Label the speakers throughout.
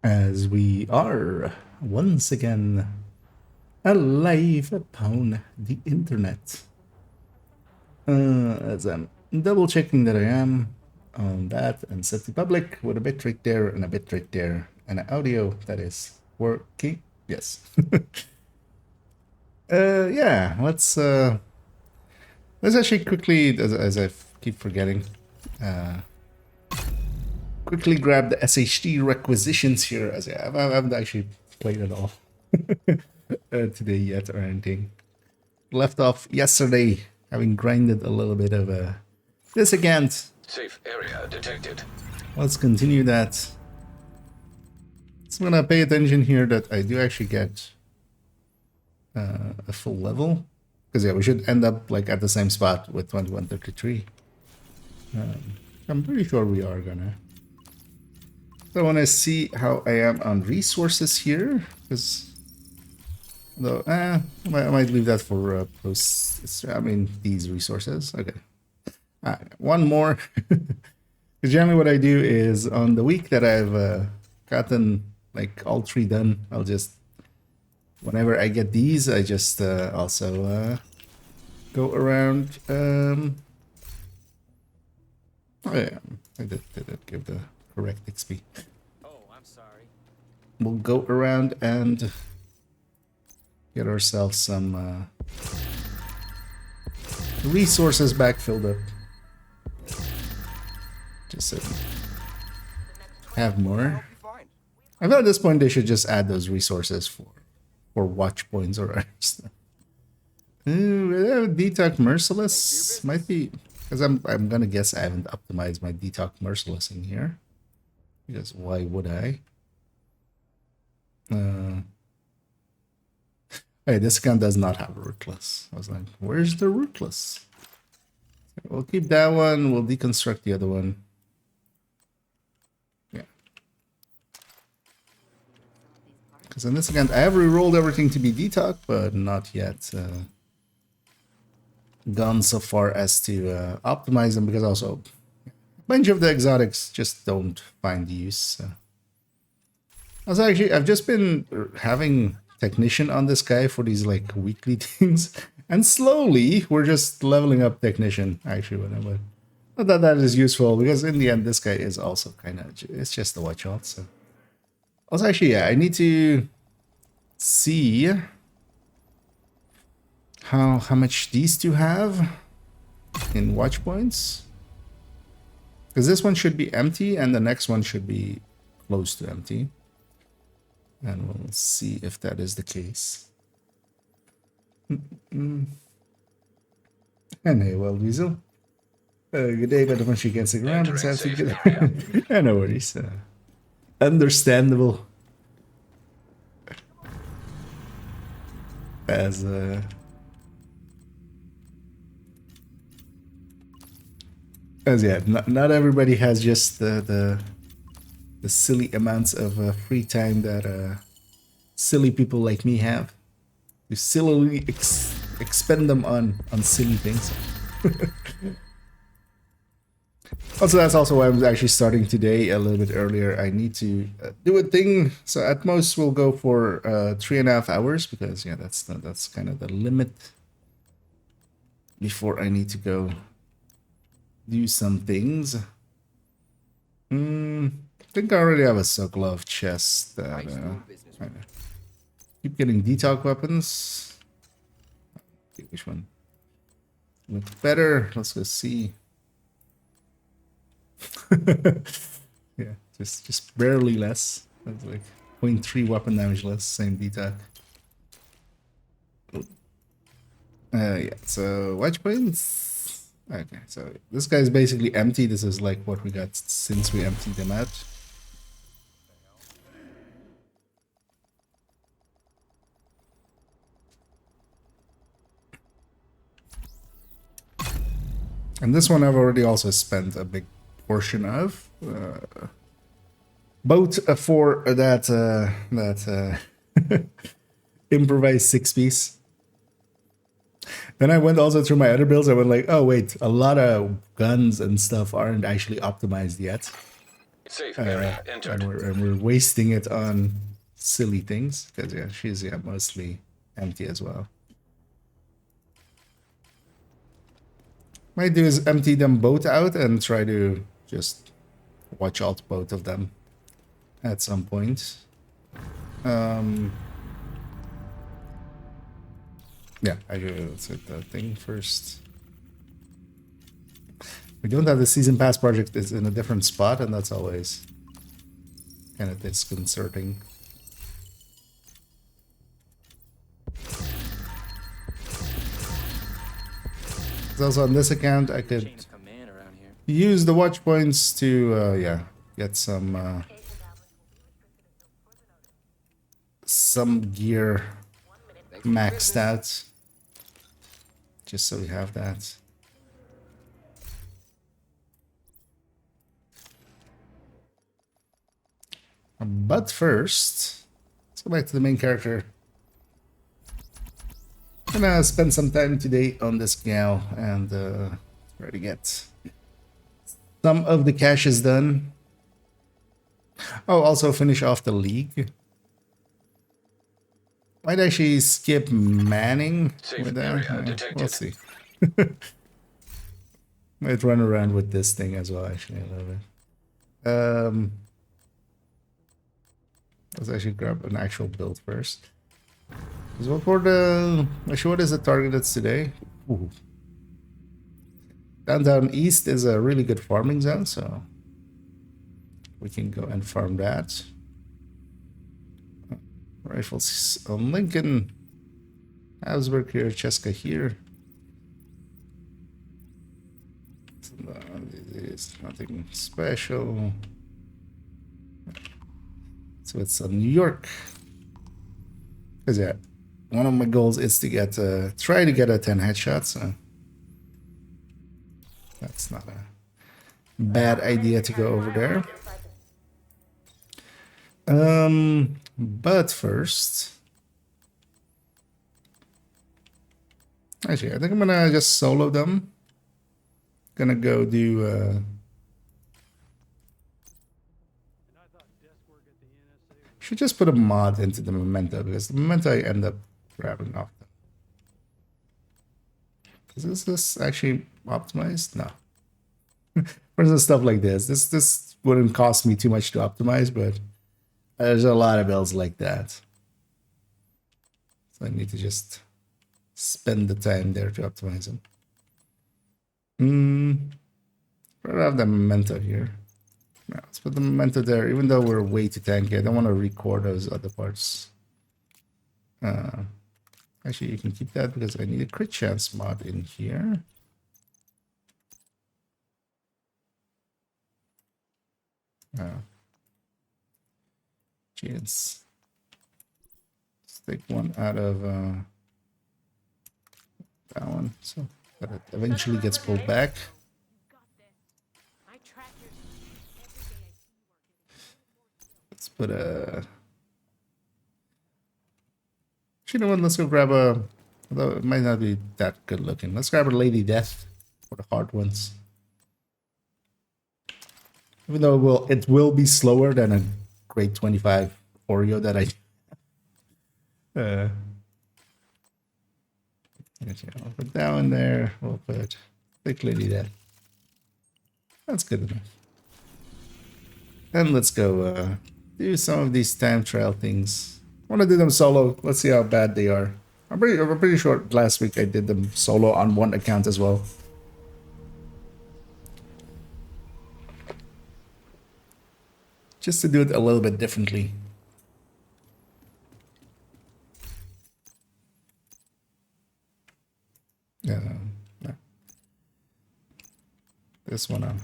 Speaker 1: as we are once again alive upon the internet. As I'm double checking that I am on that and set the public with a bitrate there and a bitrate there and an audio that is working. Yes. Yeah, let's actually quickly, as I keep forgetting, quickly grab the SHD requisitions here, as I haven't actually played it all today yet or anything. Left off yesterday, having grinded a little bit of this again.
Speaker 2: Safe area detected.
Speaker 1: Let's continue that. So I'm gonna pay attention here that I do actually get a full level, because yeah, we should end up like at the same spot with 2133. I'm pretty sure we are gonna. So I want to see how I am on resources here, because though I might leave that for post. I mean these resources. Okay, one more. Because generally what I do is on the week that I've gotten like all three done, I'll just, whenever I get these, I just also go around. Oh yeah, I did give the correct XP.
Speaker 2: Oh, I'm sorry.
Speaker 1: We'll go around and get ourselves some resources back filled up. Just so have more. I thought at this point they should just add those resources for watch points or other stuff. Detox Merciless might be, because I'm gonna guess I haven't optimized my Detox Merciless in here. Because why would I? Hey, this gun does not have Ruthless. I was like, where's the Ruthless? We'll keep that one. We'll deconstruct the other one. Yeah. Because in this account, I have re-rolled everything to be detox, but not yet gone so far as to optimize them, because also a bunch of the exotics just don't find use. So. Also, actually, I've just been having technician on this guy for these like weekly things, and slowly we're just leveling up technician. Actually, whatever. Not that that is useful, because in the end, this guy is also kind of, it's just a watch out. So also, actually, yeah, I need to see how much these two have in watch points, because this one should be empty and the next one should be close to empty. And we'll see if that is the case. And hey, well, Weasel. Good day, but once you can stick around, it's absolutely good. Yeah, no worries. Understandable. As yeah, not everybody has just the silly amounts of free time that silly people like me have. You sillily expend them on silly things. Also, that's also why I'm actually starting today a little bit earlier. I need to do a thing, so at most we'll go for 3.5 hours, because yeah, that's kind of the limit before I need to go do some things. I think I already have a Sokolov chest that keep getting detox weapons. Okay, which one looks better? Let's go see. Yeah, just barely less. That's like 0.3 weapon damage less, same detox. Yeah, so watch points. Okay, so this guy's basically empty. This is like what we got since we emptied them out. And this one I've already also spent a big portion of. Both for that improvised 6-piece. Then I went also through my other builds. I went like, oh wait, a lot of guns and stuff aren't actually optimized yet.
Speaker 2: Safe area entered.
Speaker 1: and we're wasting it on silly things because yeah, she's mostly empty as well. Might do is empty them both out and try to just watch out both of them at some point. Yeah, let's hit the thing first. We don't have the season pass project. It's in a different spot, and that's always kind of disconcerting. Also on this account, I could use the watch points to yeah, get some gear maxed out, just so we have that. But first, let's go back to the main character. I'm gonna spend some time today on this gal and try to get some of the caches done. Oh, also finish off the league. Might actually skip Manning with that. We'll see. Might run around with this thing as well, actually, a little bit. Let's actually grab an actual build first. So for the... Actually, what is the target that's today? Ooh. Downtown East is a really good farming zone, so we can go and farm that. Rifles on Lincoln. Habsburg here, Cheska here. There's nothing special. So it's New York. Because yeah, one of my goals is to get try to get a 10 headshots. So that's not a bad idea to go over there. But first, actually, I think I'm gonna just solo them. Gonna go do. Should just put a mod into the memento because the memento I end up grabbing off them. Is this actually optimized? No. For instance, stuff like this wouldn't cost me too much to optimize, but there's a lot of builds like that. So I need to just spend the time there to optimize them. I have the memento here. No, let's put the memento there, even though we're way too tanky. I don't want to record those other parts. Actually, you can keep that because I need a crit chance mod in here. Chance. Let's take one out of that one, so that it eventually gets pulled back. Let's put a... You know what, let's go grab a... Although it might not be that good looking. Let's grab a Lady Death for the hard ones. Even though it will be slower than a grade 25 Oreo that I... I'll put that one there. We'll put Thick Lady Death. That's good enough. And let's go do some of these time trial things. I want to do them solo. Let's see how bad they are. I'm pretty sure last week I did them solo on one account as well. Just to do it a little bit differently. Yeah, no. This one on.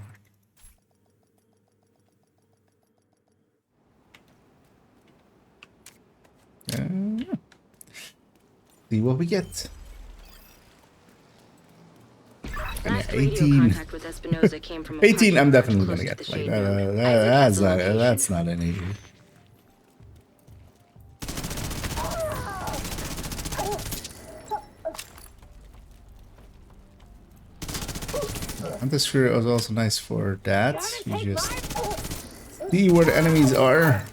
Speaker 1: See what we get. Yeah, 18. 18 I'm definitely gonna get. Like, that's not an issue. And this sphere was also nice for that. You just see where the enemies are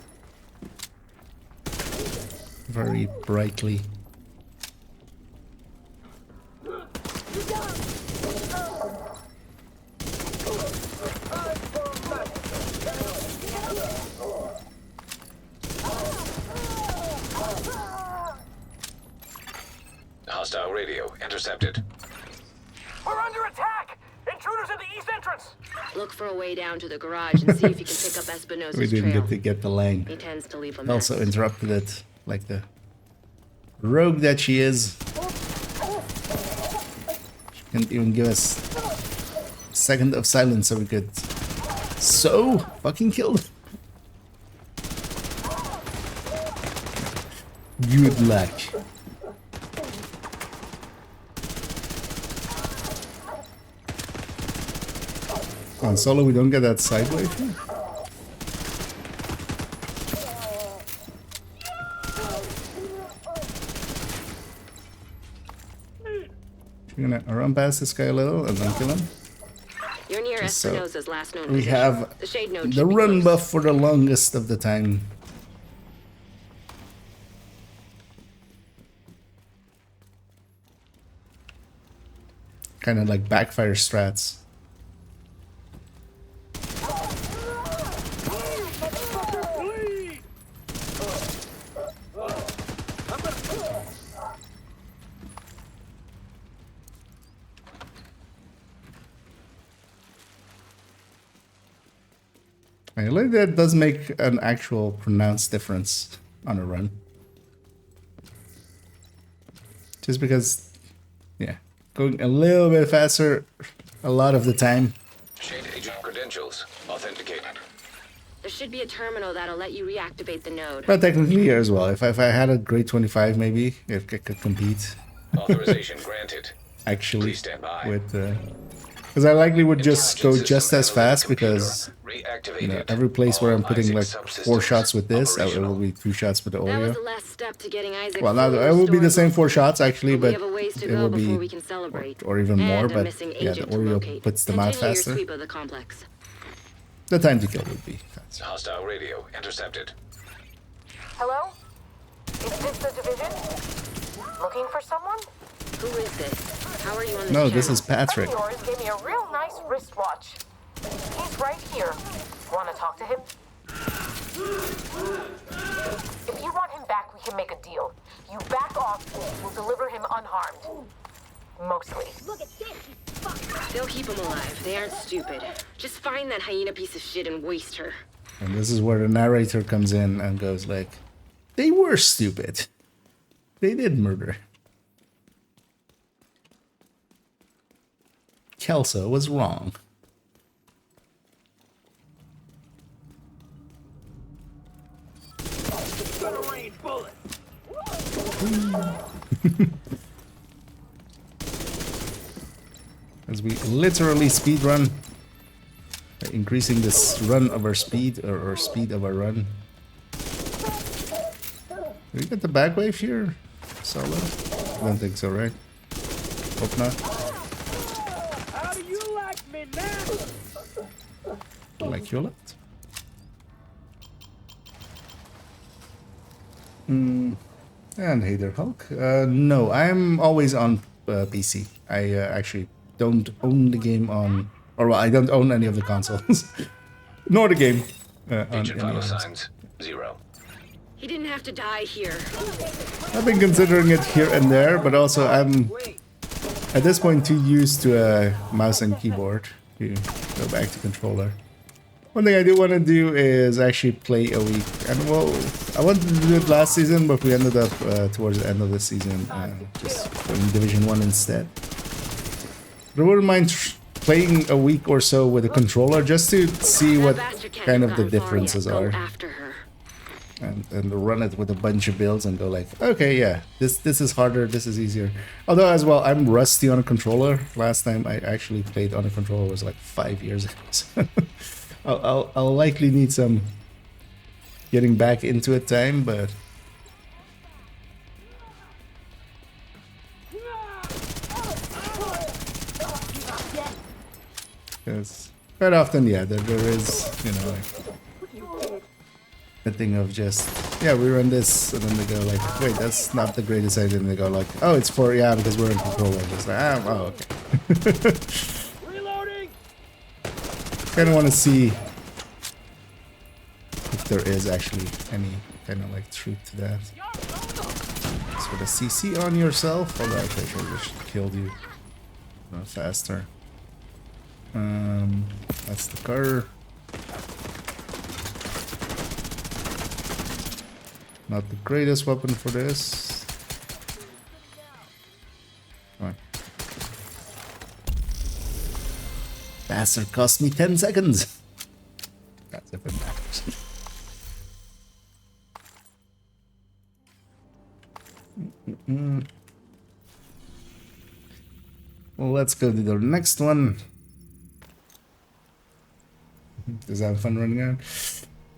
Speaker 1: very brightly.
Speaker 2: Hostile radio intercepted.
Speaker 3: We're under attack! Intruders at the east entrance!
Speaker 4: Look for a way down to the garage and see if you can pick up Espinosa's
Speaker 1: We didn't
Speaker 4: trail.
Speaker 1: get to get the lane.
Speaker 4: He tends to leave a mess.
Speaker 1: Also interrupted it like the rogue that she is. She couldn't even give us a second of silence so we could fucking kill them. Good luck. On solo we don't get that sideways. We're gonna run past this guy a little and then kill him.
Speaker 4: You're near
Speaker 1: So,
Speaker 4: Espinosa's last known
Speaker 1: We
Speaker 4: position.
Speaker 1: have
Speaker 4: the shade node
Speaker 1: the
Speaker 4: should be
Speaker 1: run
Speaker 4: close.
Speaker 1: buff for the longest of the time. Kind of like backfire strats. I like that does make an actual pronounced difference on a run. Just because, yeah, going a little bit faster a lot of the time.
Speaker 2: Shade agent credentials authenticated.
Speaker 4: There should be a terminal that'll let you reactivate the node.
Speaker 1: But technically here as well. If I had a grade 25 maybe, if I could compete
Speaker 2: Authorization granted.
Speaker 1: actually
Speaker 2: Please stand by.
Speaker 1: with... Because I likely would just go just as fast because,
Speaker 2: Reactivated.
Speaker 1: you know, every place where I'm putting like
Speaker 2: All Isaac
Speaker 1: 4
Speaker 2: subsystems
Speaker 1: shots with this, it
Speaker 2: operational.
Speaker 1: will be 2 shots with the
Speaker 4: That was
Speaker 1: Oreo.
Speaker 4: the last step to getting Isaac.
Speaker 1: Well, now
Speaker 4: fully
Speaker 1: it will be the
Speaker 4: restored.
Speaker 1: same 4 shots actually,
Speaker 4: We
Speaker 1: but
Speaker 4: have a ways to
Speaker 1: it
Speaker 4: go
Speaker 1: will
Speaker 4: before
Speaker 1: be
Speaker 4: we can celebrate.
Speaker 1: or even more.
Speaker 4: And a
Speaker 1: But
Speaker 4: missing
Speaker 1: yeah, the
Speaker 4: agent to
Speaker 1: Oreo
Speaker 4: locate.
Speaker 1: puts them out
Speaker 4: Continue
Speaker 1: faster.
Speaker 4: Your sweep of the complex.
Speaker 1: The time to kill would be faster.
Speaker 2: Hostile radio intercepted.
Speaker 3: Hello? Is this the division? Looking for someone?
Speaker 4: Who is this? How are you on this
Speaker 1: No,
Speaker 4: channel?
Speaker 1: this is Patrick.
Speaker 3: Friend of yours gave me a real nice wristwatch. He's right here. Want to talk to him? If you want him back, we can make a deal. You back off, we'll deliver him unharmed. Mostly.
Speaker 4: They'll keep him alive. They aren't stupid. Just find that hyena piece of shit and waste her.
Speaker 1: And this is where the narrator comes in and goes like, they were stupid. They did murder. Kelso was wrong. As we literally speedrun, by increasing this run of our speed, or speed of our run. Did we get the back wave here? Solo? I don't think so, right? Hope not.
Speaker 3: How do you like me now?
Speaker 1: Like you left. And hey there, Hulk. No, I'm always on PC. I actually don't own the game on... Or well, I don't own any of the consoles. Nor the game. On
Speaker 2: Agent
Speaker 1: any
Speaker 2: vital
Speaker 1: others.
Speaker 2: signs 0.
Speaker 4: He didn't have to die here.
Speaker 1: I've been considering it here and there, but also I'm at this point too used to a mouse and keyboard to go back to controller. One thing I do want to do is actually play a week, and well, I wanted to do it last season, but we ended up towards the end of the season just playing Division 1 instead. But I wouldn't mind playing a week or so with a controller just to see
Speaker 4: That
Speaker 1: what
Speaker 4: bastard can't
Speaker 1: kind
Speaker 4: have
Speaker 1: of the
Speaker 4: gotten far yet.
Speaker 1: differences
Speaker 4: Go
Speaker 1: are.
Speaker 4: after her.
Speaker 1: And run it with a bunch of builds and go like, okay, yeah, this is harder, this is easier. Although as well, I'm rusty on a controller. Last time I actually played on a controller was like 5 years ago. So I'll likely need some getting back into it time, but because quite often, yeah, there is, you know, like the thing of just, yeah, we run this, and then they go like, wait, that's not the greatest idea, and they go like, oh, it's for, yeah, because we're in control of this. Like, ah, oh, okay.
Speaker 5: Reloading.
Speaker 1: Kind of want to see if there is actually any kind of like truth to that. So the CC on yourself, although I think I just killed you faster. That's the car. Not the greatest weapon for this. Come on. Bastard cost me 10 seconds. That's if it matters. Well, let's go to the next one. Does that have fun running around?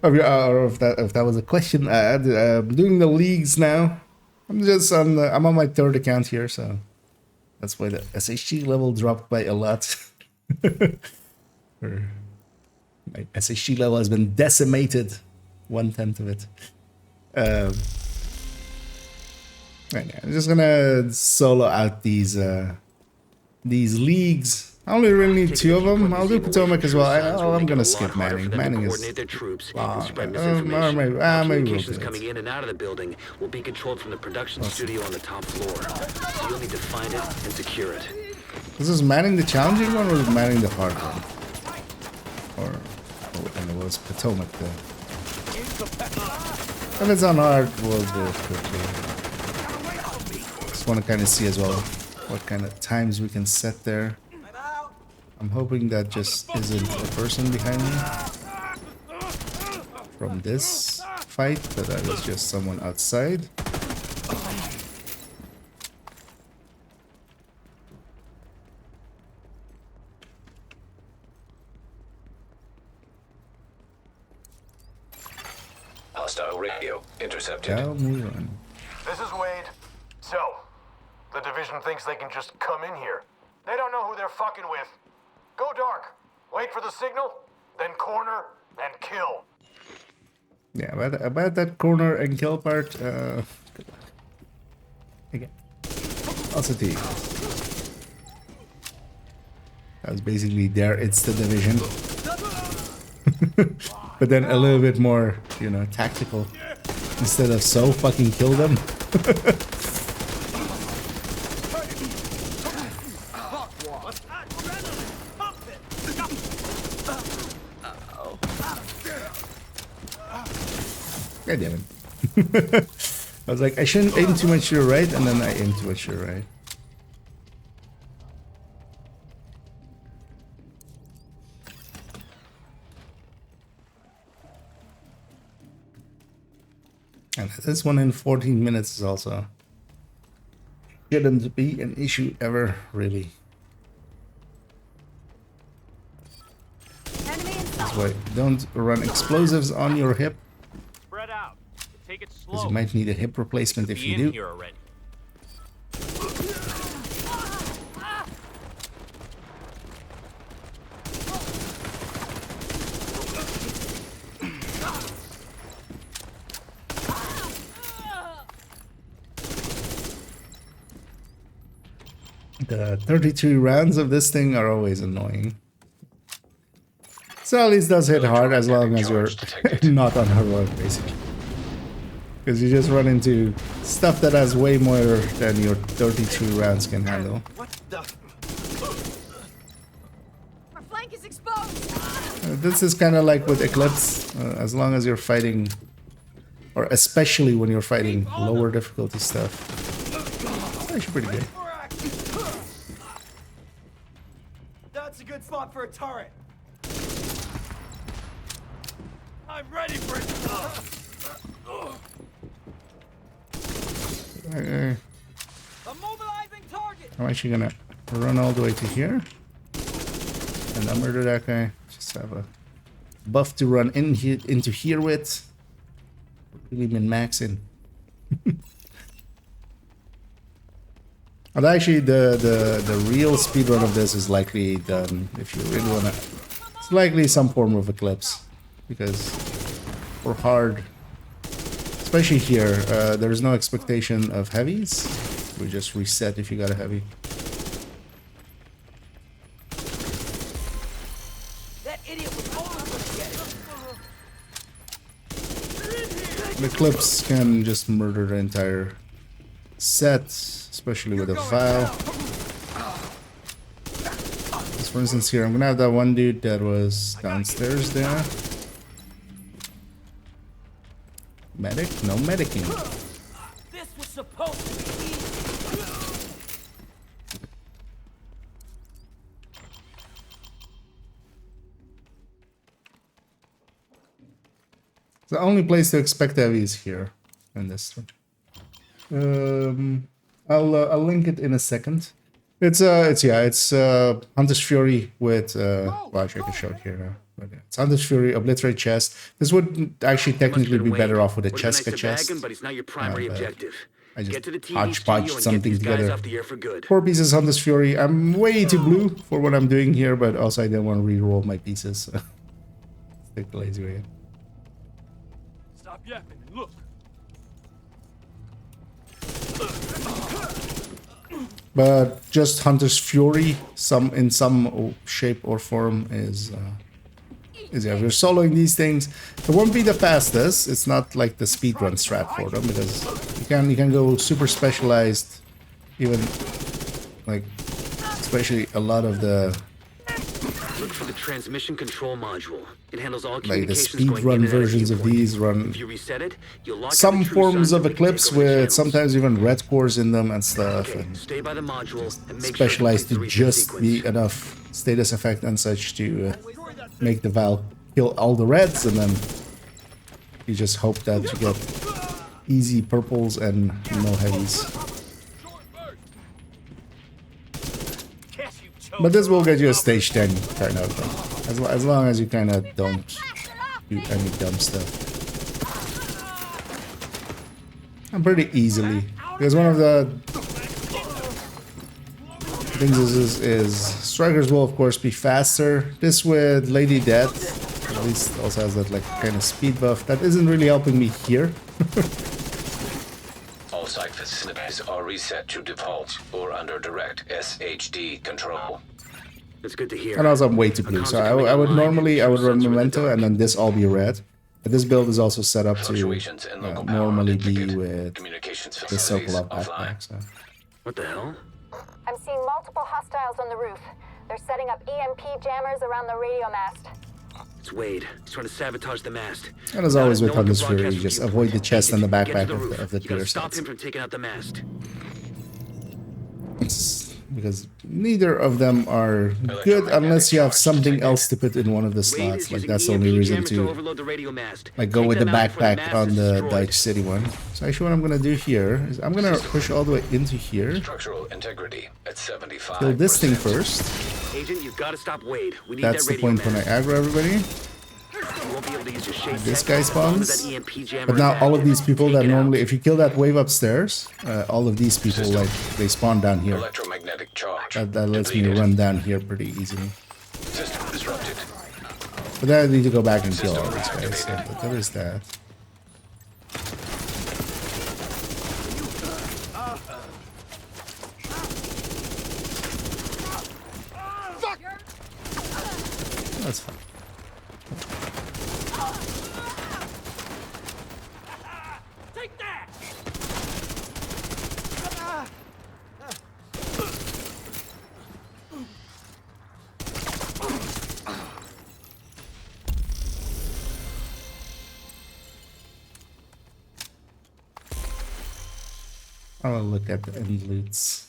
Speaker 1: Or if that was a question, I'm doing the leagues now. I'm on my third account here, so that's why the SHG level dropped by a lot. My SHG level has been decimated, 1/10 of it. Right now, I'm just gonna solo out these leagues. I only really need 2 of them. I'll do Potomac as well. I'm gonna skip Manning. Manning is long. Maybe we'll do
Speaker 6: coming
Speaker 1: it.
Speaker 6: in and out of the building will be controlled from the production studio on the top floor. So you'll need to find it and secure it.
Speaker 1: Is this Manning the challenging one, or is Manning the hard one? And it was Potomac there. If it's on hard, we'll do it quickly. Just want to kind of see as well what kind of times we can set there. I'm hoping that just isn't a person behind me from this fight, that I was just someone outside.
Speaker 2: Hostile radio intercepted.
Speaker 1: Tell me run.
Speaker 7: This is Wade. So, the division thinks they can just come in here. They don't know who they're fucking with. Go dark. Wait for the signal, then corner, and kill.
Speaker 1: Yeah, about that corner and kill part, good luck. Again. Also to you. That was basically there, it's the division. But then a little bit more, you know, tactical. Instead of so fucking kill them. God damn it. I was like, I shouldn't aim too much to your right, and then I aim too much to your right. And this one in 14 minutes is also shouldn't be an issue ever, really. That's why don't run explosives on your hip.
Speaker 5: Spread out. Take it slow.
Speaker 1: Because you might need a hip replacement if you do.
Speaker 5: Here already.
Speaker 1: The 32 rounds of this thing are always annoying. So at least does hit hard as long as you're not on heroic, basically. Because you just run into stuff that has way more than your 32 rounds can handle.
Speaker 8: What the?
Speaker 9: Our flank is exposed.
Speaker 1: This is kind of like with Eclipse. As long as you're fighting, or especially when you're fighting lower difficulty stuff, it's actually pretty good.
Speaker 8: That's a good spot for a turret. I'm ready for it.
Speaker 1: I'm
Speaker 8: mobilizing target.
Speaker 1: actually gonna run all the way to here, and I'll murder that guy. Just have a buff to run in here into here with. Really been maxing. And actually, the real speedrun of this is likely done if you really wanna. It's likely some form of Eclipse, because for hard Especially here, there's no expectation of heavies. We just reset if you got a heavy.
Speaker 8: That idiot was almost gonna get it.
Speaker 1: The clips can just murder the entire set, especially with a file. For instance, here I'm gonna have that one dude that was downstairs there. Medic? No medicing.
Speaker 8: This was supposed to be easy.
Speaker 1: The only place to expect heavy is here in this one. I'll link it in a second. It's Hunter's Fury with well, actually I can show it here now. But yeah, it's Hunter's Fury, Obliterate Chest. This would actually technically be better off with a Cheska chest.
Speaker 6: But it's not your primary objective.
Speaker 1: I
Speaker 6: Get to the
Speaker 1: just
Speaker 6: TV
Speaker 1: hodgepodge
Speaker 6: studio and get
Speaker 1: something
Speaker 6: these guys
Speaker 1: together.
Speaker 6: off the air for good.
Speaker 1: 4 pieces Hunter's Fury. I'm way too blue for what I'm doing here, but also I didn't want to re-roll my pieces. So let's take the lazy way.
Speaker 5: Stop yapping and look.
Speaker 1: But just Hunter's Fury, in some shape or form, is if you're soloing these things, it won't be the fastest. It's not like the speedrun strat for them because you can go super specialized, even like especially a lot of the
Speaker 6: Look for the transmission control module. It handles all
Speaker 1: like the
Speaker 6: communications going in
Speaker 1: speedrun
Speaker 6: and out of
Speaker 1: versions of
Speaker 6: viewport.
Speaker 1: these run
Speaker 6: If you reset it, you'll lock
Speaker 1: some
Speaker 6: out the true
Speaker 1: forms
Speaker 6: sun
Speaker 1: of
Speaker 6: and we can
Speaker 1: Eclipse
Speaker 6: take over the
Speaker 1: with
Speaker 6: channels.
Speaker 1: sometimes even red cores in them and stuff.
Speaker 6: Okay,
Speaker 1: And
Speaker 6: stay by the module and make
Speaker 1: specialized
Speaker 6: sure
Speaker 1: to
Speaker 6: it completes the reset
Speaker 1: just
Speaker 6: sequence.
Speaker 1: be enough status effect and such to make the valve kill all the reds, and then you just hope that you get easy purples and no heavies. But this will get you a stage 10 kind of thing, as long as you kind of don't do any dumb stuff. And pretty easily, because one of the things is strikers will of course be faster. This with Lady Death at least also has that like kind of speed buff that isn't really helping me here.
Speaker 2: All site facilities are reset to default or under direct SHD control.
Speaker 6: That's good to hear.
Speaker 1: And also I'm way too blue, so I would normally run Memento and then this all be red. But this build is also set up to
Speaker 2: Fluctuations in local power
Speaker 1: normally be
Speaker 2: detected.
Speaker 1: with
Speaker 2: Communications
Speaker 1: the
Speaker 2: facilities
Speaker 1: Sokolov
Speaker 2: offline.
Speaker 1: backpack. So.
Speaker 6: What the hell?
Speaker 9: I'm seeing multiple hostiles on the roof. They're setting up EMP jammers around the radio mast.
Speaker 6: It's Wade. He's trying to sabotage the mast.
Speaker 1: And as always with
Speaker 6: No one can
Speaker 1: Hunter's Fury,
Speaker 6: broadcast
Speaker 1: you
Speaker 6: from
Speaker 1: just
Speaker 6: viewport.
Speaker 1: avoid the chest and the
Speaker 6: Get to
Speaker 1: backpack
Speaker 6: roof.
Speaker 1: of the
Speaker 6: You gotta
Speaker 1: Twitter
Speaker 6: stop
Speaker 1: sets.
Speaker 6: him from taking out the mast.
Speaker 1: Because neither of them are good unless you have something else to put in one of the
Speaker 6: Wade
Speaker 1: slots.
Speaker 6: is
Speaker 1: Like
Speaker 6: using
Speaker 1: that's the
Speaker 6: EMP
Speaker 1: only reason
Speaker 6: jammers to
Speaker 1: to
Speaker 6: overload the radio mast.
Speaker 1: like go
Speaker 6: Take
Speaker 1: with the
Speaker 6: them out before
Speaker 1: backpack
Speaker 6: mast
Speaker 1: on
Speaker 6: is
Speaker 1: the
Speaker 6: destroyed.
Speaker 1: Dutch City one. So actually what I'm gonna do here is I'm gonna push all the way into here.
Speaker 2: Structural integrity at 75%.
Speaker 1: Kill this thing first.
Speaker 6: Agent, you've got to stop Wade. We need
Speaker 1: That's
Speaker 6: that
Speaker 1: the
Speaker 6: radio
Speaker 1: point when I
Speaker 6: mast.
Speaker 1: aggro everybody.
Speaker 6: You won't be able to use your shade
Speaker 1: This
Speaker 6: tech
Speaker 1: guy
Speaker 6: as long as
Speaker 1: spawns.
Speaker 6: that EMP jammer
Speaker 1: But
Speaker 6: is
Speaker 1: now all of
Speaker 6: active.
Speaker 1: these people
Speaker 6: Take
Speaker 1: that
Speaker 6: it out.
Speaker 1: normally, if you kill that wave upstairs, all of these people like they spawn down here.
Speaker 2: Electromagnetic charge.
Speaker 1: That lets me
Speaker 2: depleted.
Speaker 1: run down here pretty easily.
Speaker 2: System disrupted.
Speaker 1: But then I need to go back and kill all these guys. So but there is that. That's fine.
Speaker 8: Take that!
Speaker 1: I want to look at the end loots.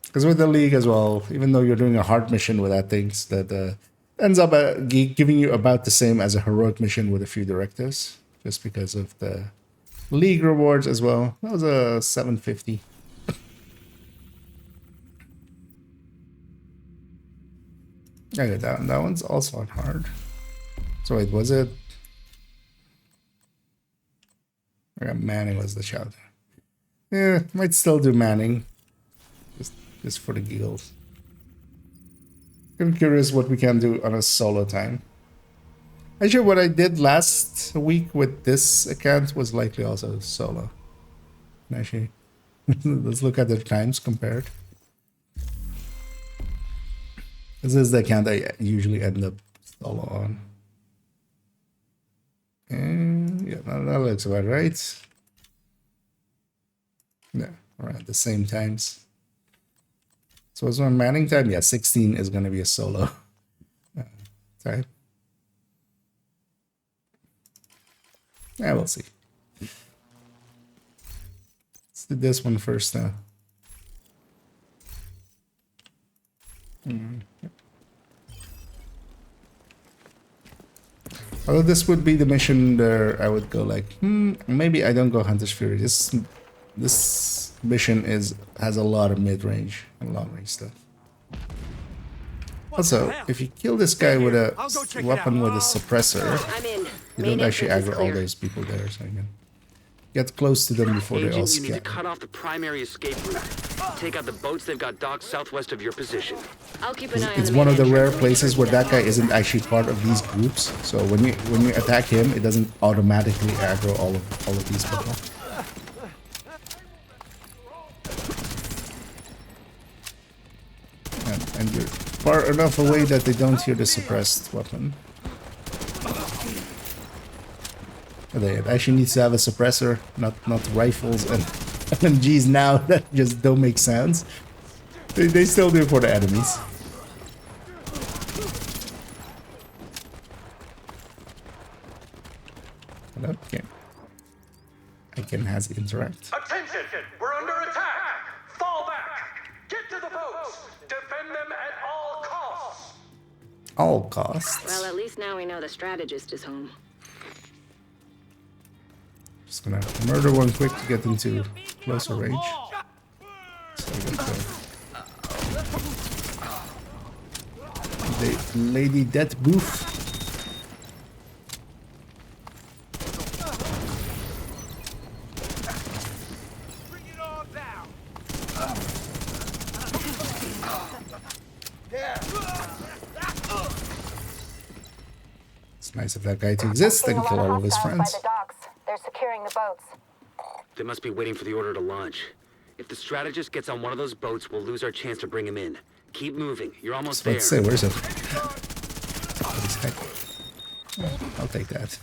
Speaker 1: Because with the League as well, even though you're doing a hard mission with that things, that ends up giving you about the same as a heroic mission with a few directives, just because of the League rewards as well. That was a 750. Okay, that one's also on hard. So wait, was it? Okay, Manning was the shout. Yeah, might still do Manning. Just for the giggles. I'm curious what we can do on a solo time. Actually, what I did last week with this account was likely also solo. Actually, let's look at the times compared. This is the account I usually end up solo on. And yeah, that looks about right. Yeah, around the same times. So it's one manning time. Yeah, 16 is going to be a solo time. Yeah, we'll see. Let's do this one first now. Although this would be the mission where I would go like, maybe I don't go Hunter's Fury. This mission has a lot of mid-range and long-range stuff. Also, if you kill this guy with a weapon with a suppressor, you don't actually aggro all those people there, so you can get close to them before they all
Speaker 6: Agent, you need to
Speaker 1: scatter.
Speaker 6: cut off the primary escape route. Take out the boats they've got docked southwest of your position.
Speaker 4: I'll keep an eye on
Speaker 1: It's
Speaker 4: the
Speaker 1: one of the
Speaker 4: main
Speaker 1: rare
Speaker 4: entrance.
Speaker 1: places where that guy isn't actually part of these groups. So when you attack him, it doesn't automatically aggro all of these people. And you're far enough away that they don't hear the suppressed weapon. It actually needs to have a suppressor, not rifles and LMGs now that just don't make sounds. They still do it for the enemies. Okay. I can has interact.
Speaker 7: Attention! We're under attack! Fall back! Get to the boats! Defend them at all costs!
Speaker 1: All costs.
Speaker 4: Well, at least now we know the strategist is home.
Speaker 1: Just gonna murder one quick to get into closer range. So I got the Lady Death Booth.
Speaker 8: Bring it all down.
Speaker 1: It's nice of that guy to exist. They can kill all of his friends.
Speaker 9: By the docks. They're securing the boats.
Speaker 6: They must be waiting for the order to launch. If the strategist gets on one of those boats, we'll lose our chance to bring him in. Keep moving. You're almost there.
Speaker 1: Let's say, where's it? What is that? Oh, I'll take that.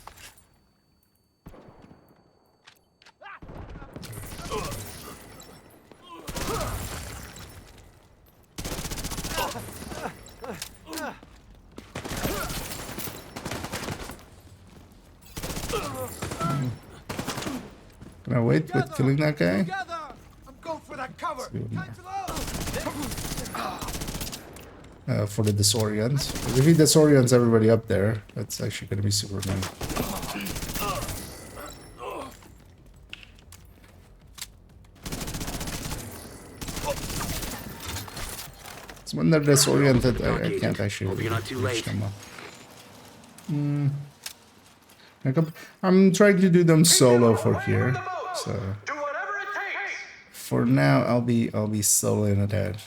Speaker 1: Can I wait with killing that guy?
Speaker 8: Together. I'm going for that cover.
Speaker 1: For the disorient. If he disorients everybody up there, that's actually going to be super annoying. So when they're disoriented, I can't actually
Speaker 6: Hope you're not too
Speaker 1: reach
Speaker 6: late.
Speaker 1: them up. I'm trying to do them solo for here, so
Speaker 7: Do whatever it takes!
Speaker 1: for now I'll be soloing it out.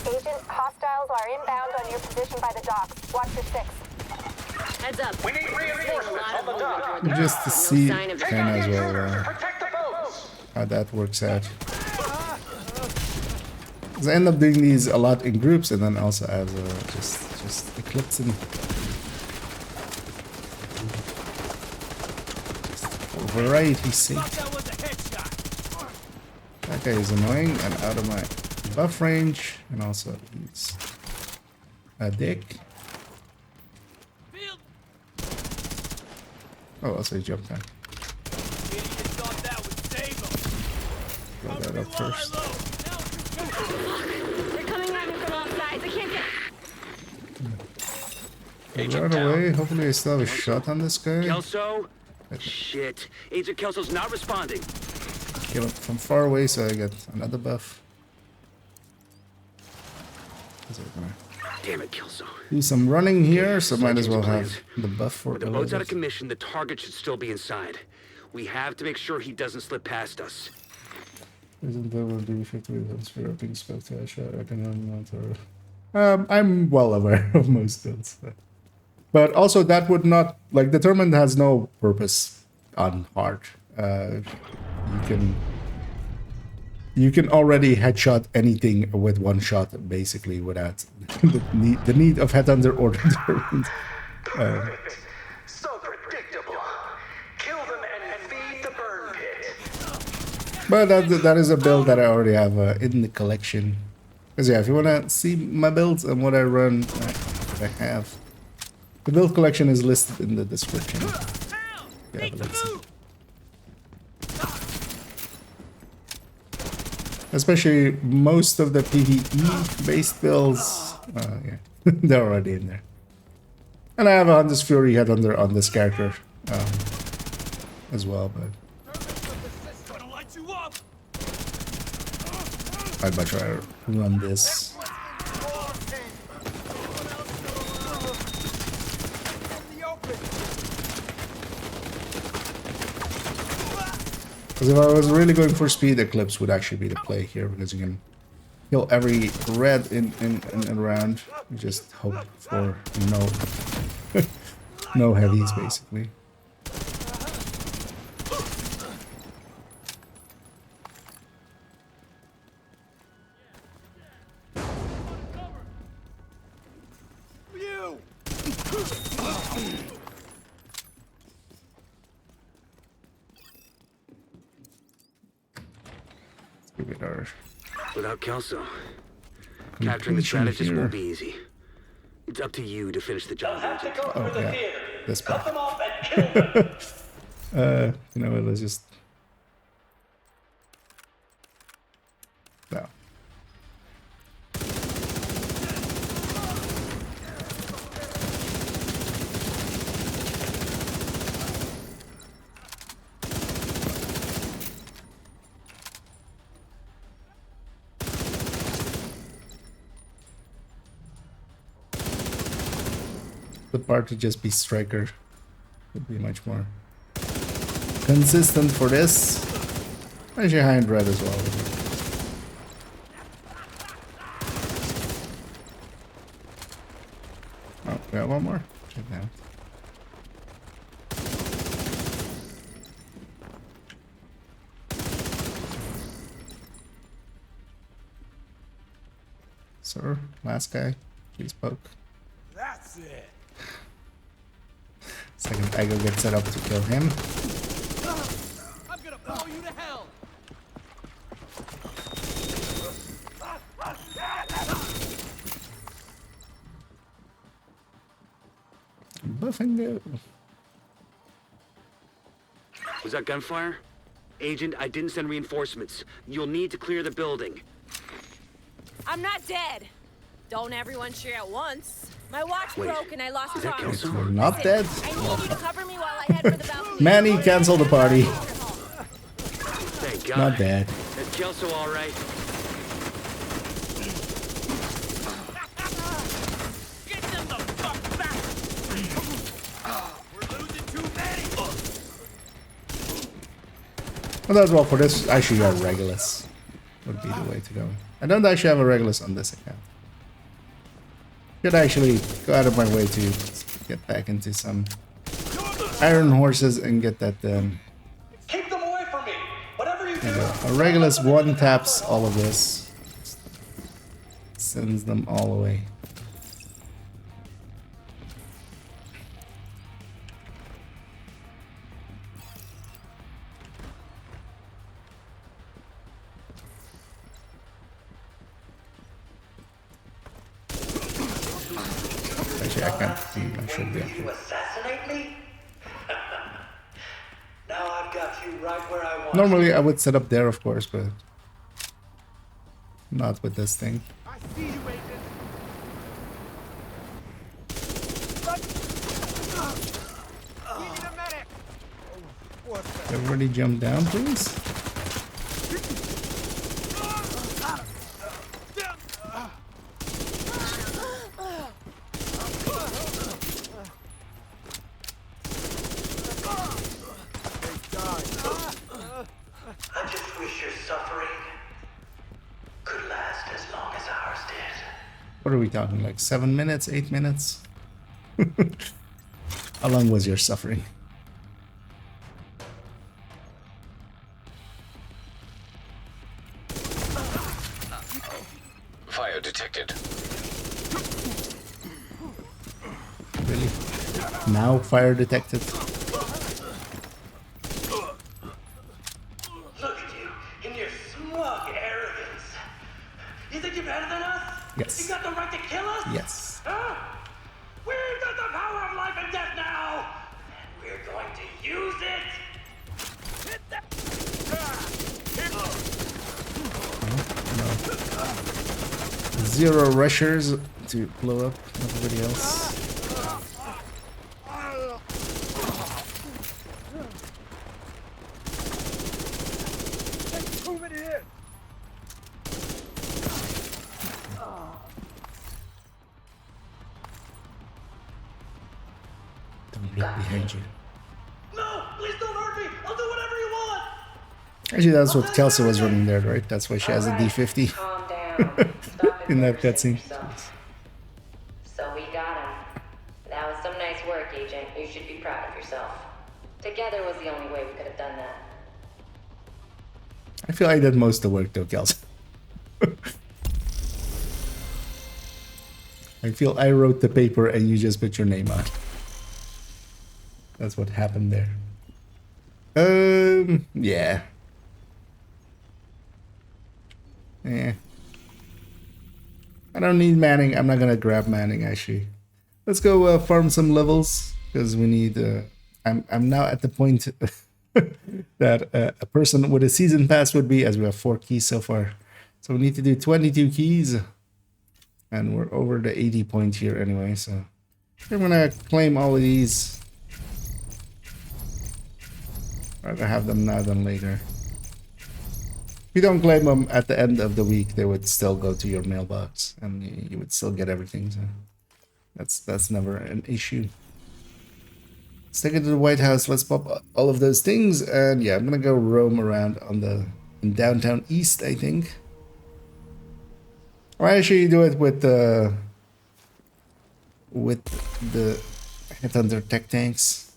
Speaker 9: Agent, hostiles are inbound on your position by the docks. Watch your six.
Speaker 4: Heads up.
Speaker 7: We need reinforcements on the dock!
Speaker 1: Just to see
Speaker 4: sign of
Speaker 1: kind of as well
Speaker 7: Protect the boats!
Speaker 1: how that works out. 'Cause I end up doing these a lot in groups and then also as just eclipsing. Just for variety's sake.
Speaker 8: That was a headshot.
Speaker 1: That guy is annoying and out of my buff range, and also he's a dick.
Speaker 8: Field.
Speaker 1: Oh, also he jumped down.
Speaker 8: Idiot thought that would save him.
Speaker 1: Throw that up first.
Speaker 4: They're coming at me from all sides. I can't get...
Speaker 1: Run away. Hopefully I still have a shot on this guy.
Speaker 6: Kelso? Shit. Agent Kelso's not responding.
Speaker 1: Kill him from far away so I get another buff.
Speaker 6: Damn it, Kelso.
Speaker 1: Do some running here, so might as well
Speaker 6: Plans.
Speaker 1: have the buff for
Speaker 6: With the
Speaker 1: a
Speaker 6: boat's
Speaker 1: little
Speaker 6: out of
Speaker 1: bit.
Speaker 6: commission, the target should still be inside. We have to make sure he doesn't slip past us.
Speaker 1: Isn't there will do 50 results for being spoke to a shot? I can or I'm well aware of most builds. But also that would not like determined has no purpose on hard. You can already headshot anything with one shot basically without the need of headhunter or determined.
Speaker 10: So predictable. Kill them and feed the burn pit.
Speaker 1: But that is a build that I already have in the collection. Because yeah, if you want to see my builds and what I run, I have. The build collection is listed in the description. Yeah, but let's see. Especially most of the PvE based builds, yeah, they're already in there. And I have a Hunter's Fury headhunter on this character as well, but I'd much rather run this. Because if I was really going for speed, Eclipse would actually be the play here, because you can kill every red in a round. You just hope for no heavies, basically.
Speaker 6: Without Kelso, capturing the strategist won't be easy. It's up to you to finish the job, Agent.
Speaker 1: Oh yeah, this part. You know what? Let's just no. The part to just be striker would be much more consistent for this. Actually, high and red as well. Oh, we got one more. Check that out. Sir, last guy, please poke.
Speaker 8: That's it.
Speaker 1: Second, I go get set up to kill him.
Speaker 8: I'm gonna blow you to hell.
Speaker 1: Buff and go.
Speaker 6: Was that gunfire? Agent, I didn't send reinforcements. You'll need to clear the building.
Speaker 11: I'm not dead. Don't everyone cheer at once. My watch
Speaker 6: Wait,
Speaker 11: broke and I lost
Speaker 6: is that
Speaker 11: progress.
Speaker 6: Kelso?
Speaker 1: We're not dead.
Speaker 11: I need you to cover me while I head for the balcony.
Speaker 1: Manny, cancel the party.
Speaker 6: Thank God.
Speaker 1: Not bad.
Speaker 6: Is Kelso all right?
Speaker 8: Get them the fuck back. We're losing too many.
Speaker 1: Well, that's well for this. Actually, a Regulus would be the way to go. I don't actually have a Regulus on this account. Could actually go out of my way to get back into some Iron Horses and get that done.
Speaker 10: Keep them away from me. Whatever you do.
Speaker 1: A Regulus one taps all of this, sends them all away. Actually, I can't. I should be.
Speaker 10: You assassinate me? Now I've got you right where I want.
Speaker 1: Normally, I would set up there, of course, but not with this thing.
Speaker 8: I see you, Agent. Need a medic. What's that?
Speaker 1: Everybody jump down, please.
Speaker 10: I just wish your suffering
Speaker 1: What are we talking, like 7 minutes, 8 minutes? How long was your suffering?
Speaker 2: Fire detected.
Speaker 1: Really? Now fire detected?
Speaker 10: Look at you in your smug arrogance. You think you're better than us?
Speaker 1: Yes.
Speaker 10: You got the right to kill us?
Speaker 1: Yes.
Speaker 10: Huh? We've got the power of life and death now, and we're going to use it.
Speaker 1: Zero rushers to blow up everybody else. Don't look behind you.
Speaker 10: No, please don't hurt me. I'll do whatever you want.
Speaker 1: Actually, that's what Kelsey was running there, right? That's why she has a D50
Speaker 4: Calm down. Stop
Speaker 1: in that
Speaker 4: embarrassing
Speaker 1: cutscene.
Speaker 4: yourself. So we got him. That was some nice work, Agent. You should be proud of yourself. Together was the only way we could have done that.
Speaker 1: I feel I did most of the work though, Kelsey. I feel I wrote the paper and you just put your name on. That's what happened there. Yeah. Yeah. I don't need Manning. I'm not gonna grab Manning actually. Let's go farm some levels because we need. I'm now at the point that a person with a season pass would be, as we have 4 keys so far. So we need to do 22 keys, and we're over the 80 point here anyway. So I'm gonna claim all of these. Rather have them now than later. If you don't claim them at the end of the week, they would still go to your mailbox, and you would still get everything. So that's never an issue. Let's take it to the White House. Let's pop all of those things, and yeah, I'm gonna go roam around in downtown East, I think. Or actually do it with the Headhunter Tech Tanks.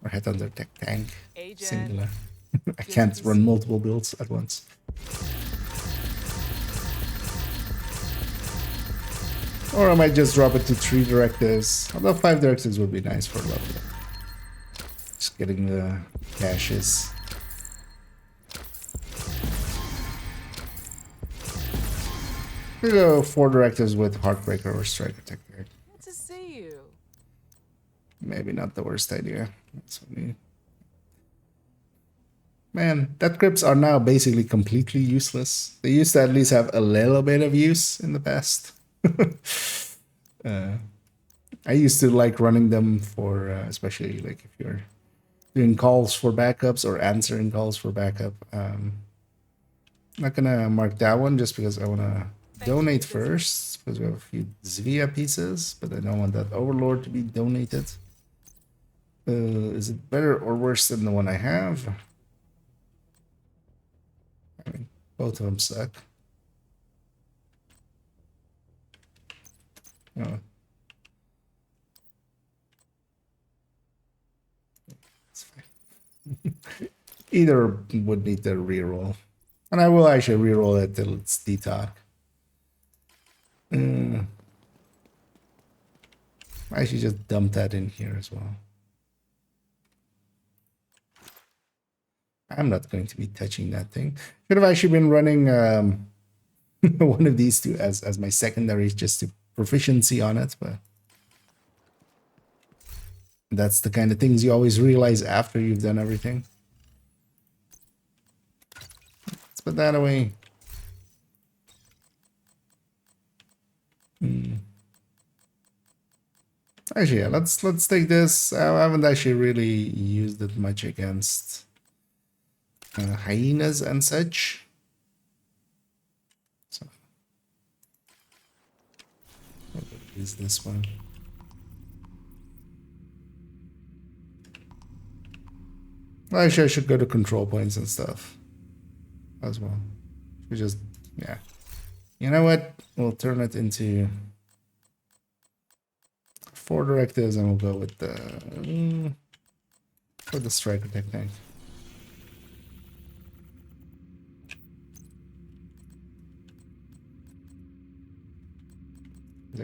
Speaker 1: Or Headhunter Tech Tank.
Speaker 11: Agent.
Speaker 1: Singular. I can't run multiple builds at once. Or I might just drop it to 3 directives. Although 5 directives would be nice for level. Just getting the caches. We go 4 directives with Heartbreaker or Strike Attack.
Speaker 11: Good to see you.
Speaker 1: Maybe not the worst idea. That's what we... Man, death grips are now basically completely useless. They used to at least have a little bit of use in the past. I used to like running them for, especially like if you're doing calls for backups or answering calls for backup. I'm not gonna mark that one just because I wanna donate first, because we have a few Zvia pieces, but I don't want that Overlord to be donated. Is it better or worse than the one I have? I mean, both of them suck. Oh. It's fine. Either would need to reroll. And I will actually reroll it till it's detox. I should just dump that in here as well. I'm not going to be touching that thing. Should have actually been running one of these two as my secondary, just to proficiency on it, but that's the kind of things you always realize after you've done everything. Let's put that away. Actually, yeah, let's take this. I haven't actually really used it much against hyenas and such. So, what is this one? Well, actually, I should go to control points and stuff as well. We just, yeah, You know what? We'll turn it into 4 directives, and we'll go with the for the striker technique.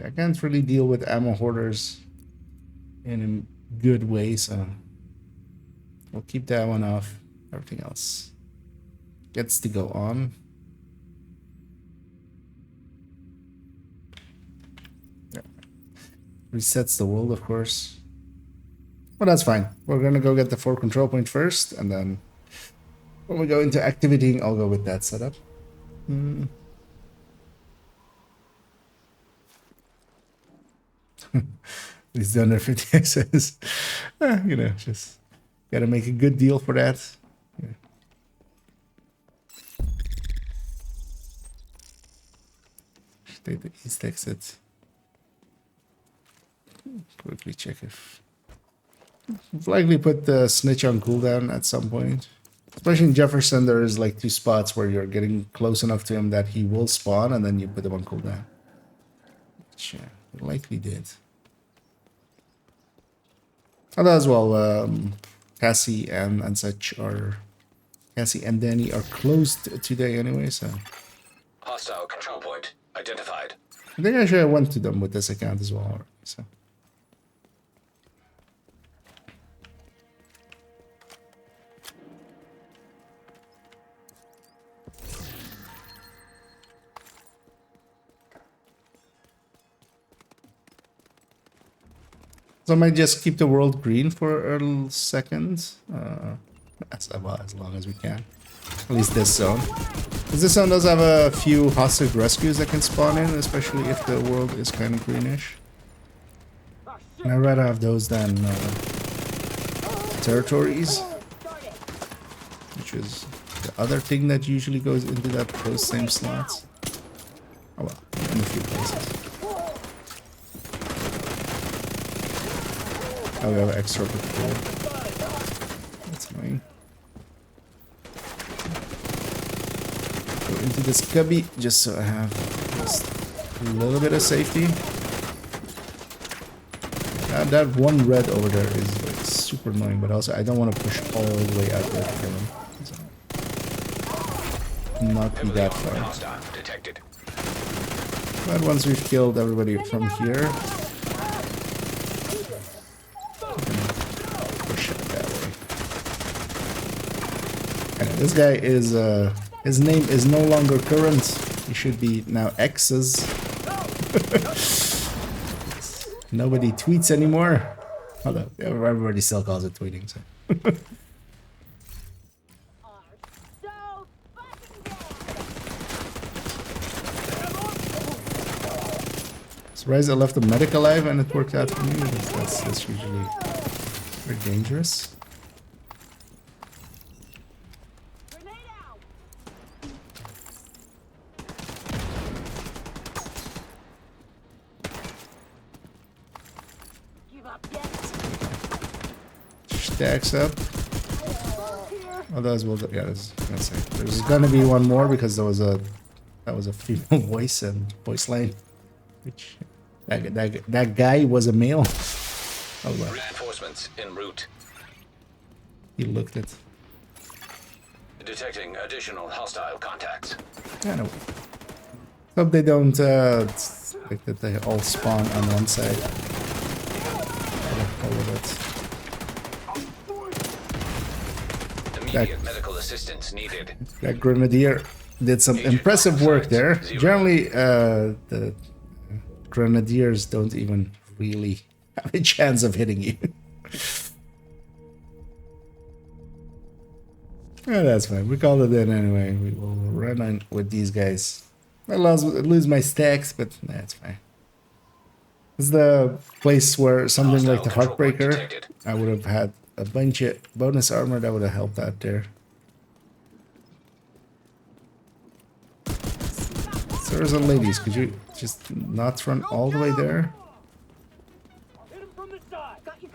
Speaker 1: I can't really deal with ammo hoarders in a good way, so we'll keep that one off. Everything else gets to go on. Yeah. Resets the world, of course. But that's fine. We're gonna go get the 4 control point first, and then when we go into activity, I'll go with that setup. These under 50 access. You know, just gotta make a good deal for that. Yeah. Should take the east exit. Quickly check if likely put the snitch on cooldown at some point. Especially in Jefferson, there is like 2 spots where you're getting close enough to him that he will spawn, and then you put him on cooldown. Which likely did. Although as well, Cassie and such are... Cassie and Danny are closed today anyway, so...
Speaker 2: Hostile control point identified.
Speaker 1: I think actually I went to them with this account as well already, so... So I might just keep the world green for a little second. As long as we can. At least this zone. Because this zone does have a few hostage rescues that can spawn in, especially if the world is kind of greenish. And I'd rather have those than territories. Which is the other thing that usually goes into those same slots. Oh well, in a few places. Oh, we have extra patrol. That's annoying. Go into this cubby just so I have just a little bit of safety. That one red over there is like super annoying, but also I don't want to push all the way out there to kill him. So, not be that far. But once we've killed everybody from here, this guy is, his name is no longer current. He should be now X's. Nobody tweets anymore. Although, everybody still calls it tweeting, so. Surprised I left the medic alive and it worked out for me, because that's usually very dangerous. Stacks up. Oh, that was well. Yeah, there's gonna be one more because that was a female voice and voice line, which that guy was a male. Oh, well.
Speaker 2: Reinforcements en route.
Speaker 1: He looked it.
Speaker 2: Detecting additional hostile contacts.
Speaker 1: Anyway, hope they don't like that they all spawn on one side. All of it.
Speaker 2: Immediate medical assistance needed.
Speaker 1: That grenadier did some impressive work there. Generally, the grenadiers don't even really have a chance of hitting you. Yeah, that's fine. We called it in anyway. We will run on with these guys. I lose my stacks, but that's fine. It's the place where something like the Heartbreaker, I would have had a bunch of bonus armor that would have helped out there. Sirs and ladies, could you just not run all the way there?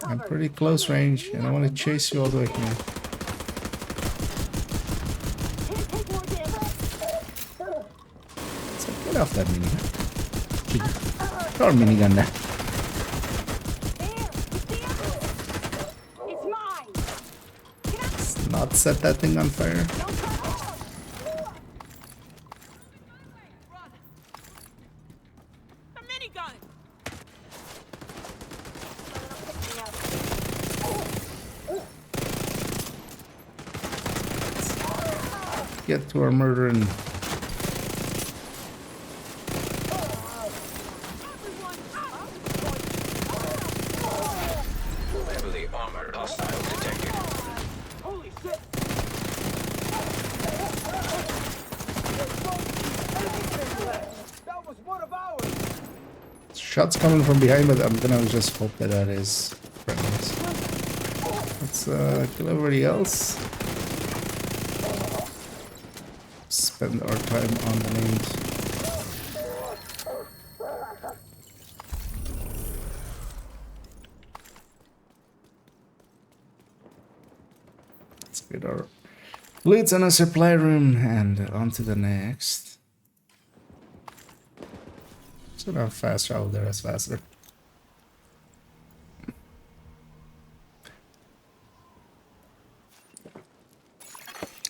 Speaker 1: I'm pretty close range and I want to chase you all the way here. Get off that minigun. Throw a minigun there.
Speaker 11: It's mine.
Speaker 1: Let's not set that thing on fire.
Speaker 11: A minigun.
Speaker 1: Get to our murdering.
Speaker 2: Heavily armored hostile detected.
Speaker 8: Holy shit! That was one of ours!
Speaker 1: Shots coming from behind, but I'm gonna just hope that that is friendlies. Let's kill everybody else. Spend our time on the names. Let's get our loot in a supply room and on to the next. So now fast travel there is faster.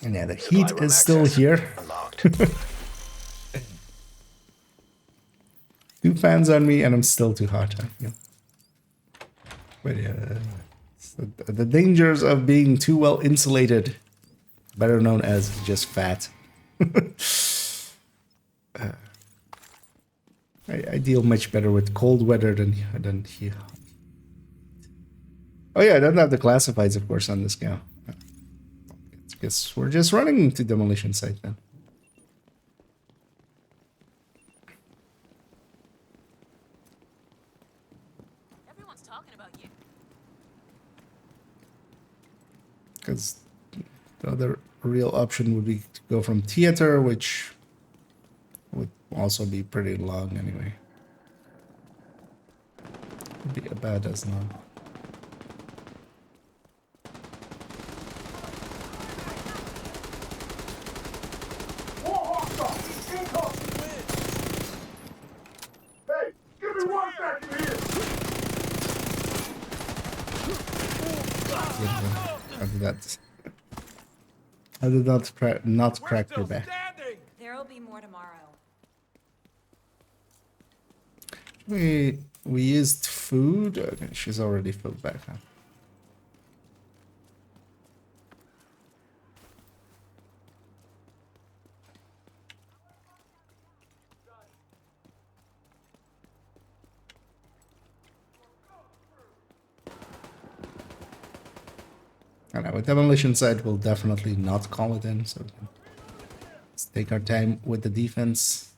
Speaker 1: And yeah, the heat is still here.
Speaker 2: Unlocked.
Speaker 1: 2 fans on me and I'm still too hot, I feel. But yeah, the dangers of being too well insulated, better known as just fat. I deal much better with cold weather than here. Oh yeah, I don't have the classifieds, of course, on this guy. Guess we're just running to demolition site then.
Speaker 11: Everyone's talking about you.
Speaker 1: Because the other real option would be to go from theater, which would also be pretty long anyway. Would be about as long.
Speaker 7: Hey, give me one second here!
Speaker 1: How did that not crack your back?
Speaker 11: There'll be more tomorrow.
Speaker 1: We used food. Okay, she's already filled back up. And with demolition site, we'll definitely not call it in. So let's take our time with the defense.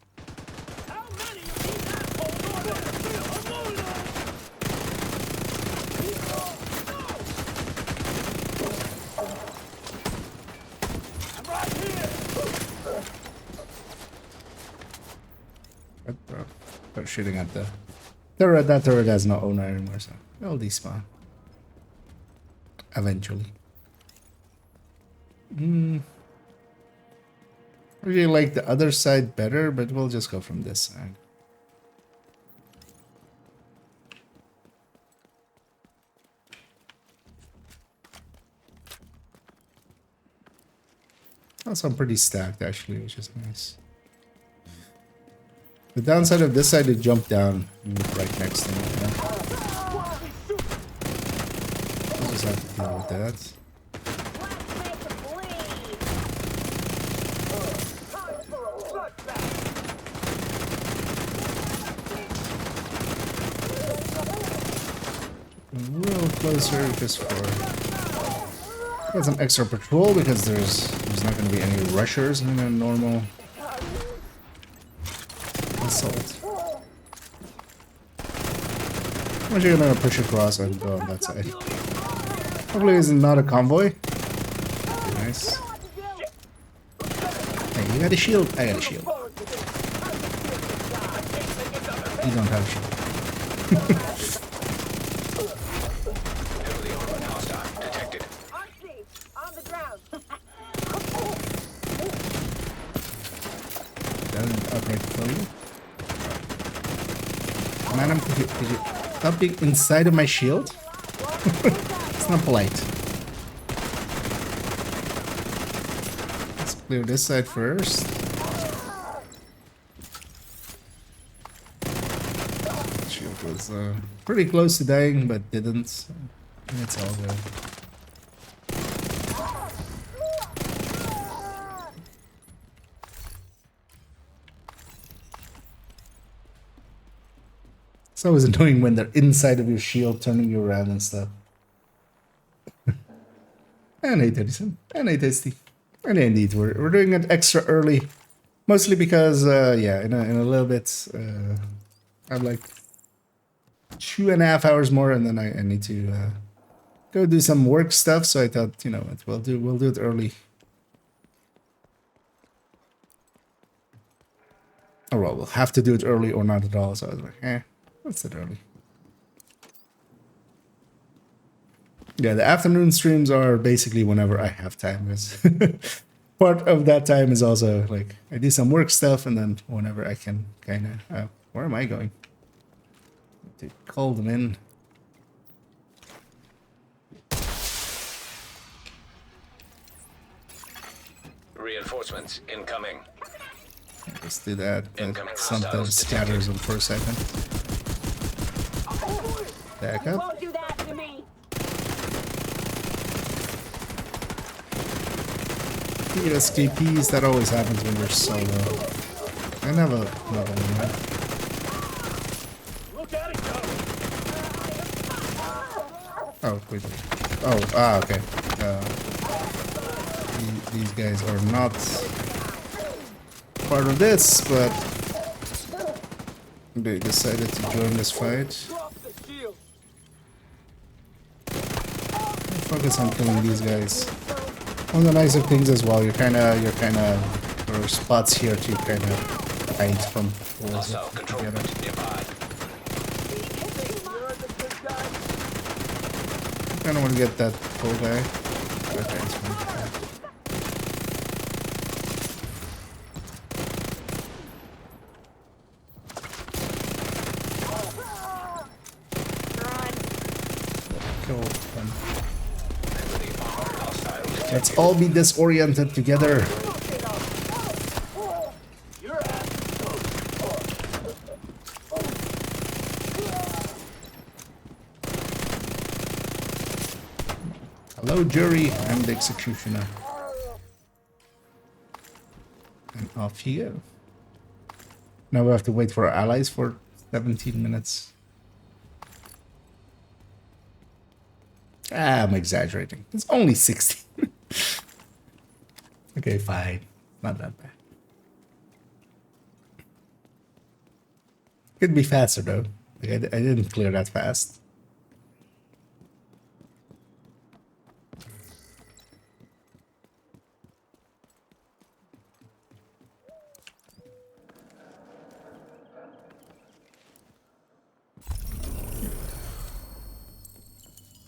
Speaker 1: They're shooting at the turret. That turret has no owner anymore, so they'll despawn eventually. I really like the other side better, but we'll just go from this side. Also, I'm pretty stacked actually, which is nice. The downside of this side is jump down right next to me. Yeah. I'll just have to deal with that. A little closer just for get some extra patrol because there's not going to be any rushers in a normal assault. I'm actually gonna push across and go on that side. Hopefully it's not a convoy. Nice. Hey, you got a shield? I got a shield. You don't have a shield. That didn't upgrade for you. Madam, could you stop being inside of my shield? It's not polite. Let's clear this side first. Shield was pretty close to dying, but didn't. So it's all good. It's always annoying when they're inside of your shield, turning you around and stuff. And hey, 37. And hey, Tasty. And indeed, we're doing it extra early. Mostly because, yeah, in a little bit, I have like 2.5 hours more, and then I need to go do some work stuff. So I thought, you know what, we'll do it early. Or well, we'll have to do it early or not at all. So I was like, let's do it early. Yeah, the afternoon streams are basically whenever I have time. Because part of that time is also like I do some work stuff, and then whenever I can kind of... where am I going? To call them in.
Speaker 2: Reinforcements incoming.
Speaker 1: Let's do that. Sometimes scatters them for a second. Back up.
Speaker 11: Won't do that to me.
Speaker 1: SKPs, that always happens when you're solo. I never love anyone. Oh, wait. Oh, okay. These guys are not part of this, but they decided to join this fight. Focus on killing these guys. One of the nicer things as well, there are spots here to kind of hide from walls together. I kind of want to get that full guy. Okay, it's fine. Let's all be disoriented together. Hello, jury. I'm the executioner. And off you go. Now we have to wait for our allies for 17 minutes. I'm exaggerating. It's only 16. Okay, fine. Not that bad. Could be faster though. Like I didn't clear that fast.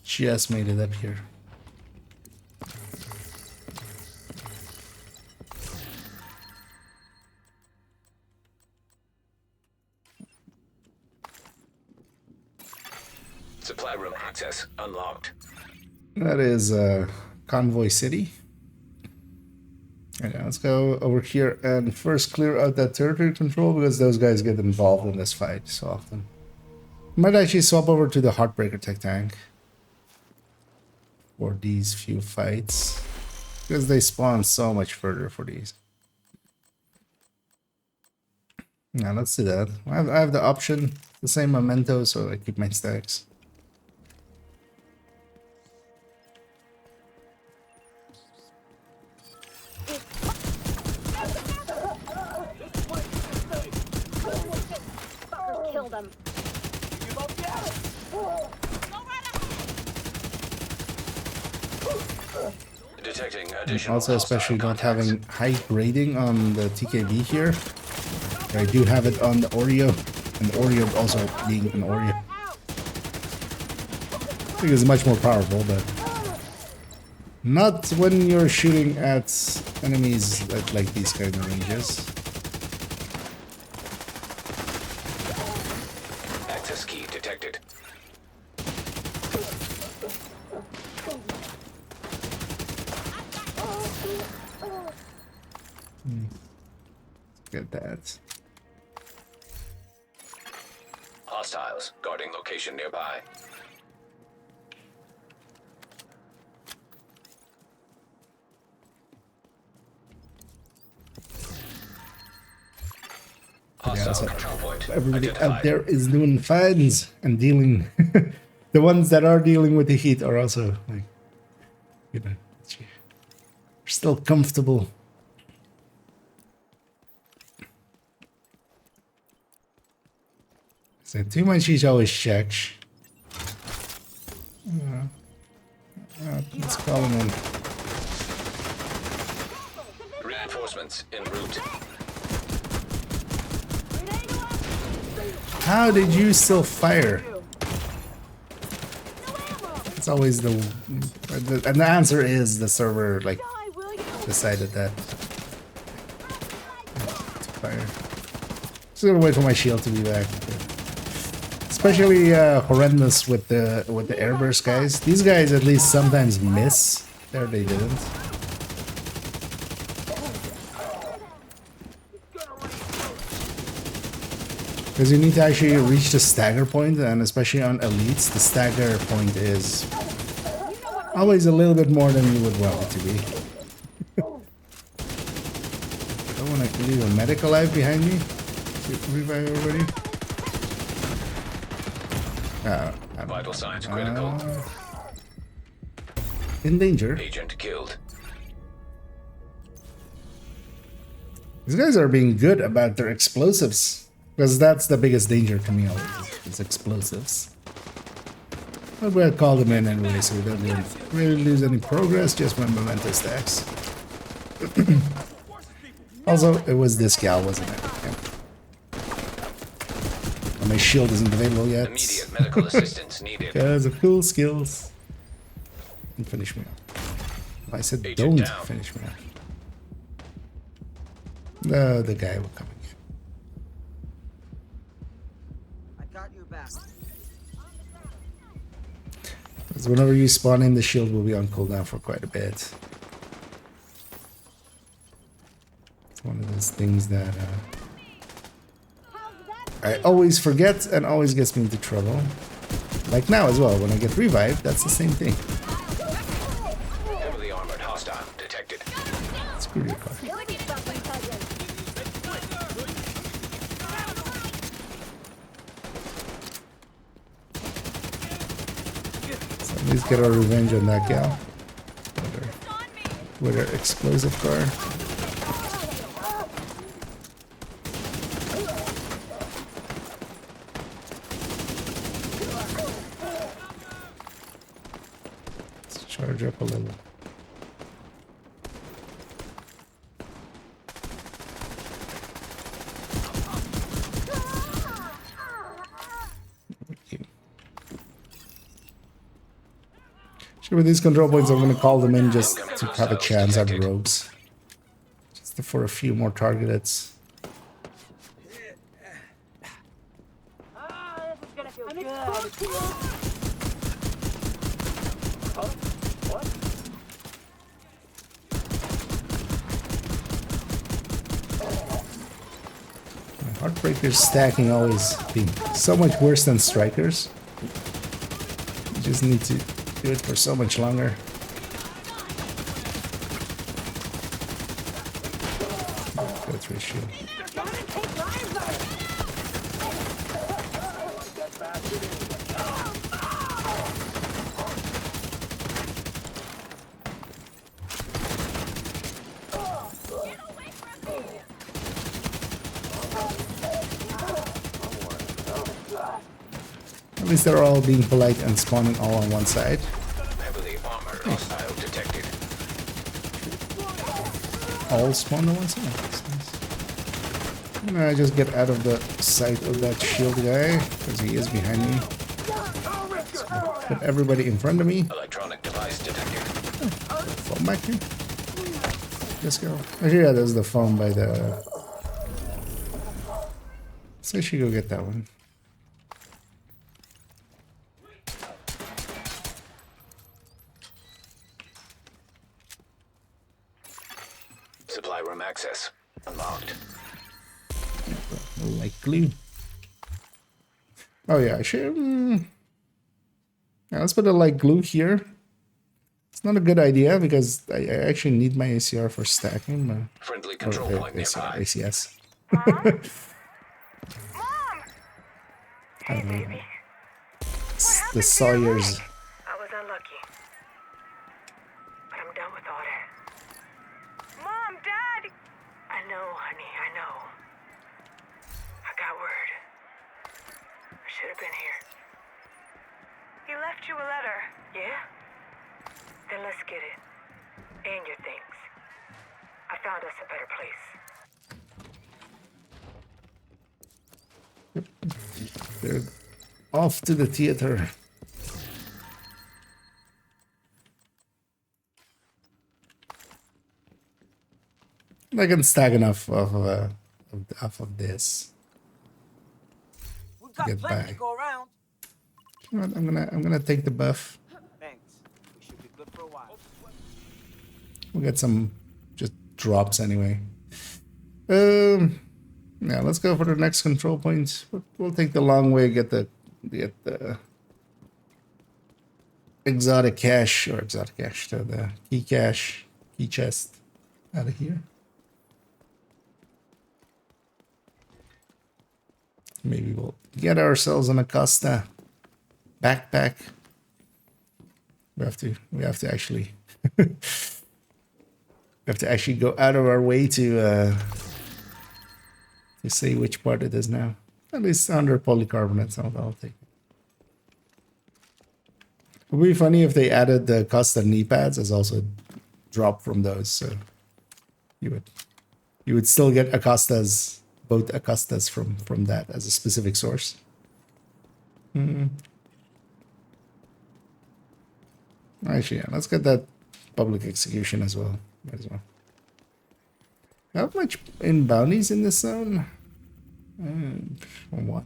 Speaker 1: Just made it up here.
Speaker 2: Supply room access unlocked.
Speaker 1: That is Convoy City. Okay, let's go over here and first clear out that territory control because those guys get involved in this fight so often. Might actually swap over to the Heartbreaker tech tank for these few fights because they spawn so much further for these. Now let's do that. I have the option, the same memento, so I keep my stacks.
Speaker 9: Kill them.
Speaker 2: Detecting additional
Speaker 1: Also, especially not having high grading on the TKV here. I do have it on the Oreo, and Oreo also being an Oreo. I think it's much more powerful, but not when you're shooting at enemies at like these kind of ranges.
Speaker 2: access key detected.
Speaker 1: Get that.
Speaker 2: Hostiles guarding location nearby. Hostile
Speaker 1: so
Speaker 2: control point
Speaker 1: everybody
Speaker 2: identified.
Speaker 1: out there is doing fines and dealing. The ones that are dealing with the heat are also like, you know, still comfortable. So too much he's always checks. Let's call him in.
Speaker 2: Reinforcements en route.
Speaker 1: How did you still fire? It's always and the answer is the server like decided that to fire. Just gonna wait for my shield to be back. Especially horrendous with the airburst guys. These guys at least sometimes miss. There they didn't. Because you need to actually reach the stagger point, and especially on elites, the stagger point is always a little bit more than you would want it to be. Don't want to leave a medic alive behind me. Revive everybody.
Speaker 2: Vital signs critical.
Speaker 1: In danger.
Speaker 2: Agent killed.
Speaker 1: These guys are being good about their explosives. Because that's the biggest danger to me always, is explosives. But we'll call them in anyway, so we don't really lose any progress, just when memento stacks. Also, it was this gal, wasn't it? Yeah. And my shield isn't available yet.
Speaker 2: Immediate medical assistance needed.
Speaker 1: Because of cool skills. And finish me off. I said
Speaker 2: Agent
Speaker 1: don't
Speaker 2: down.
Speaker 1: finish me off. No, the guy will come again. Because whenever you spawn in, the shield will be on cooldown for quite a bit. It's one of those things that I always forget and always gets me into trouble. Like now as well, when I get revived, that's the same thing.
Speaker 2: Heavily armored hostile detected.
Speaker 1: Screw your car. Let's get our revenge on that gal. With her explosive car. Let's charge up a little. With these control points, I'm going to call them in just to have a chance at rogues. Just for a few more targets. Heartbreakers stacking always being so much worse than strikers. You just need to do it for so much longer. Go through shield. At least they're all being polite and spawning all on one side.
Speaker 2: Heavily armored hostile detected.
Speaker 1: All spawn on one side. That's nice. I just get out of the sight of that shield guy because he is behind me. So put everybody in front of me.
Speaker 2: Electronic device detected.
Speaker 1: Phone back here. Let's go. Actually, yeah, there's the phone by the. So I should go get that one.
Speaker 2: supply room access. Unlocked.
Speaker 1: Like glue. Oh yeah, I should. Yeah, let's put a light glue here. It's not a good idea because I actually need my ACR for stacking.
Speaker 2: Friendly control point nearby.
Speaker 1: ACS.
Speaker 9: Mom? Hey, baby.
Speaker 1: The Sawyers.
Speaker 9: I was unlucky. But I'm done with all that. Mom, Dad! I know, honey, I know. I got word. I should have been here. He left you a letter. Yeah? Then let's get it. And your things. I found us a better place.
Speaker 1: They're off to the theater. I can stack enough of this.
Speaker 8: We got
Speaker 1: Get
Speaker 8: plenty
Speaker 1: back.
Speaker 8: to go around.
Speaker 1: You know what, I'm gonna take the buff.
Speaker 8: Thanks. We should be good for a while.
Speaker 1: We'll get some just drops anyway. Yeah, let's go for the next control point. We'll take the long way, get the exotic cache, the key cache, key chest out of here. Maybe we'll get ourselves an Acosta backpack. We have to actually we have to actually go out of our way to say which part it is now. At least under polycarbonate, so I'll take it. It would be funny if they added the Acosta knee pads as also a drop from those, so you would still get Acostas, both Acostas from that as a specific source. Actually, yeah, let's get that public execution as well. Might as well. How much in bounties in this zone? One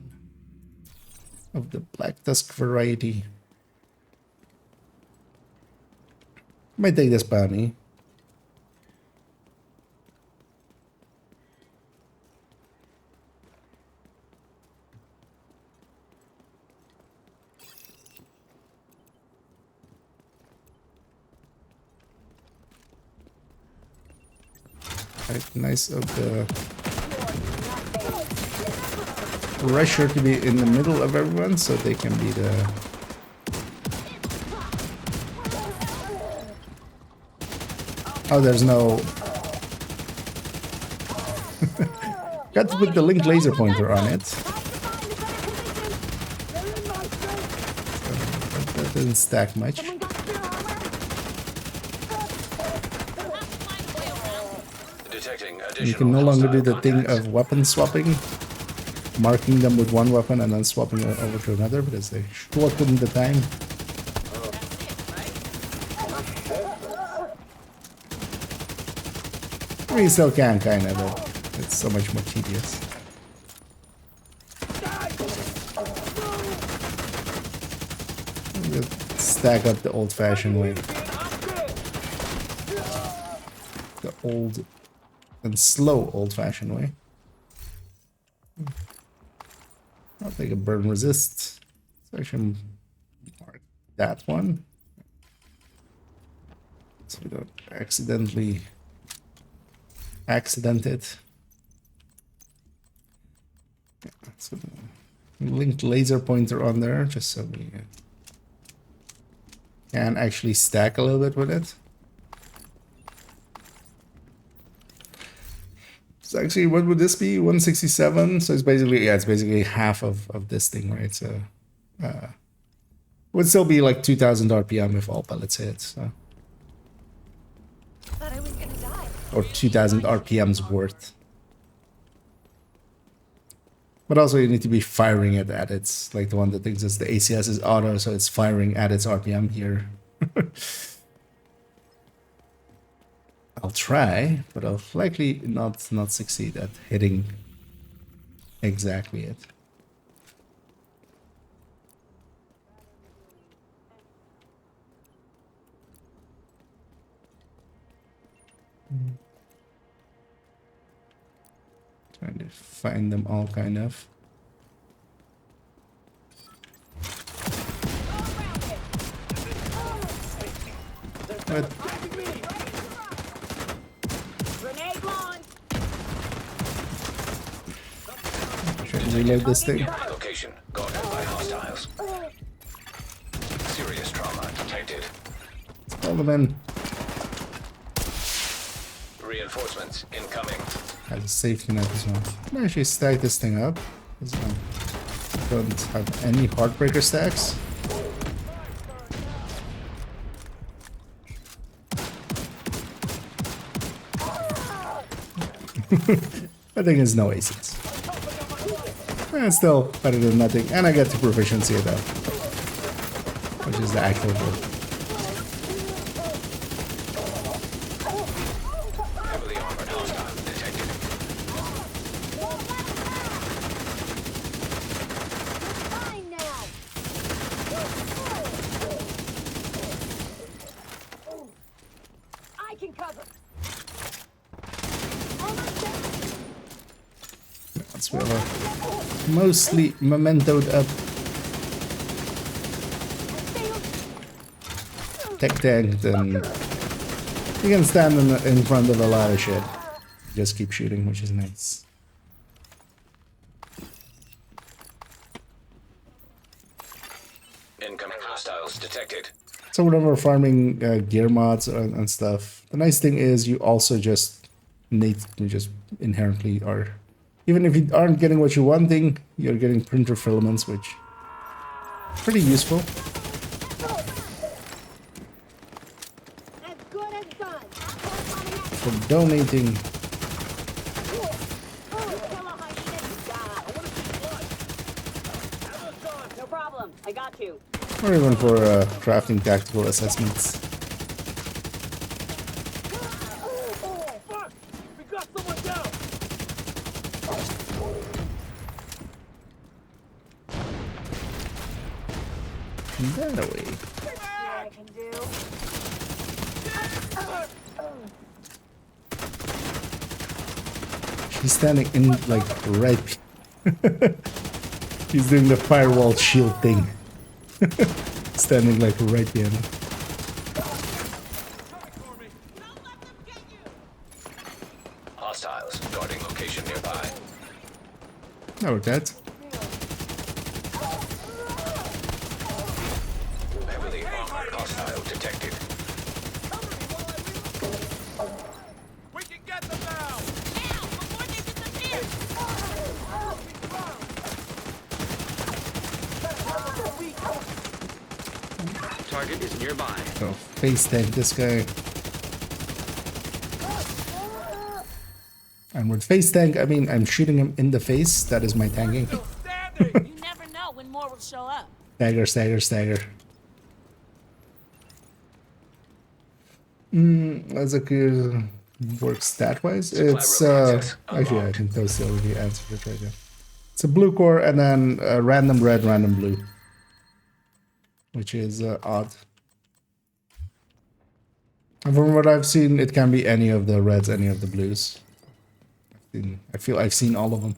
Speaker 1: of the Black Tusk variety. Might take this bounty. Right, nice of the pressure to be in the middle of everyone so they can be the there's no got to put the link laser pointer on it. That doesn't stack much. You can no longer do the thing of weapon swapping, marking them with one weapon and then swapping it over to another because they shorten the time. I mean, you still can, kind of, but it's so much more tedious. Just stack up the old-fashioned way. The old and slow old-fashioned way. I'll take a burn resist. So I should mark that one. So we don't accidentally accident it. Yeah, so linked laser pointer on there just so we can actually stack a little bit with it. So actually, what would this be? 167. So it's basically, yeah, it's basically half of this thing, right? So would still be like 2000 RPM if all pellets hit. So.
Speaker 11: Thought I was gonna die.
Speaker 1: Or 2000 RPMs worth. But also you need to be firing it at its, like the one that thinks it's the ACS is auto, so it's firing at its RPM here. I'll try, but I'll likely not succeed at hitting exactly it. Trying to find them all, kind of. What?
Speaker 11: Grenade launch.
Speaker 1: Trying to reload this thing.
Speaker 2: Location guarded by hostiles. Serious trauma detected.
Speaker 1: All them in.
Speaker 2: Reinforcements incoming.
Speaker 1: Has a safety net as well. I'm gonna actually stack this thing up. This one. Don't have any heartbreaker stacks. I think it's no aces. It's still better than nothing, and I get the proficiency though, which is the actual goal.
Speaker 2: Heavily armored hostile detected.
Speaker 11: Fine now. I can cover.
Speaker 1: That's where we're mostly mementoed up. Tech tagged, and you can stand in front of a lot of shit. Just keep shooting, which is nice.
Speaker 2: Incoming hostiles detected.
Speaker 1: So whenever farming gear mods and stuff, the nice thing is you also just inherently are, even if you aren't getting what you're wanting, you're getting printer filaments, which is pretty useful.
Speaker 11: As good as done.
Speaker 1: For donating.
Speaker 11: No problem. I got you.
Speaker 1: Or even for crafting tactical assessments.
Speaker 5: Fuck! We got someone down!
Speaker 1: That away.
Speaker 11: I can do.
Speaker 1: She's standing in like right. She's doing the firewall shield thing. Standing like right behind her.
Speaker 2: Hostiles guarding location nearby.
Speaker 1: Oh, that.
Speaker 2: Heavily armored hostile detected.
Speaker 5: We can get them now!
Speaker 11: Now, before they disappear.
Speaker 6: Target is nearby.
Speaker 1: Oh, face tank this guy. And with face tank, I mean I'm shooting him in the face. That is my tanking.
Speaker 5: Standing!
Speaker 11: You never know when more will show up.
Speaker 1: Stagger, stagger, stagger. That's a good work stat wise. It's actually I can totally already answer it right now. It's a blue core and then a random red, random blue, which is odd. And from what I've seen, it can be any of the reds, any of the blues. I feel I've seen all of them.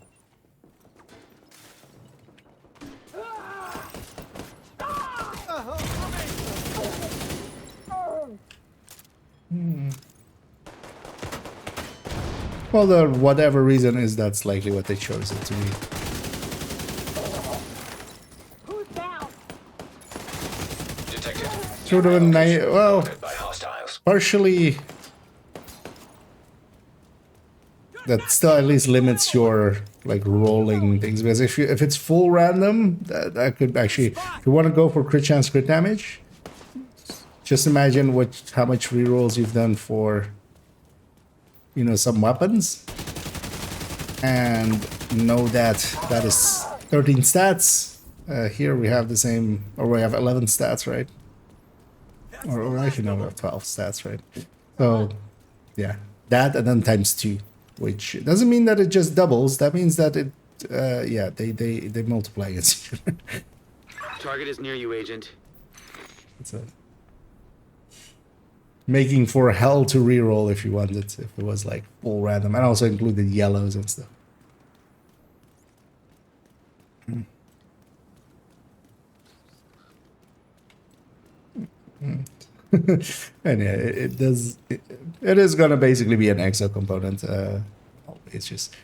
Speaker 1: Well, the whatever reason is, that's likely what they chose it to be.
Speaker 11: Who's down?
Speaker 2: Detected.
Speaker 1: Sort of a well,
Speaker 2: Guarded by hostiles.
Speaker 1: partially. That still at least limits your like rolling things, because if it's full random, that could actually, if you want to go for crit chance, crit damage, just imagine how much rerolls you've done for, you know, some weapons, and know that that is 13 stats. Here we have the same, or we have 11 stats, right? Or actually no, we have 12 stats, right? So yeah, that and then times 2. Which doesn't mean that it just doubles. That means that it, yeah, they multiply against each other.
Speaker 6: Target is near you, Agent.
Speaker 1: It's making for hell to reroll if you wanted, if it was like full random, and also included yellows and stuff. And yeah, it does. It is gonna basically be an exo component. It's just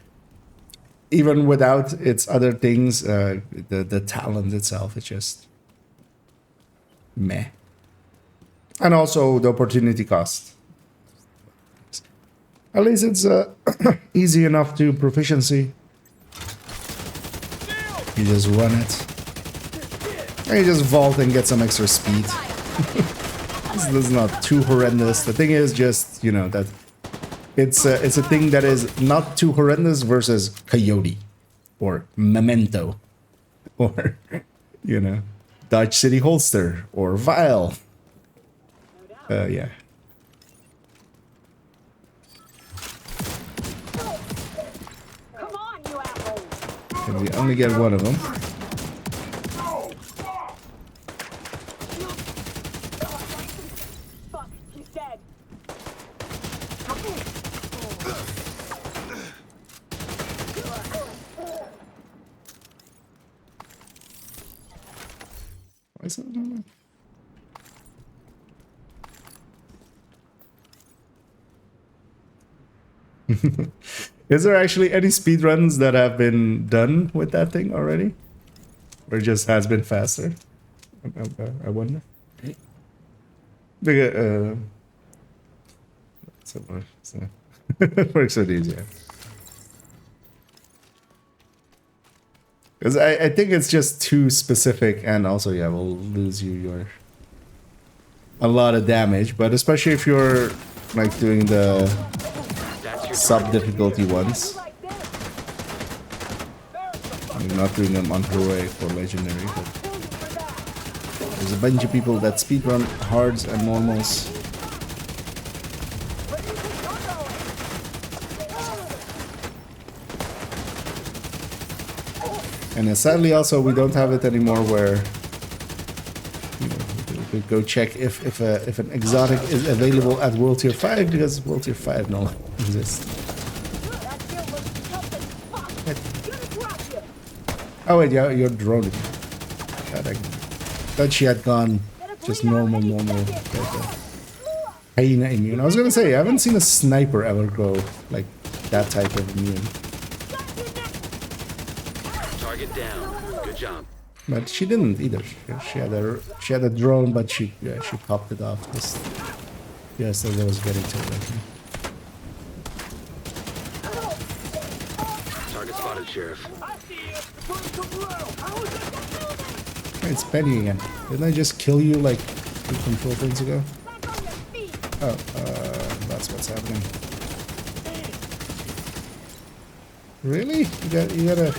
Speaker 1: even without its other things, the talent itself is just meh. And also the opportunity cost. At least it's easy enough to proficiency. You just run it. And you just vault and get some extra speed. This is not too horrendous. The thing is just, you know, that it's a thing that is not too horrendous versus Coyote or Memento or, you know, Dodge City Holster or Vile. Yeah.
Speaker 9: Come on, you asshole!
Speaker 1: And we only get one of them.
Speaker 9: Fuck, he's dead.
Speaker 1: Why is it? Is there actually any speedruns that have been done with that thing already? Or it just has been faster? I wonder. Because, so it works with these, yeah. Because I think it's just too specific, and also, yeah, we'll lose you a lot of damage, but especially if you're like doing the sub difficulty ones. I'm not doing them on heroic or legendary, but there's a bunch of people that speedrun hards and normals. And sadly also we don't have it anymore where, you know, we go check if an exotic is available at World Tier 5, because World Tier 5 no longer exists. Oh wait, yeah, you're droning. God, I thought she had gone just normal, hyena immune. I was gonna say, I haven't seen a sniper ever go like that type of immune.
Speaker 6: Target down. Good job.
Speaker 1: But she didn't either. She had a drone, but she popped it off. Yes, as I was getting to it.
Speaker 6: Target spotted, Sheriff.
Speaker 1: It's Penny again. Didn't I just kill you like 2 control turns ago? Oh, that's what's happening. Really? You gotta...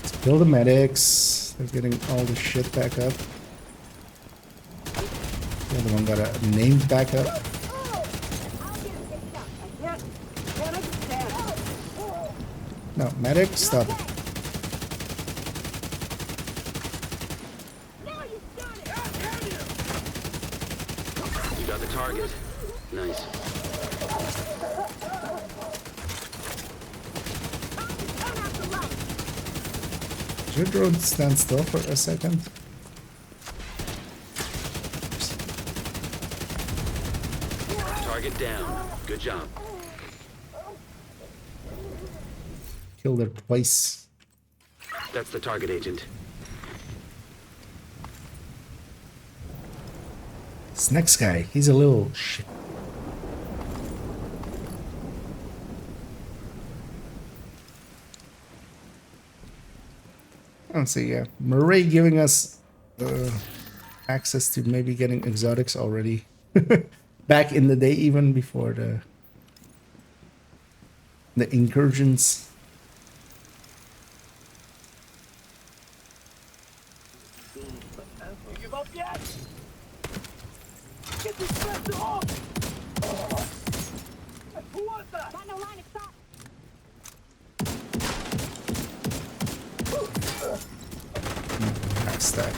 Speaker 1: Let's kill the medics. They're getting all the shit back up. The other one got a named back up. No, medic, stop it.
Speaker 6: You got the target. Nice.
Speaker 1: Did your drone stand still for a second?
Speaker 6: Target down. Good job.
Speaker 1: Killed her twice.
Speaker 6: That's the target, Agent.
Speaker 1: This next guy, he's a little shit. Let's see, yeah. Murray giving us access to maybe getting exotics already. Back in the day, even before the incursions.
Speaker 5: You give up yet? Get this bastard off! Who was that?
Speaker 9: Got no line of sight.
Speaker 1: That's that.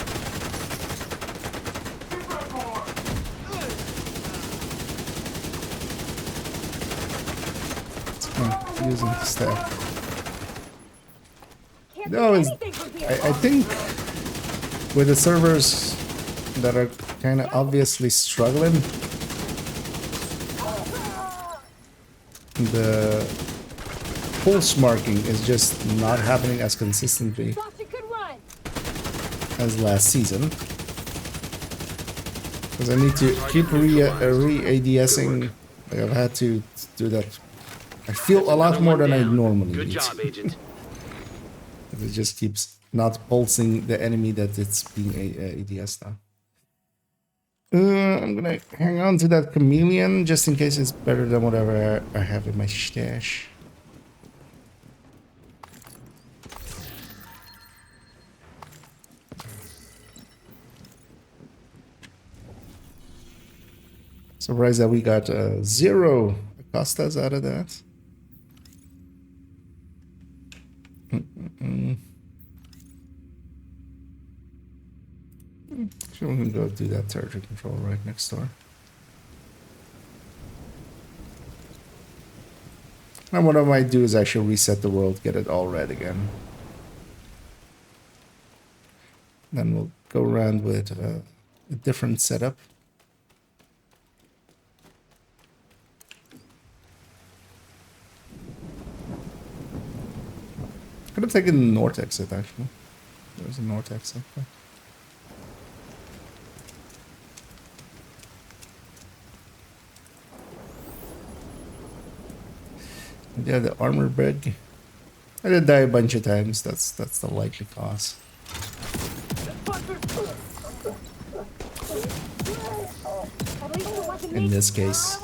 Speaker 1: Using the staff. No, it's, I think with the servers that are kind of obviously struggling, the pulse marking is just not happening as consistently as last season. Because I need to keep re-ADSing. Like I've had to do that. I feel a lot more than I normally
Speaker 6: Good
Speaker 1: need.
Speaker 6: job, Agent.
Speaker 1: It just keeps not pulsing the enemy that it's being ADS now. I'm gonna hang on to that chameleon just in case it's better than whatever I have in my stash. Surprised that we got 0 Acostas out of that. Sure, we can go do that territory control right next door. And what I might do is actually reset the world, get it all red again. Then we'll go around with a different setup. Could have taken the north exit actually. There's a north exit there. Yeah, the armor bed. I did die a bunch of times. That's the likely cause. In this case.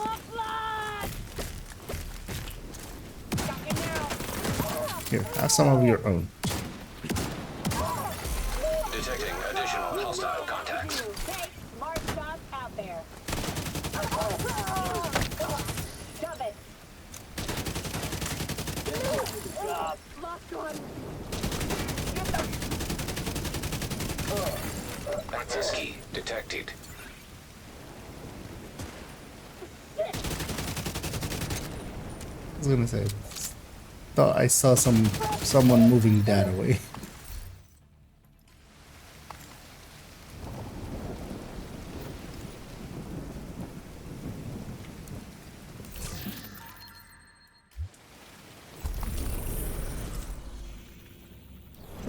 Speaker 1: Here, have some of your own.
Speaker 2: Detecting additional hostile contacts.
Speaker 3: Smart shots out there. Shove it.
Speaker 2: Matsiski detected.
Speaker 1: I was gonna say, thought I saw someone moving that away.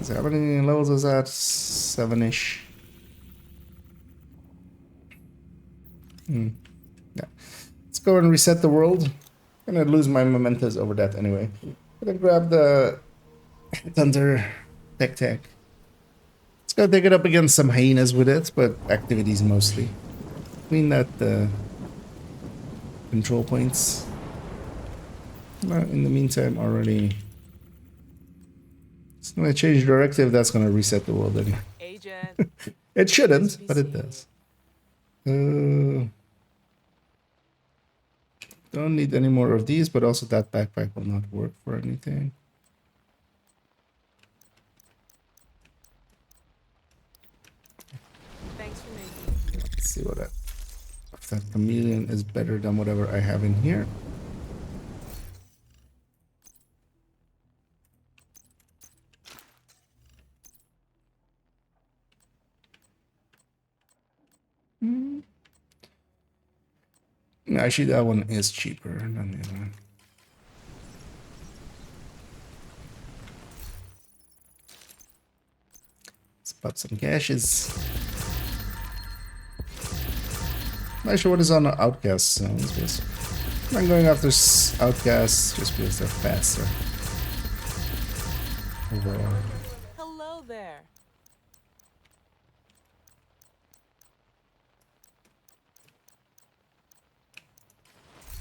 Speaker 1: So how many levels is that? 7-ish. Yeah. Let's go and reset the world. I'm gonna lose my mementos over that anyway. I'm gonna grab the Thunder Tech. Let's go take it up against some hyenas with it, but activities mostly. Clean that control points. In the meantime, already. It's gonna change directive. That's gonna reset the world anyway.
Speaker 11: Agent.
Speaker 1: It shouldn't, but it does. Don't need any more of these, but also that backpack will not work for anything.
Speaker 11: Thanks for making.
Speaker 1: Let's see what if that chameleon is better than whatever I have in here. Actually, that one is cheaper than the other one. Let's pop some caches. Not sure what is on the outcast zones, but I'm going after outcasts just because they're faster. Overall.
Speaker 11: Hello there.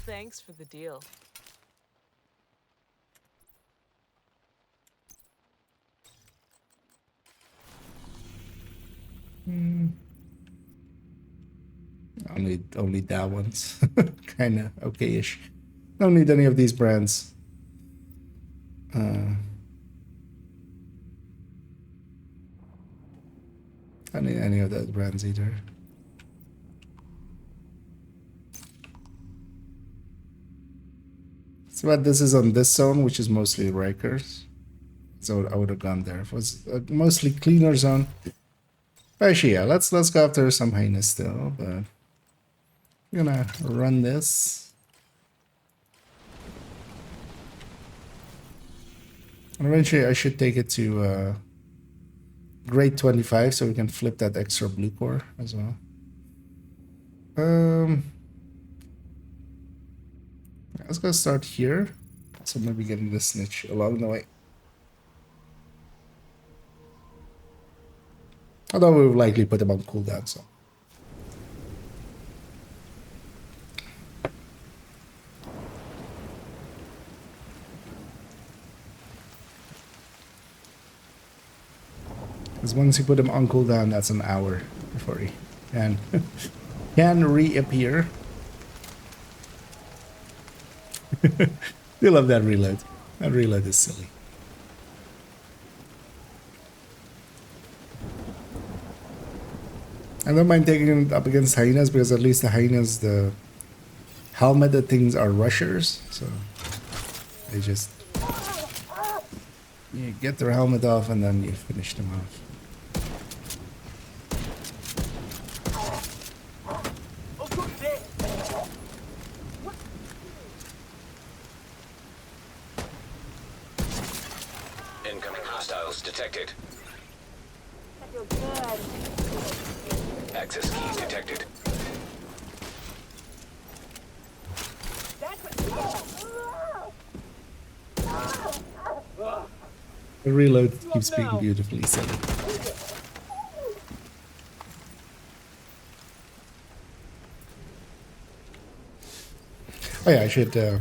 Speaker 11: Thanks for the deal.
Speaker 1: Only that one's kind of okay-ish. Don't need any of these brands. Don't need any of those brands either. So but this is on this zone, which is mostly Rikers. So I would have gone there. If it was a mostly cleaner zone. But actually, yeah, let's go after some hyenas still, but we're gonna run this. And eventually I should take it to grade 25 so we can flip that extra blue core as well. Let's go start here. So maybe getting the snitch along the way. Although we would likely put him on cooldown, so. Because once you put him on cooldown, that's an hour before he can reappear. You love that reload. That reload is silly. I don't mind taking him up against hyenas because at least the hyenas, the helmeted things are rushers, so they just you get their helmet off and then you finish them off.
Speaker 2: Incoming hostiles detected.
Speaker 3: I feel good.
Speaker 2: Access keys detected.
Speaker 1: The reload keeps being beautifully silly. Oh yeah, I should yeah.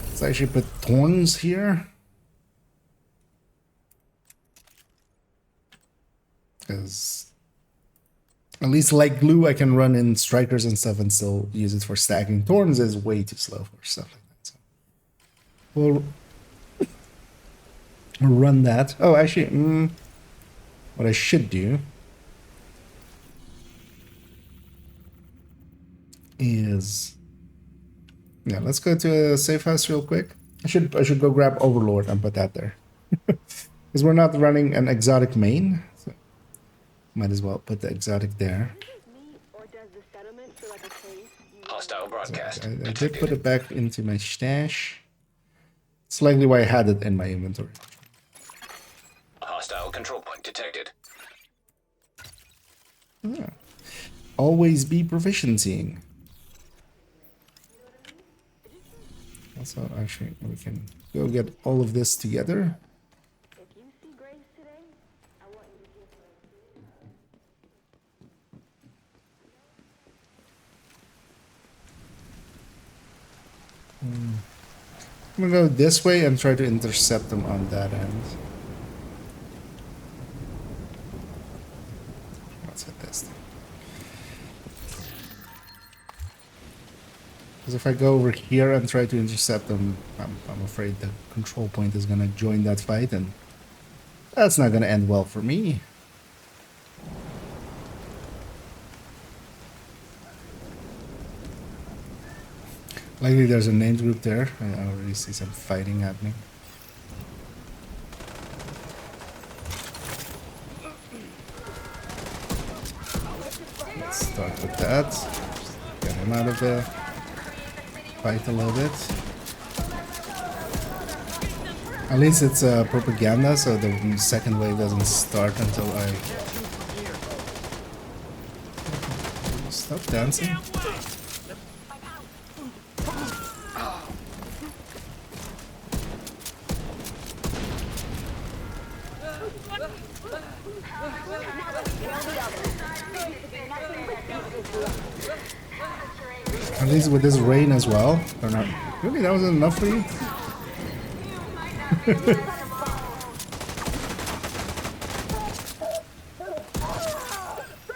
Speaker 1: Let's actually put thorns here. Because at least like glue, I can run in strikers and stuff and still use it for stacking. Thorns is way too slow for stuff like that. So we'll run that. Oh, actually, what I should do is, yeah, let's go to a safe house real quick. I should go grab Overlord and put that there because we're not running an exotic main. So might as well put the exotic there.
Speaker 2: Hostile broadcast.
Speaker 1: So I did put it back into my stash. It's likely why I had it in my inventory.
Speaker 2: Hostile control point detected.
Speaker 1: Yeah. Always be proficiencying. Also, actually, we can go get all of this together. I'm gonna go this way and try to intercept them on that end. Let's hit this thing. Because if I go over here and try to intercept them, I'm afraid the control point is gonna join that fight, and that's not gonna end well for me. Likely there's a named group there. I already see some fighting happening. Let's start with that. Just get him out of the fight a little bit. At least it's propaganda, so the second wave doesn't start until I stop dancing. At least with this rain as well. Or not. Really, that wasn't enough for you?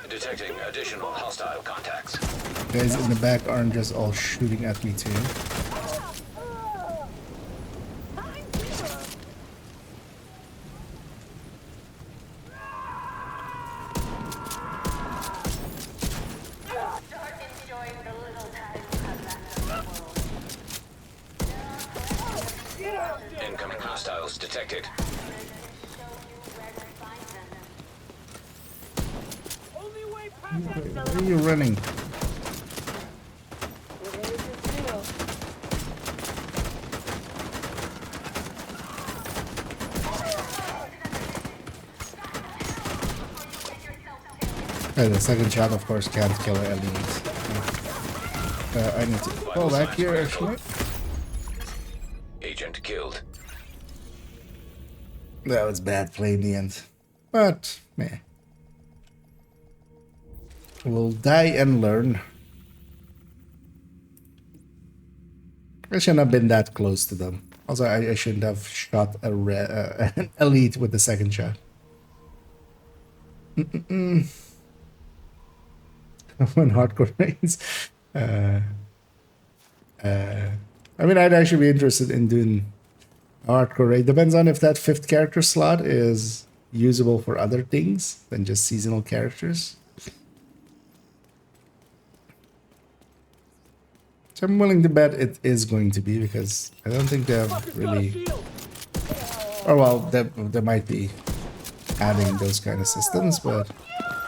Speaker 2: Detecting additional hostile contacts.
Speaker 1: Guys in the back aren't just all shooting at me too.
Speaker 2: Incoming hostiles hostiles detected.
Speaker 5: Only way past
Speaker 1: Where are you running? And the second shot, of course, can't kill an elite. I need to fall back here, actually.
Speaker 2: Agent killed.
Speaker 1: That was bad play in the end. But, meh. We'll die and learn. I shouldn't have been that close to them. Also, I shouldn't have shot an elite with the second shot. When hardcore reigns. I mean, I'd actually be interested in doing hardcore raid. Depends on if that 5th character slot is usable for other things than just seasonal characters. So I'm willing to bet it is going to be, because I don't think they have really... Oh well, they might be adding those kind of systems, but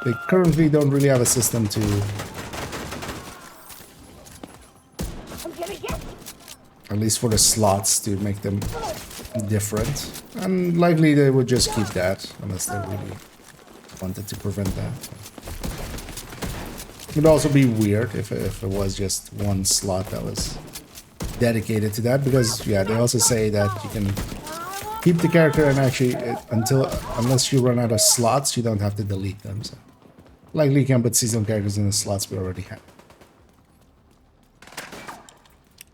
Speaker 1: they currently don't really have a system to... At least for the slots, to make them different. And likely they would just keep that, unless they really wanted to prevent that. It would also be weird if it was just one slot that was dedicated to that, because yeah, they also say that you can keep the character and actually unless you run out of slots, you don't have to delete them. So likely you can put seasonal characters in the slots we already have.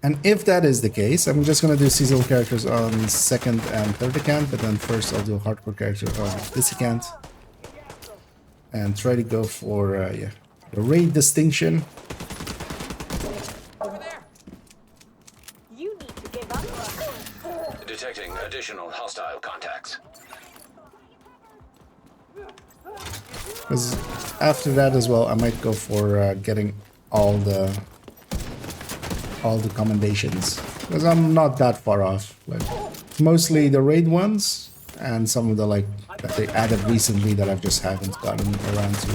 Speaker 1: And if that is the case, I'm just gonna do seasonal characters on 2nd and 3rd account, but then first I'll do a hardcore character on this account and try to go for yeah, the raid distinction.
Speaker 11: Over there. You need to give up.
Speaker 2: Detecting additional hostile contacts.
Speaker 1: Because after that as well, I might go for getting all the commendations, because I'm not that far off. Like mostly the raid ones and some of the like that they added recently that I just haven't gotten around to.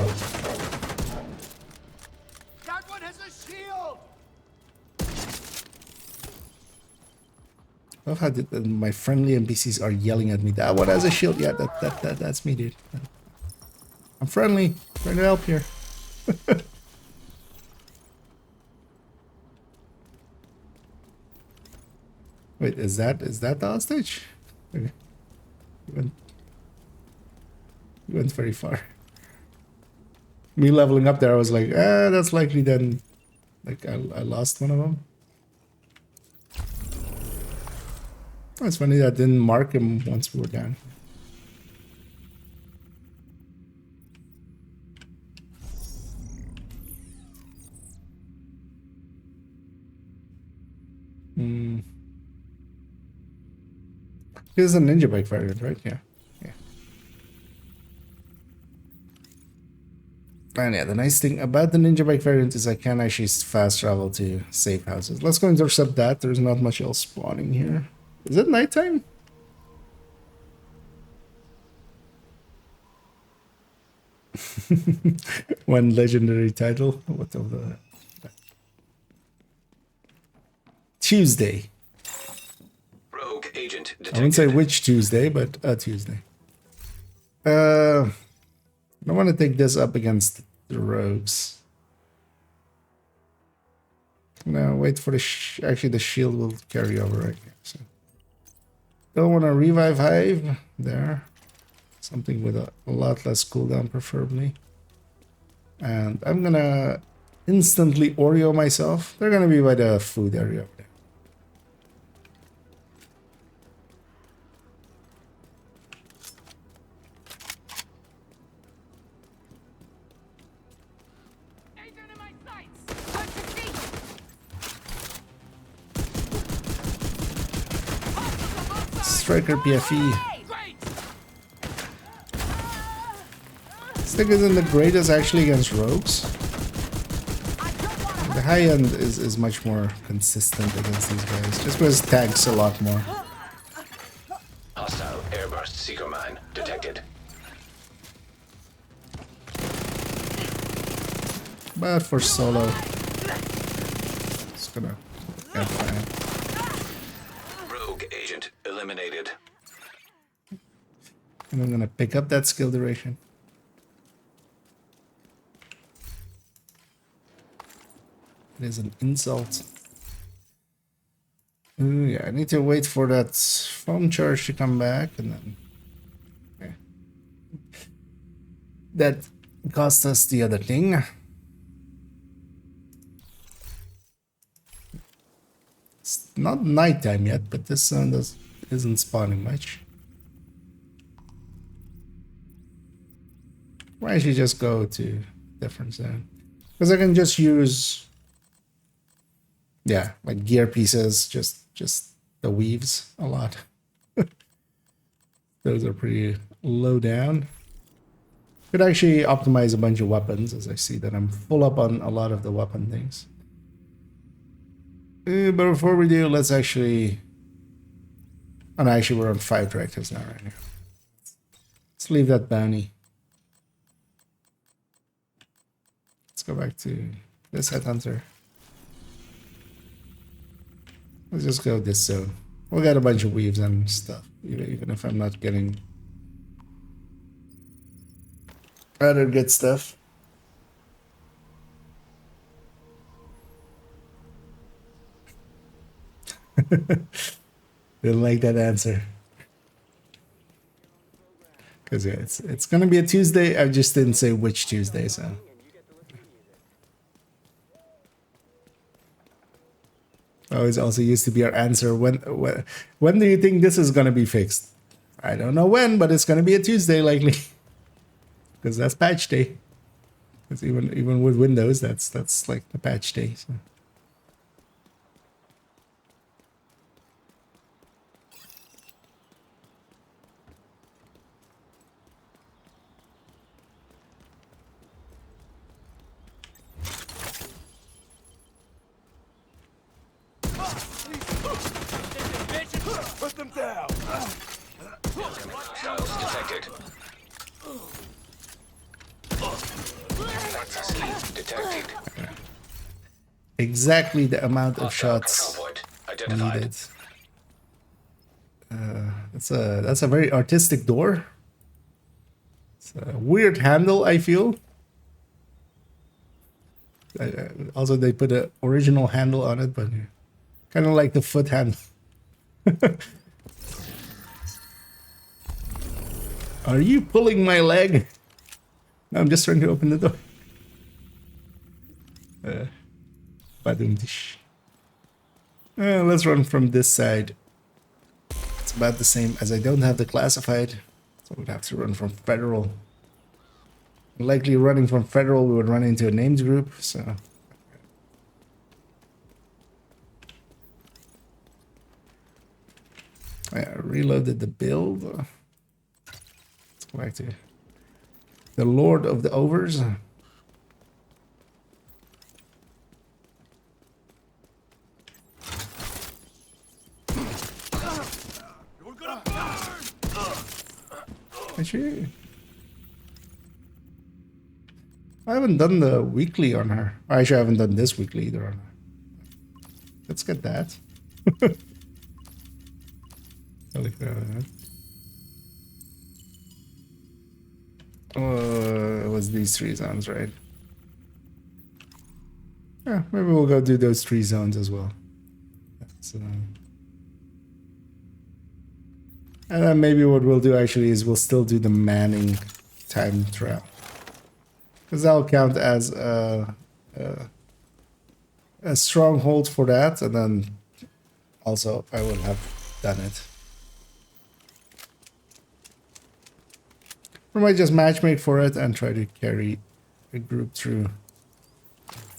Speaker 5: That one has a shield.
Speaker 1: I love how my friendly NPCs are yelling at me. That one has a shield. Yeah, that's me, dude. I'm friendly. Trying to help here. Wait, is that the hostage? Okay. You went very far. Me leveling up there, I was like, that's likely then. Like, I lost one of them. Oh, it's funny that I didn't mark him once we were down. This is a ninja bike variant, right? Yeah. Yeah. And yeah, the nice thing about the ninja bike variant is I can actually fast travel to safe houses. Let's go intercept that. There's not much else spawning here. Is it nighttime? One legendary title. What of the Tuesday.
Speaker 2: Rogue agent detected.
Speaker 1: I wouldn't say which Tuesday, but a Tuesday. I want to take this up against the rogues. No, wait for the actually the shield will carry over right here. So don't want to revive Hive there. Something with a lot less cooldown, preferably. And I'm gonna instantly Oreo myself. They're gonna be by the food area over there. Striker PFE. This thing isn't the greatest actually against rogues. The high end is much more consistent against these guys, just because it tanks a lot more. But for solo, it's gonna get fine.
Speaker 2: Rogue agent eliminated.
Speaker 1: And I'm gonna pick up that skill duration. It is an insult. Ooh, yeah, I need to wait for that phone charge to come back, and then okay. That cost us the other thing. It's not nighttime yet, but this sun isn't spawning much. Why don't you just go to different zone? Because I can just use, yeah, like gear pieces, just the weaves a lot. Those are pretty low down. Could actually optimize a bunch of weapons, as I see that I'm full up on a lot of the weapon things. But before we do, let's actually... Oh no, actually we're on 5 directives now right now. Let's leave that bounty. Let's go back to this headhunter. Let's just go this zone. We'll get a bunch of weaves and stuff, even if I'm not getting other good stuff. Didn't like that answer. Because yeah, it's gonna be a Tuesday. I just didn't say which Tuesday, so. Always also used to be our answer. When do you think this is gonna be fixed? I don't know when, but it's gonna be a Tuesday likely, because that's patch day. Because even with Windows, that's like the patch day. So.
Speaker 5: Put them down!
Speaker 2: Hostiles detected. Sleep detected.
Speaker 1: Exactly the amount of shots
Speaker 2: Identified.
Speaker 1: needed. That's a very artistic door. It's a weird handle, I feel. Also, they put an original handle on it, but kind of like the foot handle. Are you pulling my leg? No, I'm just trying to open the door. Let's run from this side. It's about the same as I don't have the classified, so we'd have to run from Federal. Likely running from Federal, we would run into a named group, so... I reloaded the build. Let's go back to the Lord of the Overs. Actually, I haven't done the weekly on her. Actually, I haven't done this weekly either on her. Let's get that. It was these 3 zones, right? Yeah, maybe we'll go do those 3 zones as well. So, and then maybe what we'll do actually is we'll still do the Manning time trial, because that'll count as a stronghold for that, and then also I will have done it. Or might just matchmake for it and try to carry a group through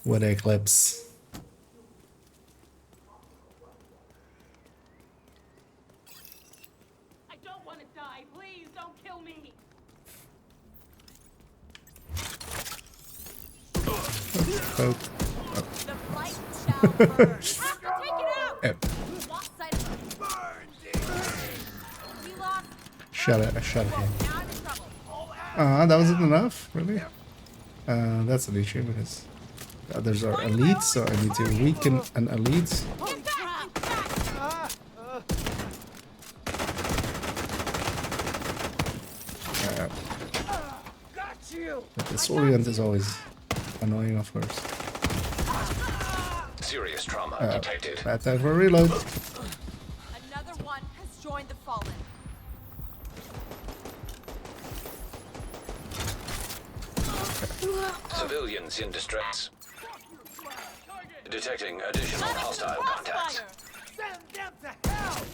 Speaker 1: with Eclipse.
Speaker 11: I don't want to die. Please don't kill me.
Speaker 1: Oh.
Speaker 11: The flight shall burn. Take it out.
Speaker 1: Yep.
Speaker 11: Lost sight of her. We lost.
Speaker 1: Shut it. Shut him.
Speaker 11: Now I'm in trouble.
Speaker 1: That wasn't enough? Really? That's an issue because Others are elites, so I need to weaken an elite. But this orient is always annoying, of course.
Speaker 2: Serious trauma detected.
Speaker 1: Bad time for reload.
Speaker 11: Another one has joined the fallen.
Speaker 2: Civilians in distress. Detecting additional hostile contacts.
Speaker 5: Send them to hell!